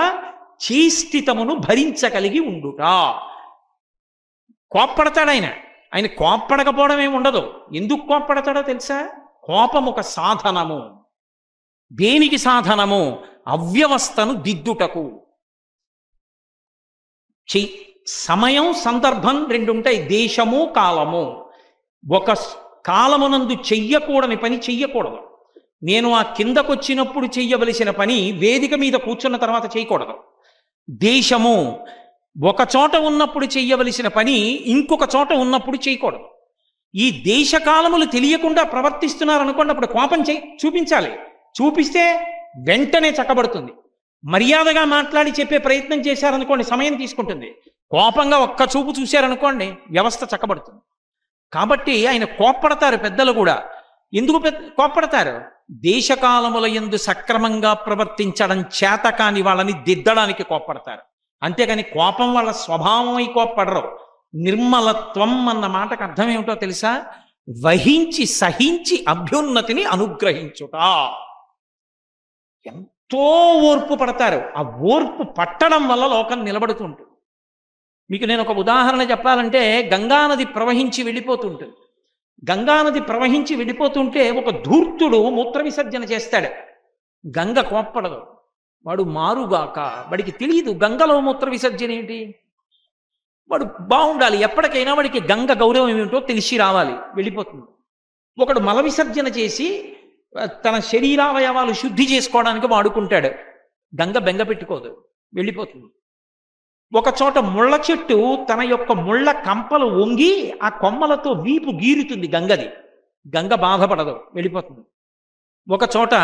చేష్టితమును భరించగలిగి ఉండుట. కోప్పడతాడు ఆయన కోప్పడకపోవడం ఏమి ఉండదు. ఎందుకు కోప్పడతాడో తెలుసా? కోపం ఒక సాధనము. దేనికి సాధనము? అవ్యవస్థను దిద్దుటకు. సమయం, సందర్భం 2 ఉంటాయి. దేశము, కాలము. ఒక కాలమునందు చెయ్యకూడని పని చెయ్యకూడదు. నేను ఆ కిందకొచ్చినప్పుడు చెయ్యవలసిన పని వేదిక మీద కూర్చున్న తర్వాత చేయకూడదు. దేశము, ఒక చోట ఉన్నప్పుడు చెయ్యవలసిన పని ఇంకొక చోట ఉన్నప్పుడు చేయకూడదు. ఈ దేశకాలములు తెలియకుండా ప్రవర్తిస్తున్నారనుకోండి, అప్పుడు కోపం చూపించాలి. చూపిస్తే వెంటనే చక్కబడుతుంది. మర్యాదగా మాట్లాడి చెప్పే ప్రయత్నం చేశారనుకోండి, సమయం తీసుకుంటుంది. కోపంగా ఒక్క చూపు చూశారనుకోండి, వ్యవస్థ చక్కబడుతుంది. కాబట్టి ఆయన కోప్పడతారు. పెద్దలు కూడా ఎందుకు కోప్పడతారు? దేశకాలముల యందు సక్రమంగా ప్రవర్తించడం చేత కాని వాళ్ళని దిద్దడానికి కోప్పడతారు. అంతేగాని కోపం వాళ్ళ స్వభావమై కోప్పడరు. నిర్మలత్వం అన్న మాటకు అర్థం ఏమిటో తెలుసా? వహించి సహించి అభ్యున్నతిని అనుగ్రహించుట. ఎంతో ఓర్పు పడతారు. ఆ ఓర్పు పట్టడం వల్ల లోకం నిలబడుతుంటుంది. మీకు నేను ఒక ఉదాహరణ చెప్పాలంటే, గంగానది ప్రవహించి వెళ్ళిపోతుంటుంది. గంగానది ప్రవహించి వెళ్ళిపోతుంటే ఒక ధూర్తుడు మూత్ర విసర్జన చేస్తాడు. గంగ కోప్పడదు. వాడు మారుగాక, వాడికి తెలియదు గంగలో మూత్ర విసర్జన ఏంటి. వాడు బాగుండాలి, ఎప్పటికైనా వాడికి గంగ గౌరవం ఏమిటో తెలిసి రావాలి, వెళ్ళిపోతుంది. ఒకడు మల విసర్జన చేసి తన శరీరావయవాలు శుద్ధి చేసుకోవడానికి వాడుకుంటాడు. గంగ బెంగ పెట్టుకోదు, వెళ్ళిపోతుంది. ఒక చోట ముళ్ళ చెట్టు తన యొక్క ముళ్ళ కంపలు వంగి ఆ కొమ్మలతో వీపు గీరుతుంది గంగది. గంగ బాధపడదు, వెళ్ళిపోతుంది. ఒక చోట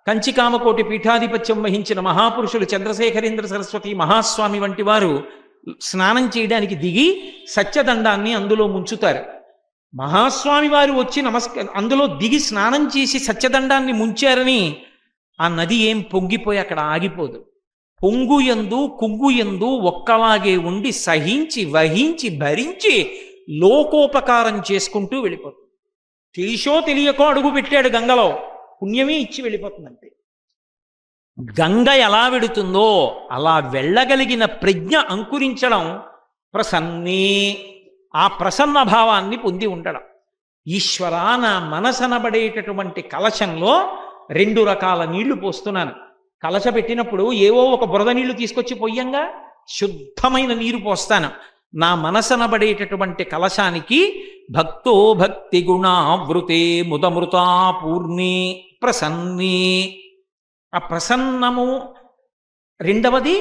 కంచికామకోటి పీఠాధిపత్యం వహించిన మహాపురుషులు చంద్రశేఖరేంద్ర సరస్వతి మహాస్వామి వంటి వారు స్నానం చేయడానికి దిగి సత్యదండాన్ని అందులో ముంచుతారు. మహాస్వామి వారు వచ్చి అందులో దిగి స్నానం చేసి సత్యదండాన్ని ముంచారని ఆ నది ఏం పొంగిపోయి అక్కడ ఆగిపోదు. పొంగు యందు కుంగు యందు ఒక్కలాగే ఉండి సహించి వహించి భరించి లోకోపకారం చేసుకుంటూ వెళ్ళిపోతుంది. తెలిసో తెలియకో అడుగు పెట్టాడు గంగలో, పుణ్యమే ఇచ్చి వెళ్ళిపోతుందంటే. గంగ ఎలా వెడుతుందో అలా వెళ్ళగలిగిన ప్రజ్ఞ అంకురించడం ప్రసన్నే. ఆ ప్రసన్న భావాన్ని పొంది ఉండడం. ఈశ్వర, నా మనసనబడేటటువంటి కలశంలో 2 రకాల నీళ్లు పోస్తున్నాను. కలశ పెట్టినప్పుడు ఏవో ఒక బురద నీళ్లు తీసుకొచ్చి పొయ్యంగా శుద్ధమైన నీరు పోస్తాను. నా మనసనబడేటటువంటి కలశానికి భక్తో భక్తి గుణావృతే ముదమృతా పూర్ణి ప్రసన్ని. ఆ ప్రసన్నము. రెండవది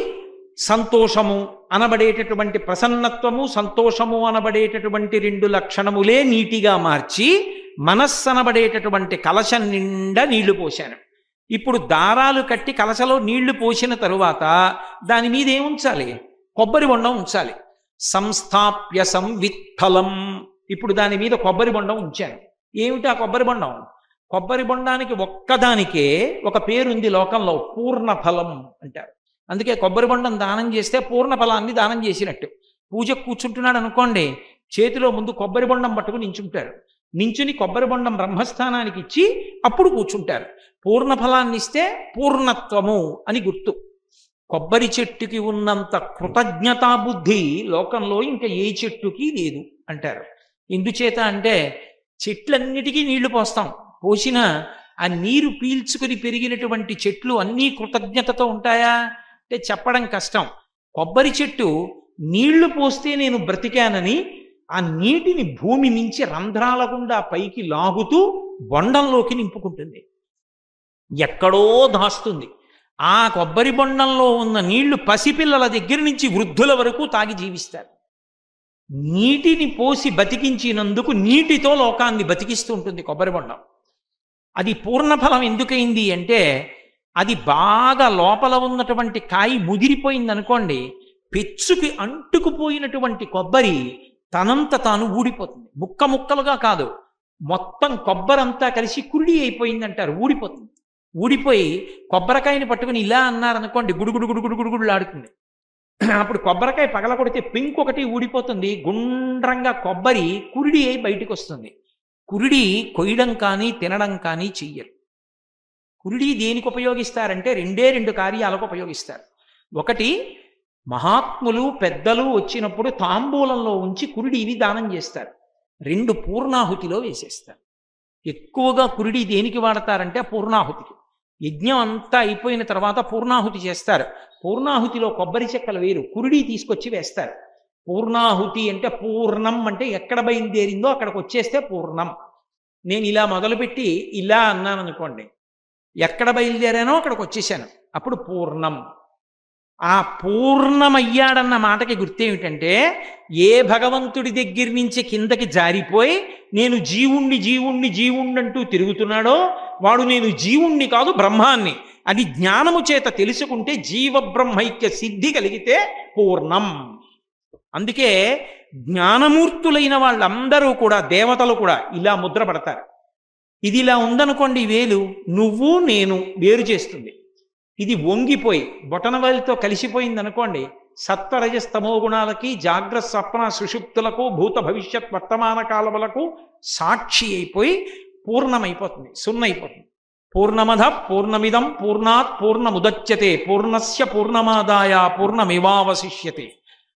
సంతోషము అనబడేటటువంటి ప్రసన్నత్వము, సంతోషము అనబడేటటువంటి 2 లక్షణములే నీటిగా మార్చి మనస్సనబడేటటువంటి కలశం నిండా నీళ్లు పోశాను. ఇప్పుడు దారాలు కట్టి కలశలో నీళ్లు పోసిన తరువాత దాని మీద ఏముంచాలి? కొబ్బరి బొండం ఉంచాలి. సంస్థాప్య సంవిత్ఫలం. ఇప్పుడు దాని మీద కొబ్బరి బొండం ఉంచాను. ఏమిటి ఆ కొబ్బరి బొండం? కొబ్బరి బొండానికి ఒక్కదానికే ఒక పేరుంది లోకంలో, పూర్ణఫలం అంటారు. అందుకే కొబ్బరి బొండం దానం చేస్తే పూర్ణ ఫలాన్ని దానం చేసినట్టు. పూజకు కూర్చుంటున్నాడు అనుకోండి, చేతిలో ముందు కొబ్బరి బొండం పట్టుకుని నించుంటారు. నించుని కొబ్బరి బొండం బ్రహ్మస్థానానికి ఇచ్చి అప్పుడు కూర్చుంటారు. పూర్ణ ఫలాన్ని ఇస్తే పూర్ణత్వము అని గుర్తు. కొబ్బరి చెట్టుకి ఉన్నంత కృతజ్ఞతా బుద్ధి లోకంలో ఇంకా ఏ చెట్టుకి లేదు అంటారు. ఎందుచేత అంటే చెట్లన్నిటికీ నీళ్లు పోస్తాం, పోసిన ఆ నీరు పీల్చుకుని పెరిగినటువంటి చెట్లు అన్నీ కృతజ్ఞతతో ఉంటాయా అంటే చెప్పడం కష్టం. కొబ్బరి చెట్టు నీళ్లు పోస్తే నేను బ్రతికానని ఆ నీటిని భూమి నుంచి రంధ్రాల గుండా పైకి లాగుతూ బొండంలోకి నింపుకుంటుంది, ఎక్కడో దాస్తుంది. ఆ కొబ్బరి బొండంలో ఉన్న నీళ్లు పసిపిల్లల దగ్గర నుంచి వృద్ధుల వరకు తాగి జీవిస్తారు. నీటిని పోసి బతికించినందుకు నీటితో లోకాన్ని బతికిస్తూ ఉంటుంది కొబ్బరి బొండం. అది పూర్ణఫలం ఎందుకైంది అంటే అది బాగా లోపల ఉన్నటువంటి కాయ ముదిరిపోయింది అనుకోండి, పెచ్చుకి అంటుకుపోయినటువంటి కొబ్బరి తనంత తాను ఊడిపోతుంది. ముక్క ముక్కలుగా కాదు, మొత్తం కొబ్బరి అంతా కలిసి కుళ్ళి అయిపోయింది అంటారు, ఊడిపోతుంది. ఊడిపోయి కొబ్బరికాయని పట్టుకుని ఇలా అన్నారనుకోండి, గుడుగుడు గుడుగుడు గుడుగుడులాడుతుంది. అప్పుడు కొబ్బరికాయ పగల కొడితే పెంకొకటి ఊడిపోతుంది, గుండ్రంగా కొబ్బరి కురిడి అయి బయటికి వస్తుంది. కురిడి కొయ్యడం కానీ తినడం కానీ చెయ్యరు. కురిడి దేనికి ఉపయోగిస్తారంటే రెండు కార్యాలకు ఉపయోగిస్తారు. ఒకటి, మహాత్ములు పెద్దలు వచ్చినప్పుడు తాంబూలంలో ఉంచి కురిడిని దానం చేస్తారు. 2 పూర్ణాహుతిలో వేసేస్తారు. ఎక్కువగా కురిడి దేనికి వాడతారంటే పూర్ణాహుతికి. యజ్ఞం అంతా అయిపోయిన తర్వాత పూర్ణాహుతి చేస్తారు. పూర్ణాహుతిలో కొబ్బరి చెక్కలు వేరు, కురిడి తీసుకొచ్చి వేస్తారు. పూర్ణాహుతి అంటే పూర్ణం అంటే ఎక్కడ బయలుదేరిందో అక్కడికి వచ్చేస్తే పూర్ణం. నేను ఇలా మొదలుపెట్టి ఇలా అన్నాను అనుకోండి, ఎక్కడ బయలుదేరానో అక్కడికి వచ్చేసాను, అప్పుడు పూర్ణం. ఆ పూర్ణమయ్యాడన్న మాటకి గుర్తేమిటంటే ఏ భగవంతుడి దగ్గర నుంచి కిందకి జారిపోయి నేను జీవుణ్ణి జీవుణ్ణి జీవుణ్ణంటూ తిరుగుతున్నాడో వాడు నేను జీవుణ్ణి కాదు బ్రహ్మాన్ని అది జ్ఞానము చేత తెలుసుకుంటే జీవ బ్రహ్మైక్య సిద్ధి కలిగితే పూర్ణం. అందుకే జ్ఞానమూర్తులైన వాళ్ళందరూ కూడా, దేవతలు కూడా ఇలా ముద్ర పడతారు. ఇది ఇలా ఉందనుకోండి, వేలు నువ్వు నేను వేరు చేస్తుంది. ఇది వంగిపోయి బొటనవేలుతో కలిసిపోయింది అనుకోండి, సత్వరజస్తమో గుణాలకి, జాగ్రత్త స్వప్న సుషుప్తులకు, భూత భవిష్యత్ వర్తమాన కాలములకు సాక్షి అయిపోయి పూర్ణమైపోతుంది, సున్నైపోతుంది. పూర్ణమద పూర్ణమిదం పూర్ణాత్ పూర్ణముదచ్యతే పూర్ణస్య పూర్ణమాదాయ పూర్ణమివావశిష్యతే.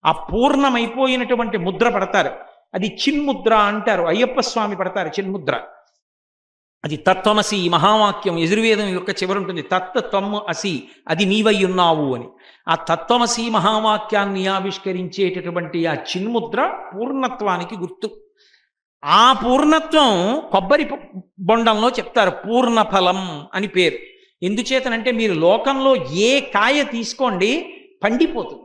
ఆ పూర్ణమైపోయినటువంటి ముద్ర పడతారు. అది చిన్ముద్ర అంటారు, అయ్యప్ప స్వామి పడతారు చిన్ముద్ర. అది తత్వమసి మహావాక్యం, యజుర్వేదం యొక్క చివరి ఉంటుంది, తత్వం అసి, అది నీవై ఉన్నావు అని. ఆ తత్వమసి మహావాక్యాన్ని ఆవిష్కరించేటటువంటి ఆ చిన్ముద్ర పూర్ణత్వానికి గుర్తు. ఆ పూర్ణత్వం కొబ్బరి బొండంలో చెప్తారు, పూర్ణఫలం అని పేరు. ఎందుచేతనంటే మీరు లోకంలో ఏ కాయ తీసుకోండి పండిపోతుంది.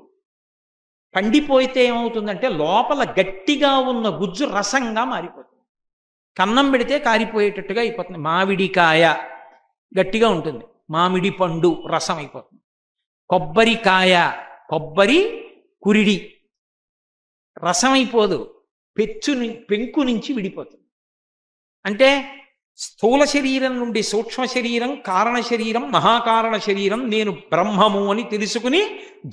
పండిపోతే ఏమవుతుందంటే లోపల గట్టిగా ఉన్న గుజ్జు రసంగా మారిపోతుంది, కన్నం పెడితే కారిపోయేటట్టుగా అయిపోతుంది. మామిడికాయ గట్టిగా ఉంటుంది, మామిడి పండు రసం అయిపోతుంది. కొబ్బరికాయ, కొబ్బరి కురిడి రసం అయిపోదు, పెంకు నుంచి విడిపోతుంది. అంటే స్థూల శరీరం నుండి సూక్ష్మ శరీరం, కారణ శరీరం, మహాకారణ శరీరం, నేను బ్రహ్మము అని తెలుసుకుని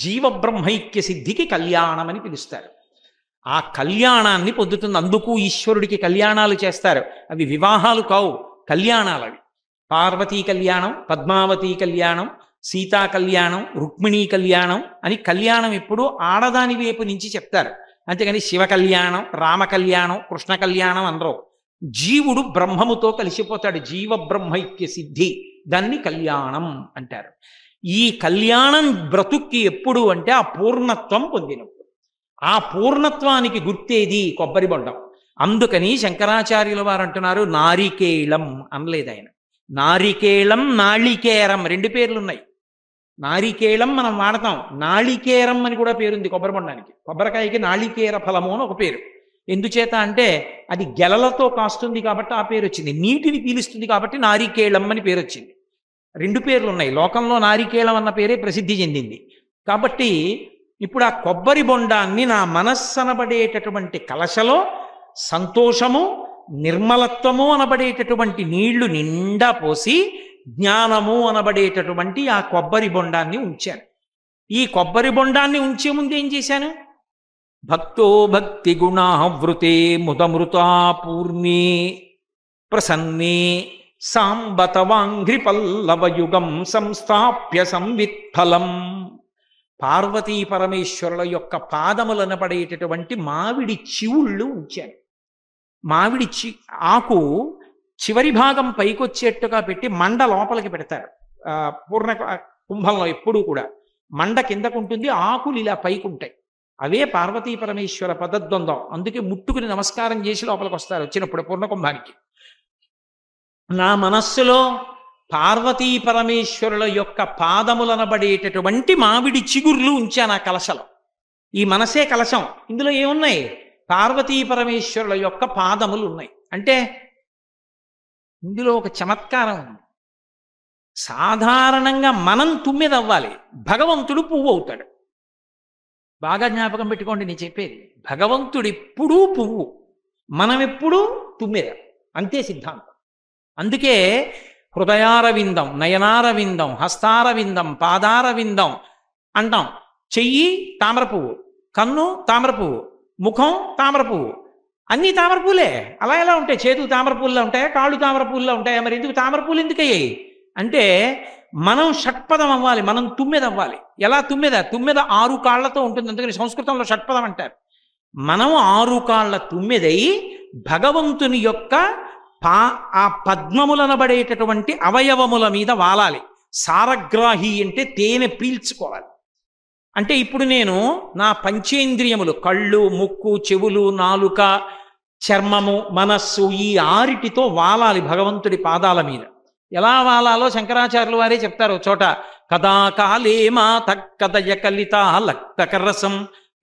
జీవ బ్రహ్మైక్య సిద్ధికి కళ్యాణం అని పిలుస్తారు. ఆ కళ్యాణాన్ని పొందుతుంది. అందుకు ఈశ్వరుడికి కళ్యాణాలు చేస్తారు. అవి వివాహాలు కావు, కళ్యాణాలు అవి. పార్వతీ కళ్యాణం, పద్మావతీ కళ్యాణం, సీతా కళ్యాణం, రుక్మిణీ కళ్యాణం అని కళ్యాణం ఎప్పుడు ఆడదాని వైపు నుంచి చెప్తారు. అంతేగాని శివ కళ్యాణం, రామ కళ్యాణం, కృష్ణ కళ్యాణం అనరు. జీవుడు బ్రహ్మముతో కలిసిపోతాడు, జీవ బ్రహ్మైక్య సిద్ధి, దాన్ని కళ్యాణం అంటారు. ఈ కళ్యాణం బ్రతుక్కి ఎప్పుడు అంటే ఆ పూర్ణత్వం పొందినప్పుడు. ఆ పూర్ణత్వానికి గుర్తేది కొబ్బరి బొండం. అందుకని శంకరాచార్యుల వారు అంటున్నారు నారికేళం అనలేదు ఆయన. నారికేళం, నాళికేరం 2 పేర్లు ఉన్నాయి. నారికేళం మనం వాడతాం, నాళికేరం అని కూడా పేరుంది కొబ్బరి బొండానికి. కొబ్బరికాయకి నాళికేర ఫలము అని ఒక పేరు. ఎందుచేత అంటే అది గెలలతో కాస్తుంది కాబట్టి ఆ పేరు వచ్చింది. నీటిని పీలుస్తుంది కాబట్టి నారికేళం అని పేరు వచ్చింది. 2 పేర్లు ఉన్నాయి. లోకంలో నారికేళం అన్న పేరే ప్రసిద్ధి చెందింది. కాబట్టి ఇప్పుడు ఆ కొబ్బరి బొండాన్ని నా మనస్సు అనబడేటటువంటి కలశలో సంతోషము, నిర్మలత్వము అనబడేటటువంటి నీళ్లు నిండా పోసి జ్ఞానము అనబడేటటువంటి ఆ కొబ్బరి బొండాన్ని ఉంచాను. ఈ కొబ్బరి బొండాన్ని ఉంచే ముందు ఏం చేశాను? భక్తో భక్తి గుణావృతే ముదమృతా పూర్ణే ప్రసన్నే సాంబతవాంఘ్రి పల్లవయుగం సంస్థాప్య సంవిత్ఫలం. పార్వతీ పరమేశ్వరుల యొక్క పాదములనబడేటటువంటి మామిడి చివుళ్ళు ఉంచాను. మామిడి ఆకు చివరి భాగం పైకొచ్చేట్టుగా పెట్టి మండ లోపలికి పెడతారు. పూర్ణ కుంభంలో ఎప్పుడూ కూడా మండ కిందకుంటుంది, ఆకులు ఇలా పైకుంటాయి. అవే పార్వతీ పరమేశ్వర పదద్వంద్వం. అందుకే ముట్టుకుని నమస్కారం చేసి లోపలికి వస్తారు వచ్చినప్పుడు పూర్ణకుంభానికి. నా మనస్సులో పార్వతీ పరమేశ్వరుల యొక్క పాదములనబడేటటువంటి మామిడి చిగుర్లు ఉంచాను ఆ కలశలో. ఈ మనసే కలశం. ఇందులో ఏమున్నాయి? పార్వతీ పరమేశ్వరుల యొక్క పాదములు ఉన్నాయి. అంటే ఇందులో ఒక చమత్కారం ఉంది. సాధారణంగా మనం తుమ్మెద అవ్వాలి, భగవంతుడు పువ్వు అవుతాడు. బాగా జ్ఞాపకం పెట్టుకోండి నేను చెప్పేది. భగవంతుడు ఎప్పుడూ పువ్వు, మనం ఎప్పుడూ తుమ్మెద. అంతే సిద్ధాంతం. అందుకే హృదయారవిందం, నయనారవిందం, హస్తారవిందం, పాదారవిందం అంటాం. చెయ్యి తామర పువ్వు, కన్ను తామర పువ్వు, ముఖం తామర పువ్వు, అన్నీ తామర పూలే. అలా ఎలా ఉంటాయి? చేతులు తామర పూల్లో ఉంటాయా? కాళ్ళు తామర పూల్లో ఉంటాయా? మరి ఎందుకు తామర పూలు ఎందుకయ్యాయి అంటే మనం షట్పదం అవ్వాలి, మనం తుమ్మెద అవ్వాలి. ఎలా తుమ్మెద? తుమ్మెద 6 కాళ్లతో ఉంటుంది, అందుకని సంస్కృతంలో షట్పదం అంటారు. మనం 6 కాళ్ల తుమ్మెదై భగవంతుని యొక్క ఆ పద్మములనబడేటటువంటి అవయవముల మీద వాలాలి. సారగ్రాహి అంటే తేనె పీల్చుకోవాలి. అంటే ఇప్పుడు నేను నా పంచేంద్రియములు, కళ్ళు, ముక్కు, చెవులు, నాలుక, చర్మము, మనస్సు, ఈ 6టితో వాలాలి భగవంతుడి పాదాల మీద. ఎలా వాలాలో శంకరాచార్యులు వారే చెప్తారు చోట. కదాకాలే మాత కదయ కలిత లక్తకరసం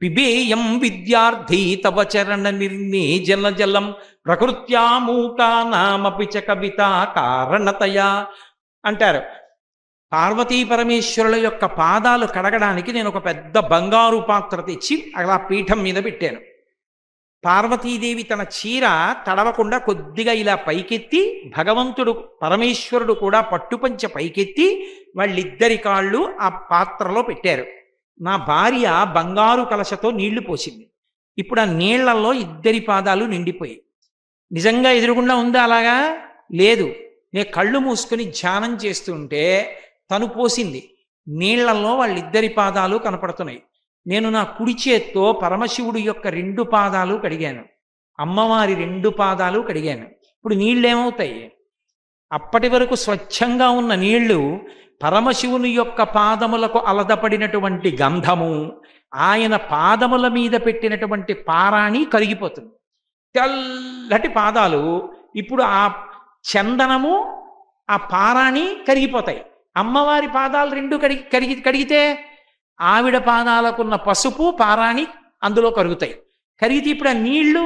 పిబేయం విద్యార్థి తవ చరణ నిర్ణేజన జలం ప్రకృత్యా మూకానామపి చ కవిత కారణతయా అంటారు. పార్వతీ పరమేశ్వరుల యొక్క పాదాలు కడగడానికి నేను ఒక పెద్ద బంగారు పాత్ర తెచ్చి అలా పీఠం మీద పెట్టాను. పార్వతీదేవి తన చీర తడవకుండా కొద్దిగా ఇలా పైకెత్తి, భగవంతుడు పరమేశ్వరుడు కూడా పట్టుపంచ పైకెత్తి వాళ్ళిద్దరి కాళ్ళు ఆ పాత్రలో పెట్టారు. నా భార్య బంగారు కలశతో నీళ్లు పోసింది. ఇప్పుడు ఆ నీళ్లలో ఇద్దరి పాదాలు నిండిపోయి. నిజంగా ఎదురుగుండా ఉందా? అలాగా లేదు. నేను కళ్ళు మూసుకొని ధ్యానం చేస్తుంటే తను పోసింది. నీళ్లలో వాళ్ళిద్దరి పాదాలు కనపడుతున్నాయి. నేను నా కుడి చేత్తో పరమశివుడు యొక్క 2 పాదాలు కడిగాను, అమ్మవారి 2 పాదాలు కడిగాను. ఇప్పుడు నీళ్ళు ఏమవుతాయి? అప్పటి వరకు స్వచ్ఛంగా ఉన్న నీళ్లు పరమశివుని యొక్క పాదములకు అలదపడినటువంటి గంధము, ఆయన పాదముల మీద పెట్టినటువంటి పారాణి కరిగిపోతుంది. తెల్లటి పాదాలు ఇప్పుడు ఆ చందనము, ఆ పారాణి కరిగిపోతాయి. అమ్మవారి పాదాలు 2 కడిగితే ఆవిడ పాదాలకున్న పసుపు, పారాణి అందులో కరుగుతాయి. కరిగితే ఇప్పుడు ఆ నీళ్లు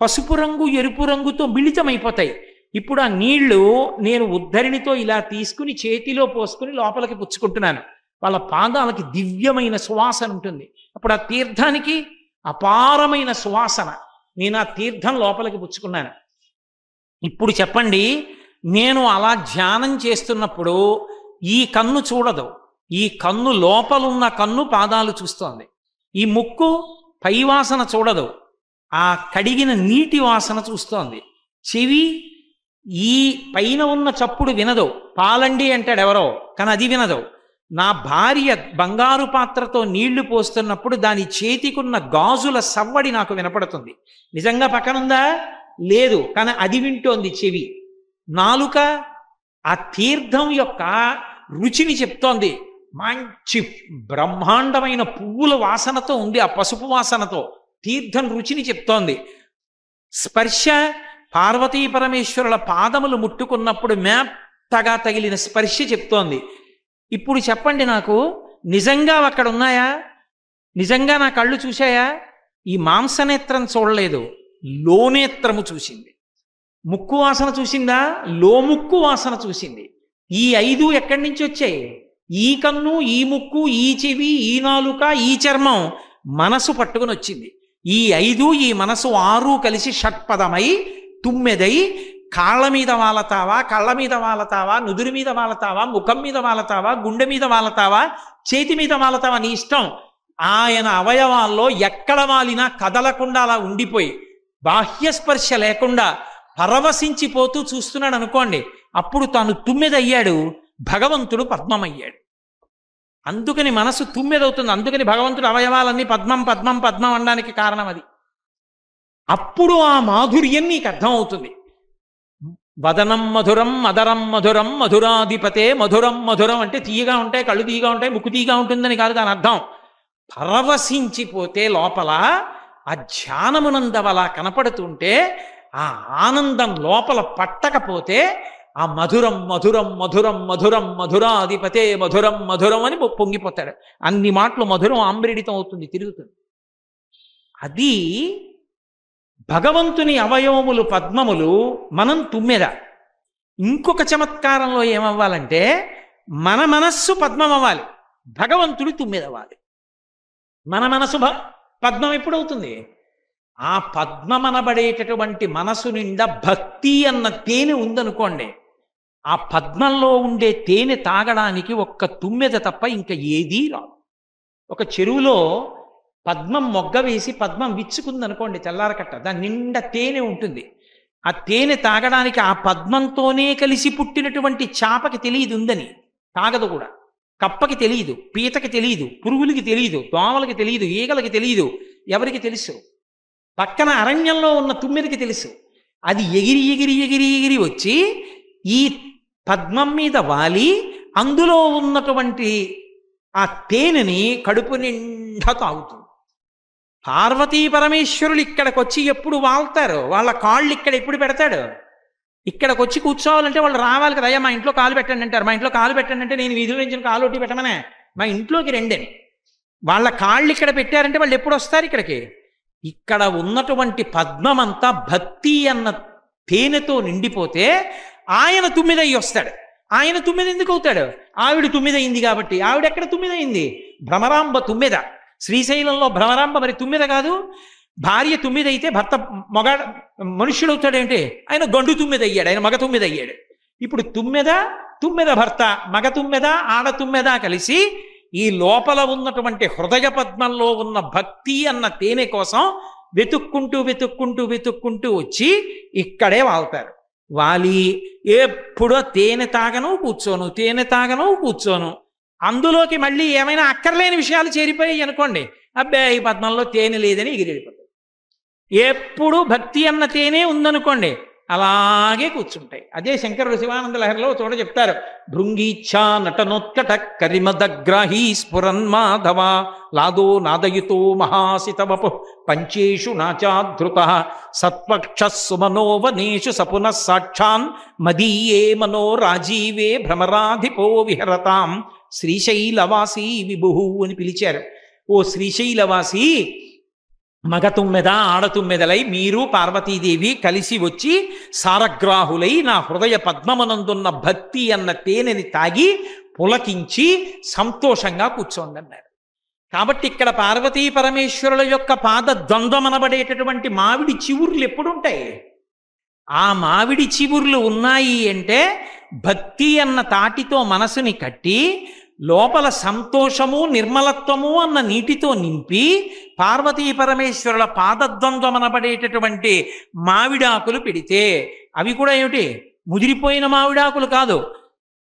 పసుపు రంగు, ఎరుపు రంగుతో మిళితమైపోతాయి. ఇప్పుడు ఆ నీళ్లు నేను ఉద్ధరిణితో ఇలా తీసుకుని చేతిలో పోసుకుని లోపలికి పుచ్చుకుంటున్నాను. వాళ్ళ పాదాలకి దివ్యమైన సువాసన ఉంటుంది. అప్పుడు ఆ తీర్థానికి అపారమైన సువాసన. నేను ఆ తీర్థం లోపలికి పుచ్చుకున్నాను. ఇప్పుడు చెప్పండి, నేను అలా ధ్యానం చేస్తున్నప్పుడు ఈ కన్ను చూడదు. ఈ కన్ను లోపలున్న కన్ను పాదాలు చూస్తోంది. ఈ ముక్కు పై వాసన చూడదు, ఆ కడిగిన నీటి వాసన చూస్తోంది. చెవి ఈ పైన ఉన్న చప్పుడు వినదు. పాలండి అంటాడు ఎవరో, కానీ అది వినదు. నా భార్య బంగారు పాత్రతో నీళ్లు పోస్తున్నప్పుడు దాని చేతికున్న గాజుల సవ్వడి నాకు వినపడుతుంది. నిజంగా పక్కనుందా? లేదు, కానీ అది వింటోంది చెవి. నాలుక ఆ తీర్థం యొక్క రుచిని చెప్తోంది. మంచి బ్రహ్మాండమైన పువ్వుల వాసనతో ఉంది, ఆ పసుపు వాసనతో తీర్థం రుచిని చెప్తోంది. స్పర్శ పార్వతీ పరమేశ్వరుల పాదములు ముట్టుకున్నప్పుడు మెత్తగా తగిలిన స్పర్శ చెప్తోంది. ఇప్పుడు చెప్పండి, నాకు నిజంగా అక్కడ ఉన్నాయా? నిజంగా నా కళ్ళు చూశాయా? ఈ మాంసనేత్రం చూడలేదు, లోనేత్రము చూసింది. ముక్కు వాసన చూసిందా? లోముక్కు వాసన చూసింది. ఈ 5 ఎక్కడి నుంచి వచ్చాయి? ఈ కన్ను, ఈ ముక్కు, ఈ చెవి, ఈ నాలుక, ఈ చర్మం మనసు పట్టుకుని వచ్చింది. ఈ 5 ఈ మనసు 6 కలిసి షట్పదమై తుమ్మెదై కాళ్ళ మీద వాలతావా, కళ్ళ మీద వాలతావా, నుదురు మీద వాలతావా, ముఖం మీద వాలతావా, గుండె మీద వాలతావా, చేతి మీద వాలతావా, నీ ఇష్టం. ఆయన అవయవాల్లో ఎక్కడ వాలినా కదలకుండా అలా ఉండిపోయి బాహ్యస్పర్శ లేకుండా పరవశించిపోతూ చూస్తున్నాడు అనుకోండి. అప్పుడు తాను తుమ్మెదయ్యాడు, భగవంతుడు పద్మమయ్యాడు. అందుకని మనసు తుమ్మెదవుతుంది. అందుకని భగవంతుడు అవయవాలన్నీ పద్మం పద్మం పద్మం అనడానికి కారణం అది. అప్పుడు ఆ మాధుర్యం నీకు అర్థమవుతుంది. వదనం మధురం మదరం మధురం మధురాధిపతే మధురం మధురం అంటే తీయగా ఉంటాయి, కళ్ళు తీయగా ఉంటాయి, ముక్కు తీయగా ఉంటుందని కాదు దాని అర్థం. పరవశించిపోతే లోపల ఆ ధ్యానమునందవలా కనపడుతుంటే ఆ ఆనందం లోపల పట్టకపోతే ఆ మధురం మధురం మధురం మధురం మధురాధిపతే మధురం మధురం అని పొంగిపోతాడు. అన్ని మాటలు మధురం ఆంబరీడితం అవుతుంది, తిరుగుతుంది. అది భగవంతుని అవయవములు పద్మములు, మనం తుమ్మెద. ఇంకొక చమత్కారంలో ఏమవ్వాలంటే మన మనస్సు పద్మం అవ్వాలి, భగవంతుడు తుమ్మెదవ్వాలి. మన మనసు పద్మం ఎప్పుడవుతుంది? ఆ పద్మమనబడేటటువంటి మనసు నిండా భక్తి అన్న తేనె ఉందనుకోండి. ఆ పద్మంలో ఉండే తేనె తాగడానికి ఒక్క తుమ్మెద తప్ప ఇంకా ఏదీ రాదు. ఒక చెరువులో పద్మం మొగ్గ వేసి పద్మం విచ్చుకుందనుకోండి తెల్లారకట్ట, దాని నిండా తేనె ఉంటుంది. ఆ తేనె తాగడానికి ఆ పద్మంతోనే కలిసి పుట్టినటువంటి చాపకి తెలియదు ఉందని, తాగదు కూడా. కప్పకి తెలియదు, పీతకి తెలియదు, పురుగులకి తెలియదు, దోమలకి తెలియదు, ఈగలకి తెలియదు. ఎవరికి తెలుసు? పక్కన అరణ్యంలో ఉన్న తుమ్మెదకి తెలుసు. అది ఎగిరి ఎగిరి ఎగిరి ఎగిరి వచ్చి ఈ పద్మం మీద వాలి అందులో ఉన్నటువంటి ఆ తేనెని కడుపు నిండా తాగుతుంది. పార్వతీ పరమేశ్వరులు ఇక్కడికి వచ్చి ఎప్పుడు వాళ్తారు? వాళ్ళ కాళ్ళు ఇక్కడ ఎప్పుడు పెడతాడు? ఇక్కడికి వచ్చి కూర్చోవాలంటే వాళ్ళు రావాలి కదా. అయ్యా మా ఇంట్లో కాలు పెట్టండి అంటారు. మా ఇంట్లో కాలు పెట్టండి అంటే నేను వీధిలో నుంచి కాలు ఒట్టి పెట్టమనే, మా ఇంట్లోకి రెండని. వాళ్ళ కాళ్ళు ఇక్కడ పెట్టారంటే వాళ్ళు ఎప్పుడు వస్తారు ఇక్కడికి? ఇక్కడ ఉన్నటువంటి పద్మమంతా భక్తి అన్న తేనెతో నిండిపోతే ఆయన తుమ్మిదయ్యి వస్తాడు. ఆయన తుమ్మిద ఎందుకు అవుతాడు? ఆవిడ తుమ్మిదయింది కాబట్టి. ఆవిడ ఎక్కడ తుమ్మిదయింది? భ్రమరాంబ తుమ్మిద. శ్రీశైలంలో భ్రమరాంబ మరి తుమ్మిద కాదు. భార్య తుమ్మిదైతే భర్త మనుష్యుడు అవుతాడేంటి? ఆయన గండు తుమ్మిదయ్యాడు, ఆయన మగ తుమ్మిదయ్యాడు. ఇప్పుడు తుమ్మెద భర్త, మగ తుమ్మెద, ఆడ తుమ్మెద కలిసి ఈ లోపల ఉన్నటువంటి హృదయ పద్మంలో ఉన్న భక్తి అన్న తేనె కోసం వెతుక్కుంటూ వెతుక్కుంటూ వెతుక్కుంటూ వచ్చి ఇక్కడే వాళ్తారు. వాలి ఎప్పుడో తేనె తాగను కూర్చోను, తేనె తాగను కూర్చోను. అందులోకి మళ్ళీ ఏమైనా అక్కర్లేని విషయాలు చేరిపోయాయి అనుకోండి, అబ్బాయి ఈ పద్మంలో తేనె లేదని ఎగిరిపోతాయి. ఎప్పుడు భక్తి అన్న తేనె ఉందనుకోండి అలాగే కూర్చుంటాయి. అదే శంకరుడు శివానంద లహరిలో చోట చెప్తారు, భృంగీచ్ఛా నటనోత్కట కరిమదగ్రాహీ స్ఫురన్మాధవ లాదో నాదయుతో మహాసితవపు పంచేషు నాచాధృత సత్పక్ష సుమనోవనేషు సపునః సాక్షాన్ మదీయే మనో రాజీవే భ్రమరాధిపో విహరతాం శ్రీశైలవాసి విభు అని పిలిచారు. ఓ శ్రీశైలవాసి, మగ తుమ్మెద ఆడతుమ్మెదలై మీరు పార్వతీదేవి కలిసి వచ్చి సారగ్రాహులై నా హృదయ పద్మమనందున్న భక్తి అన్న తేనెని తాగి పులకించి సంతోషంగా కూర్చోండి అన్నారు. కాబట్టి ఇక్కడ పార్వతీ పరమేశ్వరుల యొక్క పాద ద్వంద్వమనబడేటటువంటి మామిడి చివుర్లు ఎప్పుడుంటాయి? ఆ మామిడి చివుర్లు ఉన్నాయి అంటే భక్తి అన్న తాటితో మనసుని కట్టి లోపల సంతోషము నిర్మలత్వము అన్న నీటితో నింపి పార్వతీ పరమేశ్వరుల పాదద్వంద్వమనబడేటటువంటి మావిడాకులు పెడితే అవి కూడా ఏమిటి? ముదిరిపోయిన మావిడాకులు కాదు.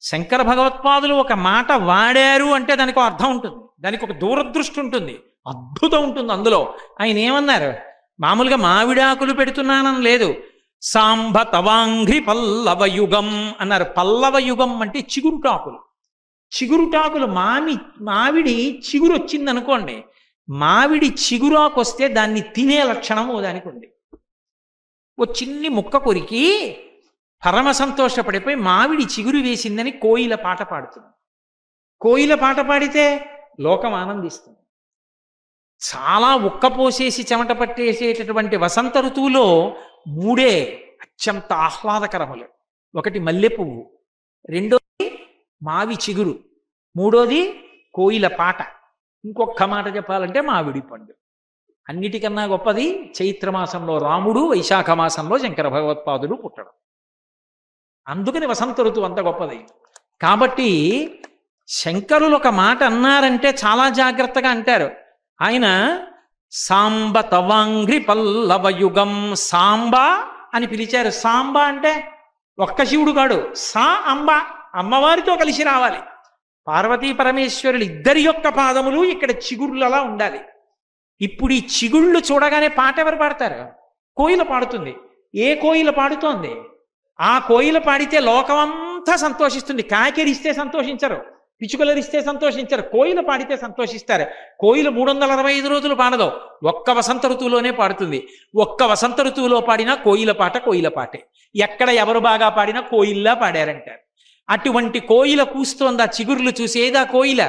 శంకర భగవత్పాదులు ఒక మాట వాడారు అంటే దానికి ఒక అర్థం ఉంటుంది, దానికి ఒక దూరదృష్టి ఉంటుంది, అద్భుతం ఉంటుంది అందులో. ఆయన ఏమన్నారు? మామూలుగా మావిడాకులు పెడుతున్నానని లేదు, సాంబ తవాంఘ్రి పల్లవయుగం అన్నారు. పల్లవయుగం అంటే చిగురుటాకులు. చిగురుటాకులు మామిడి చిగురు వచ్చింది అనుకోండి, మామిడి చిగురాకు వస్తే దాన్ని తినే లక్షణం దానికి ఉంది. ఓ చిన్ని ముక్క కొరికి పరమ సంతోషపడిపోయి మామిడి చిగురు వేసిందని కోయిల పాట పాడుతుంది. కోయిల పాట పాడితే లోకం ఆనందిస్తుంది. చాలా ఉక్కపోసేసి చెమట పట్టేసేటటువంటి వసంత ఋతువులో 3 అత్యంత ఆహ్లాదకరములు. ఒకటి మల్లె పువ్వు, రెండోది మావి చిగురు, మూడోది కోయిల పాట, ఇంకొక మాట చెప్పాలంటే మామిడి పండు. అన్నిటికన్నా గొప్పది చైత్రమాసంలో రాముడు, వైశాఖ మాసంలో శంకర భగవత్పాదులు పుట్టడం. అందుకని వసంత ఋతువు అంత గొప్పది. కాబట్టి శంకరులు ఒక మాట అన్నారంటే చాలా జాగ్రత్తగా అంటారు. ఆయన సాంబ తవాంగ్రి పల్లవయుగం, సాంబ అని పిలిచారు. సాంబ అంటే ఒక్క శివుడు కాడు, సా అంబ, అమ్మవారితో కలిసి రావాలి. పార్వతీ పరమేశ్వరులు ఇద్దరి యొక్క పాదములు ఇక్కడ చిగుళ్ళలా ఉండాలి. ఇప్పుడు ఈ చిగుళ్ళు చూడగానే పాట ఎవరు పాడతారు? కోయిల పాడుతుంది. ఏ కోయిల పాడుతోంది? ఆ కోయిల పాడితే లోకమంతా సంతోషిస్తుంది. కాకెరిస్తే సంతోషించరు, పిచ్చుకలరిస్తే సంతోషించరు, కోయిల పాడితే సంతోషిస్తారు. కోయిల 365 రోజులు పాడదు, ఒక్క వసంత ఋతువులోనే పాడుతుంది. ఒక్క వసంత ఋతువులో పాడినా కోయిల పాట కోయిల పాటే. ఎక్కడ ఎవరు బాగా పాడినా కోయిల్లా పాడారంటారు. అటువంటి కోయిల కూస్తోంది. ఆ చిగుర్లు చూసేదా కోయిల?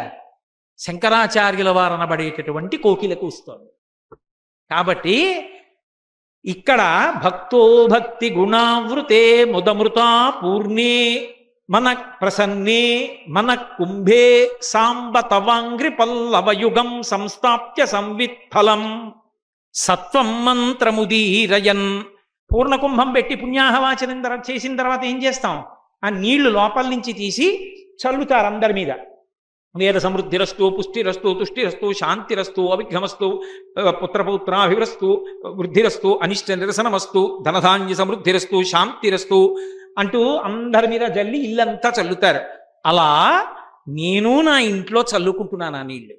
శంకరాచార్యుల వారు అనబడేటటువంటి కోకిల కూస్తోంది. కాబట్టి ఇక్కడ భక్తో భక్తి గుణావృతే ముదమృతా పూర్ణే మన ప్రసన్నే మన కుంభే సాంబ తవాంగ్రి పల్లవయుగం సంస్థాప్య సంవిత్ఫలం సత్వం మంత్రముదీరయన్. పూర్ణకుంభం పెట్టి పుణ్యాహవాచనం చేసిన తర్వాత ఏం చేస్తాం? ఆ నీళ్లు లోపల నుంచి తీసి చల్లుతారు అందరి మీద. వేద సమృద్ధిరస్తు, పుష్టిరస్తు, తుష్టిరస్తు, శాంతిరస్తు, అవిఘ్నమస్తు, పుత్రపౌత్రాభివరస్తు, వృద్ధిరస్తు, అనిష్ట నిరసనమస్తు, ధనధాన్య సమృద్ధిరస్తు, శాంతిరస్తు అంటూ అందరి మీద జల్లి ఇల్లంతా చల్లుతారు. అలా నేను నా ఇంట్లో చల్లుకుంటున్నాను ఆ నీళ్లు.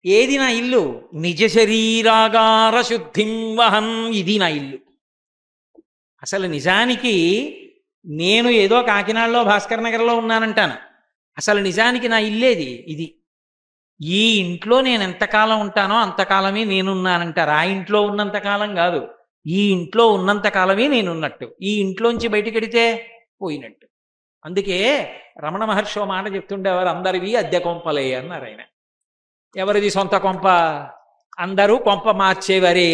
ఏది నా ఇల్లు? నిజ శరీరాగార శుద్ధిం వహన్. ఇది నా ఇల్లు. అసలు నిజానికి నేను ఏదో కాకినాడలో భాస్కర్ నగర్లో ఉన్నానంటాను. అసలు నిజానికి నా ఇల్లేది ఇది. ఈ ఇంట్లో నేను ఎంతకాలం ఉంటానో అంతకాలమే నేనున్నానంటారు. ఆ ఇంట్లో ఉన్నంతకాలం కాదు, ఈ ఇంట్లో ఉన్నంతకాలమే నేనున్నట్టు. ఈ ఇంట్లోంచి బయటకెడితే పోయినట్టు. అందుకే రమణ మహర్షి ఓ మాట చెప్తుండేవారు, అందరివి అద్దె కొంపలే అన్నారు ఆయన. ఎవరిది సొంత కొంప? అందరూ కొంప మార్చేవారే.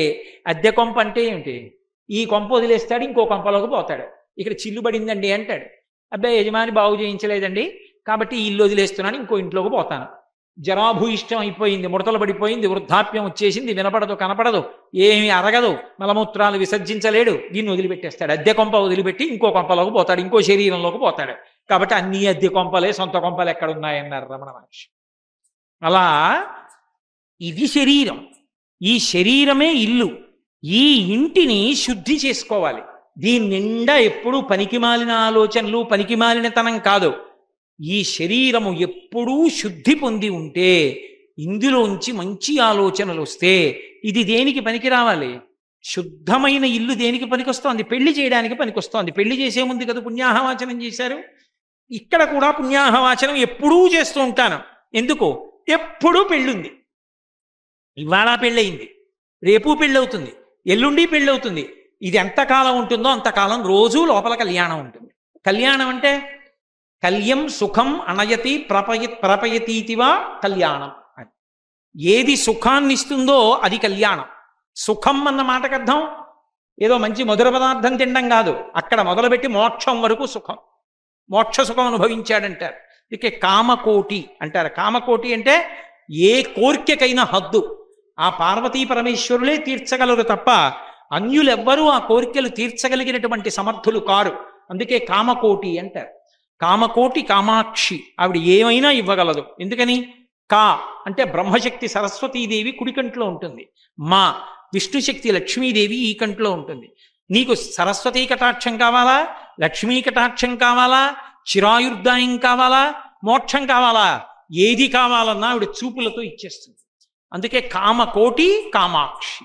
అద్దె కొంప అంటే ఏమిటి? ఈ కొంప వదిలేస్తాడు, ఇంకో కొంపలోకి పోతాడు. ఇక్కడ చిల్లు పడిందండి అంటాడు. అబ్బాయి యజమాని బాగు చేయించలేదండి కాబట్టి ఈ ఇల్లు వదిలేస్తున్నాను, ఇంకో ఇంట్లోకి పోతాను. జరాభూయిష్టం అయిపోయింది, ముడతలు పడిపోయింది, వృద్ధాప్యం వచ్చేసింది, వినపడదు కనపడదు, ఏమి అరగదు, మలమూత్రాలు విసర్జించలేడు, దీన్ని వదిలిపెట్టేస్తాడు. అద్దె కొంప వదిలిపెట్టి ఇంకో కొంపలోకి పోతాడు, ఇంకో శరీరంలోకి పోతాడు. కాబట్టి అన్ని అద్దె కొంపలే, సొంత కొంపలు ఎక్కడున్నాయన్నారు రమణ మహర్షి. అలా ఇది శరీరం, ఈ శరీరమే ఇల్లు. ఈ ఇంటిని శుద్ధి చేసుకోవాలి. దీని నిండా ఎప్పుడూ పనికిమాలిన ఆలోచనలు, పనికిమాలినతనం కాదు. ఈ శరీరము ఎప్పుడూ శుద్ధి పొంది ఉంటే, ఇందులోంచి మంచి ఆలోచనలు వస్తే, ఇది దేనికి పనికి రావాలి? శుద్ధమైన ఇల్లు దేనికి పనికొస్తోంది? పెళ్లి చేయడానికి పనికొస్తోంది. పెళ్లి చేసే ముందు కదా పుణ్యాహవాచనం చేశారు. ఇక్కడ కూడా పుణ్యాహవాచనం ఎప్పుడూ చేస్తూ ఉంటాను. ఎందుకు? ఎప్పుడూ పెళ్ళుంది. ఇవాళ పెళ్ళయింది, రేపు పెళ్ళవుతుంది, ఎల్లుండి పెళ్ళవుతుంది. ఇది ఎంతకాలం ఉంటుందో అంతకాలం రోజు లోపల కళ్యాణం ఉంటుంది. కళ్యాణం అంటే కళ్యం సుఖం అనయతి ప్రపయతీతివా కళ్యాణం అని. ఏది సుఖాన్ని ఇస్తుందో అది కళ్యాణం. సుఖం అన్న మాటకు అర్థం ఏదో మంచి మధుర పదార్థం తినడం కాదు. అక్కడ మొదలుపెట్టి మోక్షం వరకు సుఖం, మోక్ష సుఖం అనుభవించాడంటారు. ఇక కామకోటి అంటారు. కామకోటి అంటే ఏ కోరికకైనా హద్దు ఆ పార్వతీ పరమేశ్వరులే తీర్చగలరు తప్ప అన్యులెవ్వరూ ఆ కోరికలు తీర్చగలిగినటువంటి సమర్థులు కారు. అందుకే కామకోటి అంటారు. కామకోటి కామాక్షి, ఆవిడ ఏమైనా ఇవ్వగలదు. ఎందుకని? కా అంటే బ్రహ్మశక్తి సరస్వతీదేవి కుడి కంట్లో ఉంటుంది, మా విష్ణుశక్తి లక్ష్మీదేవి ఈ కంట్లో ఉంటుంది. నీకు సరస్వతీ కటాక్షం కావాలా, లక్ష్మీ కటాక్షం కావాలా, చిరాయుర్దాయం కావాలా, మోక్షం కావాలా, ఏది కావాలన్నా ఆవిడ చూపులతో ఇచ్చేస్తుంది. అందుకే కామకోటి కామాక్షి.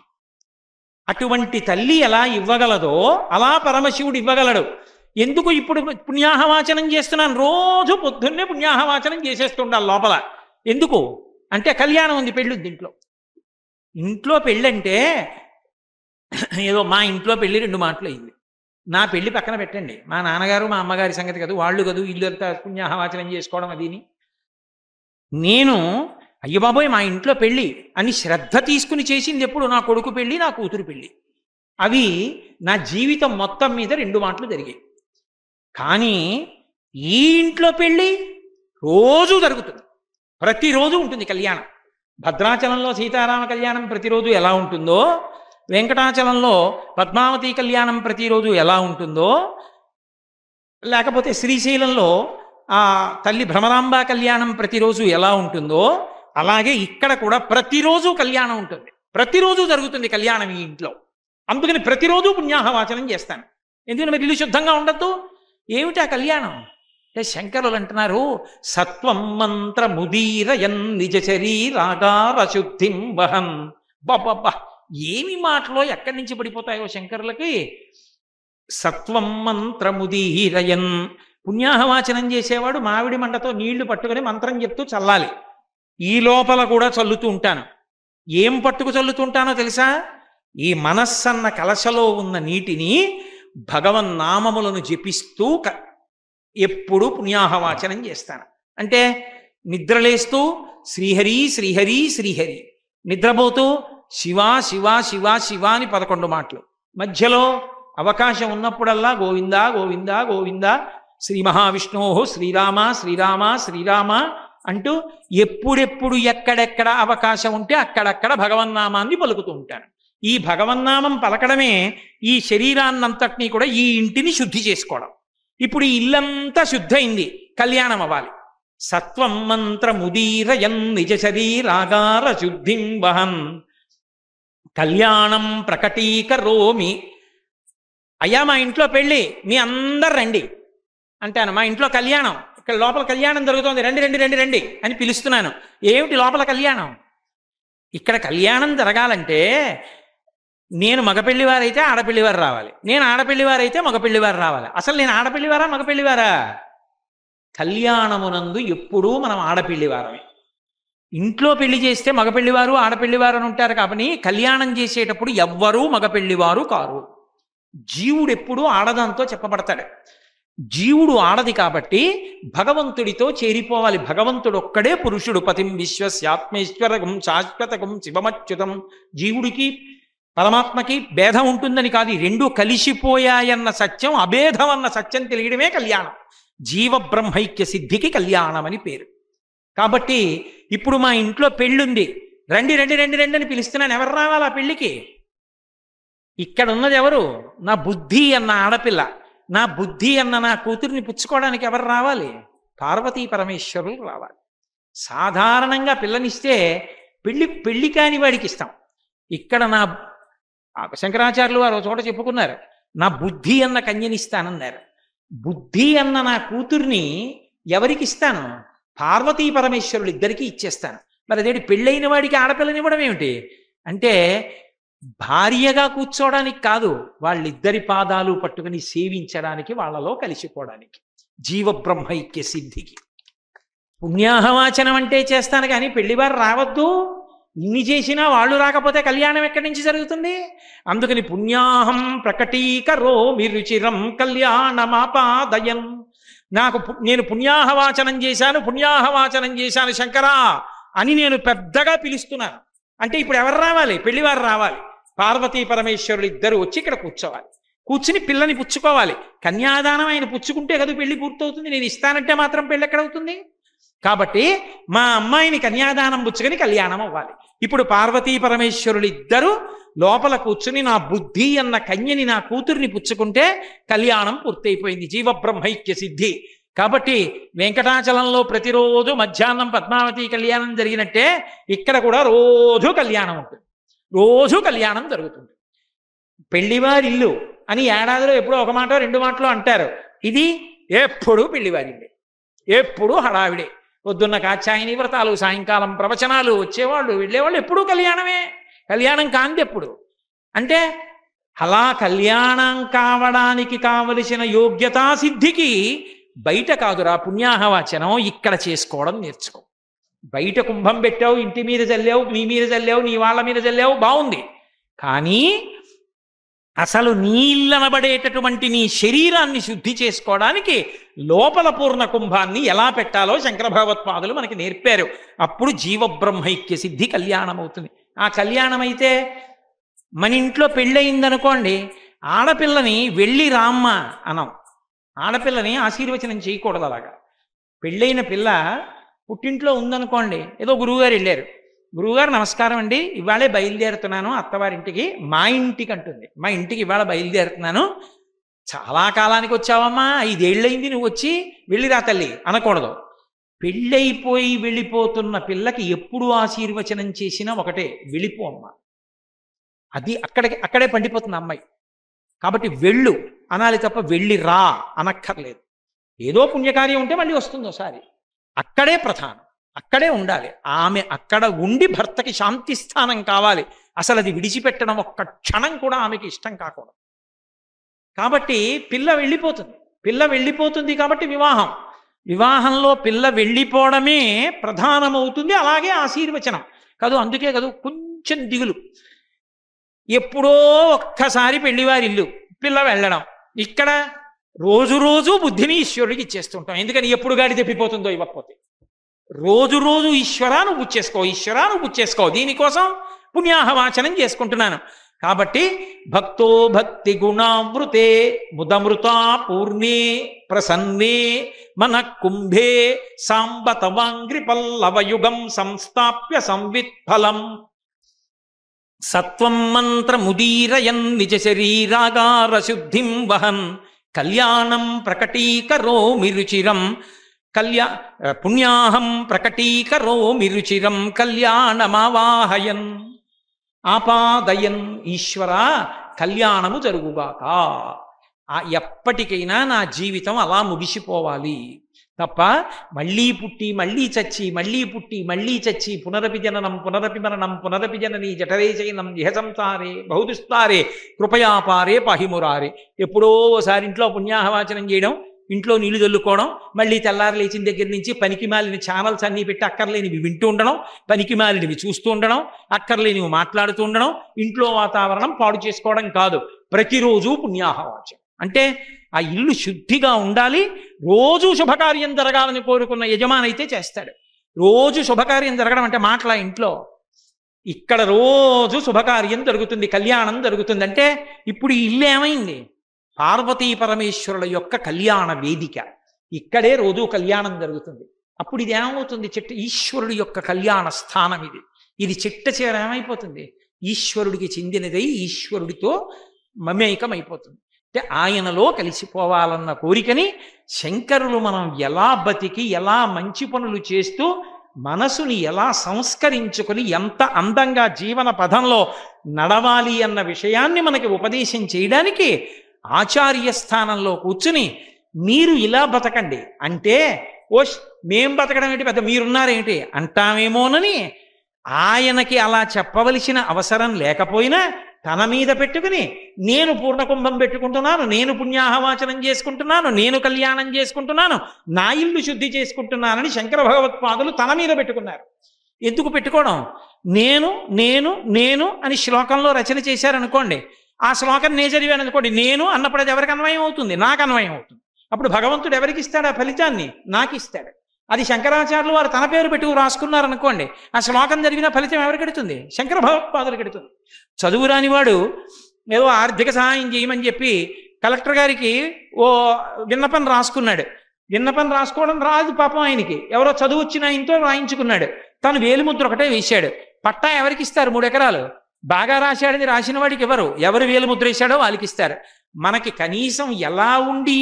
అటువంటి తల్లి ఎలా ఇవ్వగలదో అలా పరమశివుడు ఇవ్వగలడు. ఎందుకు ఇప్పుడు పుణ్యాహవాచనం చేస్తున్నాను? రోజు పొద్దున్నే పుణ్యాహవాచనం చేసేస్తుండాలి లోపల. ఎందుకు అంటే కళ్యాణం ఉంది, పెళ్ళుంది ఇంట్లో. ఇంట్లో పెళ్ళంటే ఏదో మా ఇంట్లో పెళ్ళి 2 మాటలు అయింది. నా పెళ్ళి పక్కన పెట్టండి, మా నాన్నగారు మా అమ్మగారి సంగతి కాదు, వాళ్ళు కాదు ఇల్లు అంతా పుణ్యాహవాచనం చేసుకోవడం అదిని. నేను అయ్య బాబోయ్ మా ఇంట్లో పెళ్ళి అని శ్రద్ధ తీసుకుని చేసింది ఎప్పుడు? నా కొడుకు పెళ్ళి, నా కూతురు పెళ్ళి. అవి నా జీవితం మొత్తం మీద 2 మాటలు జరిగాయి. కానీ ఈ ఇంట్లో పెళ్ళి రోజు జరుగుతుంది, ప్రతిరోజు ఉంటుంది కళ్యాణం. భద్రాచలంలో సీతారామ కళ్యాణం ప్రతిరోజు ఎలా ఉంటుందో, వెంకటాచలంలో పద్మావతి కళ్యాణం ప్రతిరోజు ఎలా ఉంటుందో, లేకపోతే శ్రీశైలంలో ఆ తల్లి భ్రమరాంబ కళ్యాణం ప్రతిరోజు ఎలా ఉంటుందో, అలాగే ఇక్కడ కూడా ప్రతిరోజు కళ్యాణం ఉంటుంది, ప్రతిరోజు జరుగుతుంది కళ్యాణం ఈ ఇంట్లో. అందుకని ప్రతిరోజు పుణ్యాహవాచనం చేస్తాను. ఎందుకంటే మీరు ఇల్లు శుద్ధంగా ఉండద్దు. ఏమిటా కళ్యాణం అంటే శంకరులు అంటున్నారు, సత్వం మంత్ర ముదీరయన్ నిజ శరీరాగార శుద్ధిం వహన్. బాబా, ఏమి మాటలో ఎక్కడి నుంచి పడిపోతాయో శంకరులకి. సత్వం మంత్ర ముదీరయన్, పుణ్యాహవాచనం చేసేవాడు మామిడి మంటతో నీళ్లు పట్టుకుని మంత్రం చెప్తూ చల్లాలి. ఈ లోపల కూడా చల్లుతూ ఉంటాను. ఏం పట్టుకు చల్లుతుంటానో తెలుసా? ఈ మనస్సన్న కలశలో ఉన్న నీటిని భగవన్నామములను జపిస్తూ ఎప్పుడు పుణ్యాహవాచనం చేస్తాను. అంటే నిద్రలేస్తూ శ్రీహరి శ్రీహరి శ్రీహరి, నిద్రపోతూ శివా శివా శివా శివా అని 11 మాటలు, మధ్యలో అవకాశం ఉన్నప్పుడల్లా గోవిందా గోవిందా గోవిందా శ్రీ మహావిష్ణో శ్రీరామ శ్రీరామ శ్రీరామ అంటూ ఎప్పుడెప్పుడు ఎక్కడెక్కడ అవకాశం ఉంటే అక్కడక్కడ భగవన్నామాన్ని పలుకుతూ ఉంటాను. ఈ భగవన్నామం పలకడమే ఈ శరీరాన్నంతటినీ కూడా, ఈ ఇంటిని శుద్ధి చేసుకోవడం. ఇప్పుడు ఈ ఇల్లంతా శుద్ధయింది, కళ్యాణం అవ్వాలి. సత్వం మంత్ర ముదీరయన్ నిజ శరీరాగార శుద్ధిం వహన్ కళ్యాణం ప్రకటీకరోమి. అయ్యా మా ఇంట్లో పెళ్ళి, మీ అందరు రండి అంటాను. మా ఇంట్లో కళ్యాణం, ఇక్కడ లోపల కళ్యాణం జరుగుతోంది, రండి రండి రండి రండి అని పిలుస్తున్నాను. ఏమిటి లోపల కళ్యాణం? ఇక్కడ కళ్యాణం జరగాలంటే నేను మగపెళ్లివారైతే ఆడపిల్లివారు రావాలి, నేను ఆడపిల్లివారైతే మగపెళ్లివారు రావాలి. అసలు నేను ఆడపిల్లివారా మగపెళ్లివారా? కళ్యాణమునందు ఎప్పుడూ మనం ఆడపిల్లివారమే. ఇంట్లో పెళ్లి చేస్తే మగపెళ్లివారు ఆడపిల్లివారు అని ఉంటారు. కాబట్టి కళ్యాణం చేసేటప్పుడు ఎవ్వరూ మగపెళ్లివారు కారు. జీవుడు ఎప్పుడూ ఆడదంతో చెప్పబడతాడు. జీవుడు ఆడది కాబట్టి భగవంతుడితో చేరిపోవాలి. భగవంతుడు ఒక్కడే పురుషుడు. పతిం విశ్వస్యాత్మేశ్వరగం శాశ్వతగం శివమచ్యుతం. జీవుడికి పరమాత్మకి భేదం ఉంటుందని కాదు, రెండు కలిసిపోయాయన్న సత్యం, అభేదం అన్న సత్యం తెలియడమే కళ్యాణం. జీవ బ్రహ్మైక్య సిద్ధికి కళ్యాణం అని పేరు. కాబట్టి ఇప్పుడు మా ఇంట్లో పెళ్ళుంది, రండి రండి రండి రండి అని పిలుస్తున్నాను. ఎవరు రావాలి ఆ పెళ్ళికి? ఇక్కడ ఉన్నది ఎవరు? నా బుద్ధి అన్న ఆడపిల్ల, నా బుద్ధి అన్న నా కూతురిని పుచ్చుకోవడానికి ఎవరు రావాలి? పార్వతీ పరమేశ్వరులు రావాలి. సాధారణంగా పిల్లనిస్తే పెళ్ళి కాని వాడికి ఇస్తాం. ఇక్కడ నా శంకరాచార్యులు వారు చోట చెప్పుకున్నారు, నా బుద్ధి అన్న కన్యనిస్తానన్నారు. బుద్ధి అన్న నా కూతుర్ని ఎవరికి ఇస్తాను? పార్వతీ పరమేశ్వరులు ఇద్దరికీ ఇచ్చేస్తాను. మరి అదేంటి పెళ్ళైన వాడికి ఆడపిల్లనివ్వడం ఏమిటి అంటే, భార్యగా కూర్చోవడానికి కాదు, వాళ్ళిద్దరి పాదాలు పట్టుకుని సేవించడానికి, వాళ్ళలో కలిసిపోవడానికి, జీవబ్రహ్మైక్య సిద్ధికి. పుణ్యాహవాచనం అంటే చేస్తాను కానీ పెళ్లివారు రావద్దు. ఇన్ని చేసినా వాళ్ళు రాకపోతే కళ్యాణం ఎక్కడి నుంచి జరుగుతుంది? అందుకని పుణ్యాహం ప్రకటీకరోమి రుచిరం కళ్యాణమాపాదయం. నేను పుణ్యాహవాచనం చేశాను శంకరా అని నేను పెద్దగా పిలుస్తున్నాను. అంటే ఇప్పుడు ఎవరు రావాలి? పెళ్లివారు రావాలి. పార్వతీ పరమేశ్వరులు ఇద్దరు వచ్చి ఇక్కడ కూర్చోవాలి. కూర్చుని పిల్లని పుచ్చుకోవాలి. కన్యాదానం ఆయన పుచ్చుకుంటే కదా పెళ్లి పూర్తవుతుంది. నేను ఇస్తానంటే మాత్రం పెళ్ళి ఎక్కడవుతుంది? కాబట్టి మా అమ్మాయిని కన్యాదానం పుచ్చుకొని కళ్యాణం అవ్వాలి. ఇప్పుడు పార్వతీ పరమేశ్వరులు ఇద్దరు లోపల కూర్చుని నా బుద్ధి అన్న కన్యని, నా కూతుర్ని పుచ్చుకుంటే కళ్యాణం పూర్తయిపోయింది, జీవబ్రహ్మైక్య సిద్ధి. కాబట్టి వెంకటాచలంలో ప్రతిరోజు మధ్యాహ్నం పద్మావతి కళ్యాణం జరిగినట్టే ఇక్కడ కూడా రోజు కళ్యాణం ఉంటుంది, రోజు కళ్యాణం జరుగుతుంది. పెళ్లివారిల్లు అని ఏడాదిలో ఎప్పుడో ఒక మాట 2 మాటలు అంటారు. ఇది ఎప్పుడూ పెళ్లివారిల్లే, ఎప్పుడూ హడావిడే. పొద్దున్న కాత్యాయని వ్రతాలు, సాయంకాలం ప్రవచనాలు, వచ్చేవాళ్ళు వెళ్ళేవాళ్ళు, ఎప్పుడూ కళ్యాణమే. కళ్యాణం కాంతి ఎప్పుడు అంటే, అలా కళ్యాణం కావడానికి కావలసిన యోగ్యతా సిద్ధికి బయట కాదురా పుణ్యాహవాచనం, ఇక్కడ చేసుకోవడం నేర్చుకో. బయట కుంభం పెట్టావు, ఇంటి మీద చల్లావు, మీ మీద చల్లావు, నీ వాళ్ళ మీద చల్లావు, బాగుంది. కానీ అసలు నీళ్ళనబడేటటువంటి నీ శరీరాన్ని శుద్ధి చేసుకోవడానికి లోపల పూర్ణ కుంభాన్ని ఎలా పెట్టాలో శంకర భగవత్పాదులు మనకి నేర్పారు. అప్పుడు జీవబ్రహ్మైక్య సిద్ధి కళ్యాణం అవుతుంది. ఆ కళ్యాణం అయితే మన ఇంట్లో పెళ్ళయిందనుకోండి, ఆడపిల్లని వెళ్ళి రామ్మ అనం, ఆడపిల్లని ఆశీర్వచనం చేయకూడదు అలాగా. పెళ్ళైన పిల్ల పుట్టింట్లో ఉందనుకోండి, ఏదో గురువుగారు వెళ్ళారు, గురువుగారు నమస్కారం అండి, ఇవాళే బయలుదేరుతున్నాను అత్తవారింటికి, మా ఇంటికి అంటుంది, మా ఇంటికి ఇవాళ బయలుదేరుతున్నాను. చాలా కాలానికి వచ్చావమ్మా, 5 ఏళ్ళయింది నువ్వు వచ్చి, వెళ్ళిరా తల్లి అనకూడదు. పెళ్ళైపోయి వెళ్ళిపోతున్న పిల్లకి ఎప్పుడు ఆశీర్వచనం చేసినా ఒకటే, వెళ్ళిపో అమ్మ. అది అక్కడే పండిపోతుంది అమ్మాయి. కాబట్టి వెళ్ళు అనాలి తప్ప వెళ్ళి రా అనక్కర్లేదు. ఏదో పుణ్యకార్యం ఉంటే మళ్ళీ వస్తుంది ఒకసారి. అక్కడే ప్రధానం, అక్కడే ఉండాలి ఆమె. అక్కడ ఉండి భర్తకి శాంతి స్థానం కావాలి. అసలు అది విడిచిపెట్టడం ఒక్క క్షణం కూడా ఆమెకి ఇష్టం కాకూడదు. కాబట్టి పిల్ల వెళ్ళిపోతుంది కాబట్టి వివాహంలో పిల్ల వెళ్ళిపోవడమే ప్రధానమవుతుంది. అలాగే ఆశీర్వచనం కాదు. అందుకే కాదు కొంచెం దిగులు. ఎప్పుడో ఒక్కసారి పెళ్లివారి ఇల్లు, పిల్ల వెళ్ళడం. ఇక్కడ రోజు బుద్ధిని ఈశ్వరుడికి ఇచ్చేస్తుంటాం. ఎందుకని ఎప్పుడు గాడి తెప్పిపోతుందో ఇవ్వకపోతే. రోజు ఈశ్వరా నువ్వు పుచ్చేసుకో, దీనికోసం పుణ్యాహవాచనం చేసుకుంటున్నాను. కాబట్టి భక్తో భక్తి గుణావృతే ముదమృతా పూర్ణే ప్రసన్నే మన కుంభే సాంబతవాంగ్రి పల్లవయుగం సంస్థాప్య సంవిత్ఫలం సత్వం మంత్రముదీరయన్ నిజ శరీరాగార శుద్ధిం వహన్ కళ్యాణం ప్రకటీకరోమి రుచిరం పుణ్యాహం ప్రకటీకరోమి రుచిరం కళ్యాణమావాహయన్ ఆపాదయన్. ఈశ్వర కళ్యాణము జరుగుగాక. ఎప్పటికైనా నా జీవితం అలా ముగిసిపోవాలి తప్ప మళ్ళీ పుట్టి మళ్ళీ చచ్చి మళ్ళీ చచ్చి పునరపి జననం పునరపి మరణం పునరపి జనని జఠరే చైనం ఇహ సంసారే బహుదుస్తారే కృపయాపారే పాహిమురారే. ఎప్పుడో ఓసారి ఇంట్లో పుణ్యాహవాచనం చేయడం, ఇంట్లో నీళ్లు చల్లుకోవడం, మళ్ళీ తెల్లారు లేచిన దగ్గర నుంచి పనికి మాలిన ఛానల్స్ అన్నీ పెట్టి అక్కర్లేనివి వింటూ ఉండడం, పనికి మాలినవి చూస్తూ ఉండడం, అక్కర్లేనివి మాట్లాడుతూ ఉండడం, ఇంట్లో వాతావరణం పాడు చేసుకోవడం కాదు. ప్రతిరోజు పుణ్యాహవాచనం అంటే ఆ ఇల్లు శుద్ధిగా ఉండాలి. రోజు శుభకార్యం జరగాలని కోరుకున్న యజమానైతే చేస్తాడు. రోజు శుభకార్యం జరగడం అంటే మాటలా ఇంట్లో. ఇక్కడ రోజు శుభకార్యం జరుగుతుంది, కళ్యాణం జరుగుతుంది. అంటే ఇప్పుడు ఈ ఇల్లు ఏమైంది? పార్వతీ పరమేశ్వరుల యొక్క కళ్యాణ వేదిక. ఇక్కడే రోజు కళ్యాణం జరుగుతుంది. అప్పుడు ఇది ఏమవుతుంది? ఈశ్వరుడి యొక్క కళ్యాణ స్థానం ఇది చిట్ట చివర ఏమైపోతుంది? ఈశ్వరుడికి చెందినదై ఈశ్వరుడితో మమేకమైపోతుంది. అంటే ఆయనలో కలిసిపోవాలన్న కోరికని శంకరులు మనం ఎలా బతికి ఎలా మంచి పనులు చేస్తూ మనసుని ఎలా సంస్కరించుకొని ఎంత అందంగా జీవన పదంలో నడవాలి అన్న విషయాన్ని మనకి ఉపదేశం చేయడానికి ఆచార్య స్థానంలో కూర్చుని మీరు ఇలా బతకండి అంటే, మేం బతకడం ఏంటి, పెద్ద మీరున్నారేంటి అంటామేమోనని ఆయనకి అలా చెప్పవలసిన అవసరం లేకపోయినా తన మీద పెట్టుకుని నేను పూర్ణకుంభం పెట్టుకుంటున్నాను, నేను పుణ్యాహవాచనం చేసుకుంటున్నాను, నేను కళ్యాణం చేసుకుంటున్నాను, నా ఇల్లు శుద్ధి చేసుకుంటున్నానని శంకర భగవత్పాదులు తన మీద పెట్టుకున్నారు. ఎందుకు పెట్టుకోవడం? నేను నేను నేను అని శ్లోకంలో రచన చేశారనుకోండి, ఆ శ్లోకం నేను చదివాను అనుకోండి, నేను అన్నప్పుడు అది ఎవరికి అన్వయం అవుతుంది? నాకు అన్వయం అవుతుంది. అప్పుడు భగవంతుడు ఎవరికి ఇస్తాడు ఆ ఫలితాన్ని? నాకు ఇస్తాడు. అది శంకరాచార్యులు వారు తన పేరు పెట్టుకు రాసుకున్నారనుకోండి, ఆ శ్లోకం జరిగిన ఫలితం ఎవరికి ఎడుతుంది? శంకర భగవత్పాదులకు ఎడుతుంది. చదువు రానివాడు ఏదో ఆర్థిక సహాయం చేయమని చెప్పి కలెక్టర్ గారికి ఓ విన్నపం రాసుకున్నాడు. విన్నపం రాసుకోవడం రాదు పాపం ఆయనకి, ఎవరో చదువు వచ్చిన ఆయనతో రాయించుకున్నాడు. తను వేలిముద్ర ఒకటే వేశాడు. పట్టా ఎవరికి ఇస్తారు? 3 ఎకరాలు. బాగా రాశాడని రాసిన వాడికి ఎవరు వేలిముద్ర వేశాడో వాళ్ళకి ఇస్తారు. మనకి కనీసం ఎలా ఉండి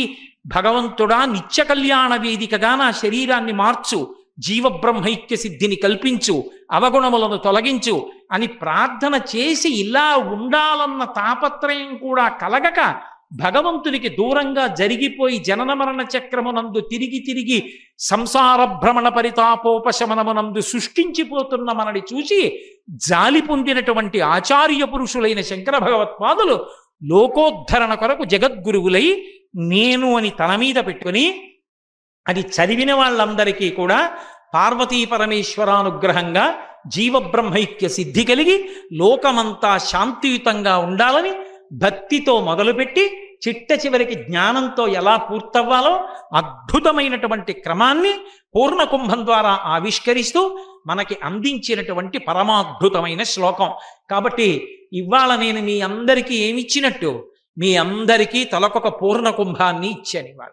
భగవంతుడా నిత్య కళ్యాణ వేదికగా నా శరీరాన్ని మార్చు, జీవబ్రహ్మైక్య సిద్ధిని కల్పించు, అవగుణములను తొలగించు అని ప్రార్థన చేసి ఇలా ఉండాలన్న తాపత్రయం కూడా కలగక భగవంతునికి దూరంగా జరిగిపోయి జనన మరణ చక్రమునందు తిరిగి సంసార భ్రమణ పరితాపోపశమనమునందు సృష్టించిపోతున్న మనని చూసి జాలి పొందినటువంటి ఆచార్య పురుషులైన శంకర భగవత్పాదులు లోకోద్ధరణ కొరకు జగద్గురువులై నేను అని తన మీద పెట్టుకుని అది చదివిన వాళ్ళందరికీ కూడా పార్వతీ పరమేశ్వరానుగ్రహంగా జీవబ్రహ్మైక్య సిద్ధి కలిగి లోకమంతా శాంతియుతంగా ఉండాలని భక్తితో మొదలుపెట్టి చిట్ట చివరికి జ్ఞానంతో ఎలా పూర్తవ్వాలో అద్భుతమైనటువంటి క్రమాన్ని పూర్ణకుంభం ద్వారా ఆవిష్కరిస్తూ మనకి అందించినటువంటి పరమాద్భుతమైన శ్లోకం. కాబట్టి ఇవాళ నేను మీ అందరికీ ఏమిచ్చినట్టు? మీ అందరికీ తలకొక పూర్ణకుంభాన్ని ఇచ్చాను ఇవాళ.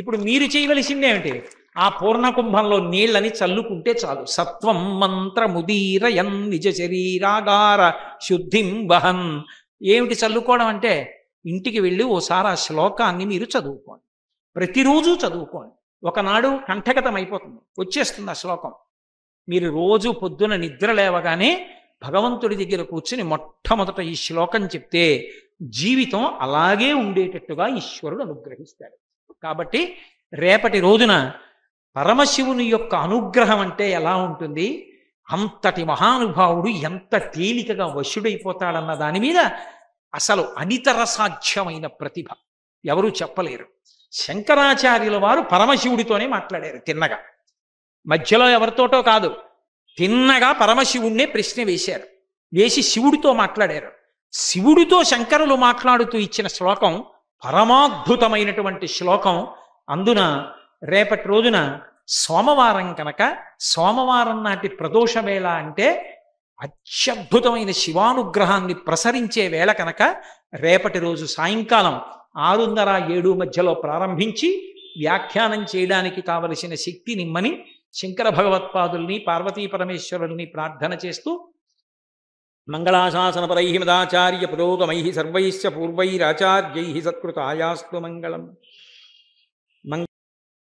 ఇప్పుడు మీరు చేయవలసింది ఏమిటి? ఆ పూర్ణకుంభంలో నీళ్ళని చల్లుకుంటే చాలు. సత్వం మంత్రముదీరయన్ నిజ శరీరాగార శుద్ధిం వహన్. ఏమిటి చల్లుకోవడం అంటే, ఇంటికి వెళ్ళి ఓసారి ఆ శ్లోకాన్ని మీరు చదువుకోండి, ప్రతిరోజు చదువుకోండి. ఒకనాడు కంఠగతం అయిపోతుంది, వచ్చేస్తుంది ఆ శ్లోకం. మీరు రోజు పొద్దున నిద్ర లేవగానే భగవంతుడి దగ్గర కూర్చుని మొట్టమొదట ఈ శ్లోకం చెప్తే జీవితం అలాగే ఉండేటట్టుగా ఈశ్వరుడు అనుగ్రహిస్తాడు. కాబట్టి రేపటి రోజున పరమశివుని యొక్క అనుగ్రహం అంటే ఎలా ఉంటుంది, అంతటి మహానుభావుడు ఎంత తేలికగా వశుడైపోతాడన్న దాని మీద అసలు అనితర సాధ్యమైన ప్రతిభ ఎవరూ చెప్పలేరు. శంకరాచార్యుల వారు పరమశివుడితోనే మాట్లాడారు తిన్నగా, మధ్యలో ఎవరితోటో కాదు. తిన్నగా పరమశివుణ్ణే ప్రశ్న వేశారు, వేసి శివుడితో మాట్లాడారు. శివుడితో శంకరులు మాట్లాడుతూ ఇచ్చిన శ్లోకం పరమాద్భుతమైనటువంటి శ్లోకం. అందున రేపటి రోజున సోమవారం కనుక, సోమవారం నాటి ప్రదోష వేళ అంటే అత్యద్భుతమైన శివానుగ్రహాన్ని ప్రసరించే వేళ కనుక, రేపటి రోజు సాయంకాలం 6:30-7 మధ్యలో ప్రారంభించి వ్యాఖ్యానం చేయడానికి కావలసిన శక్తి నిమ్మని శంకర భగవత్పాదుల్ని పార్వతీ పరమేశ్వరుల్ని ప్రార్థన చేస్తూ, మంగళాశాసనపరై మదాచార్య పురోగమై సర్వైశ్చ పూర్వైరాచార్యై సత్కృతాయాస్తు మంగళం.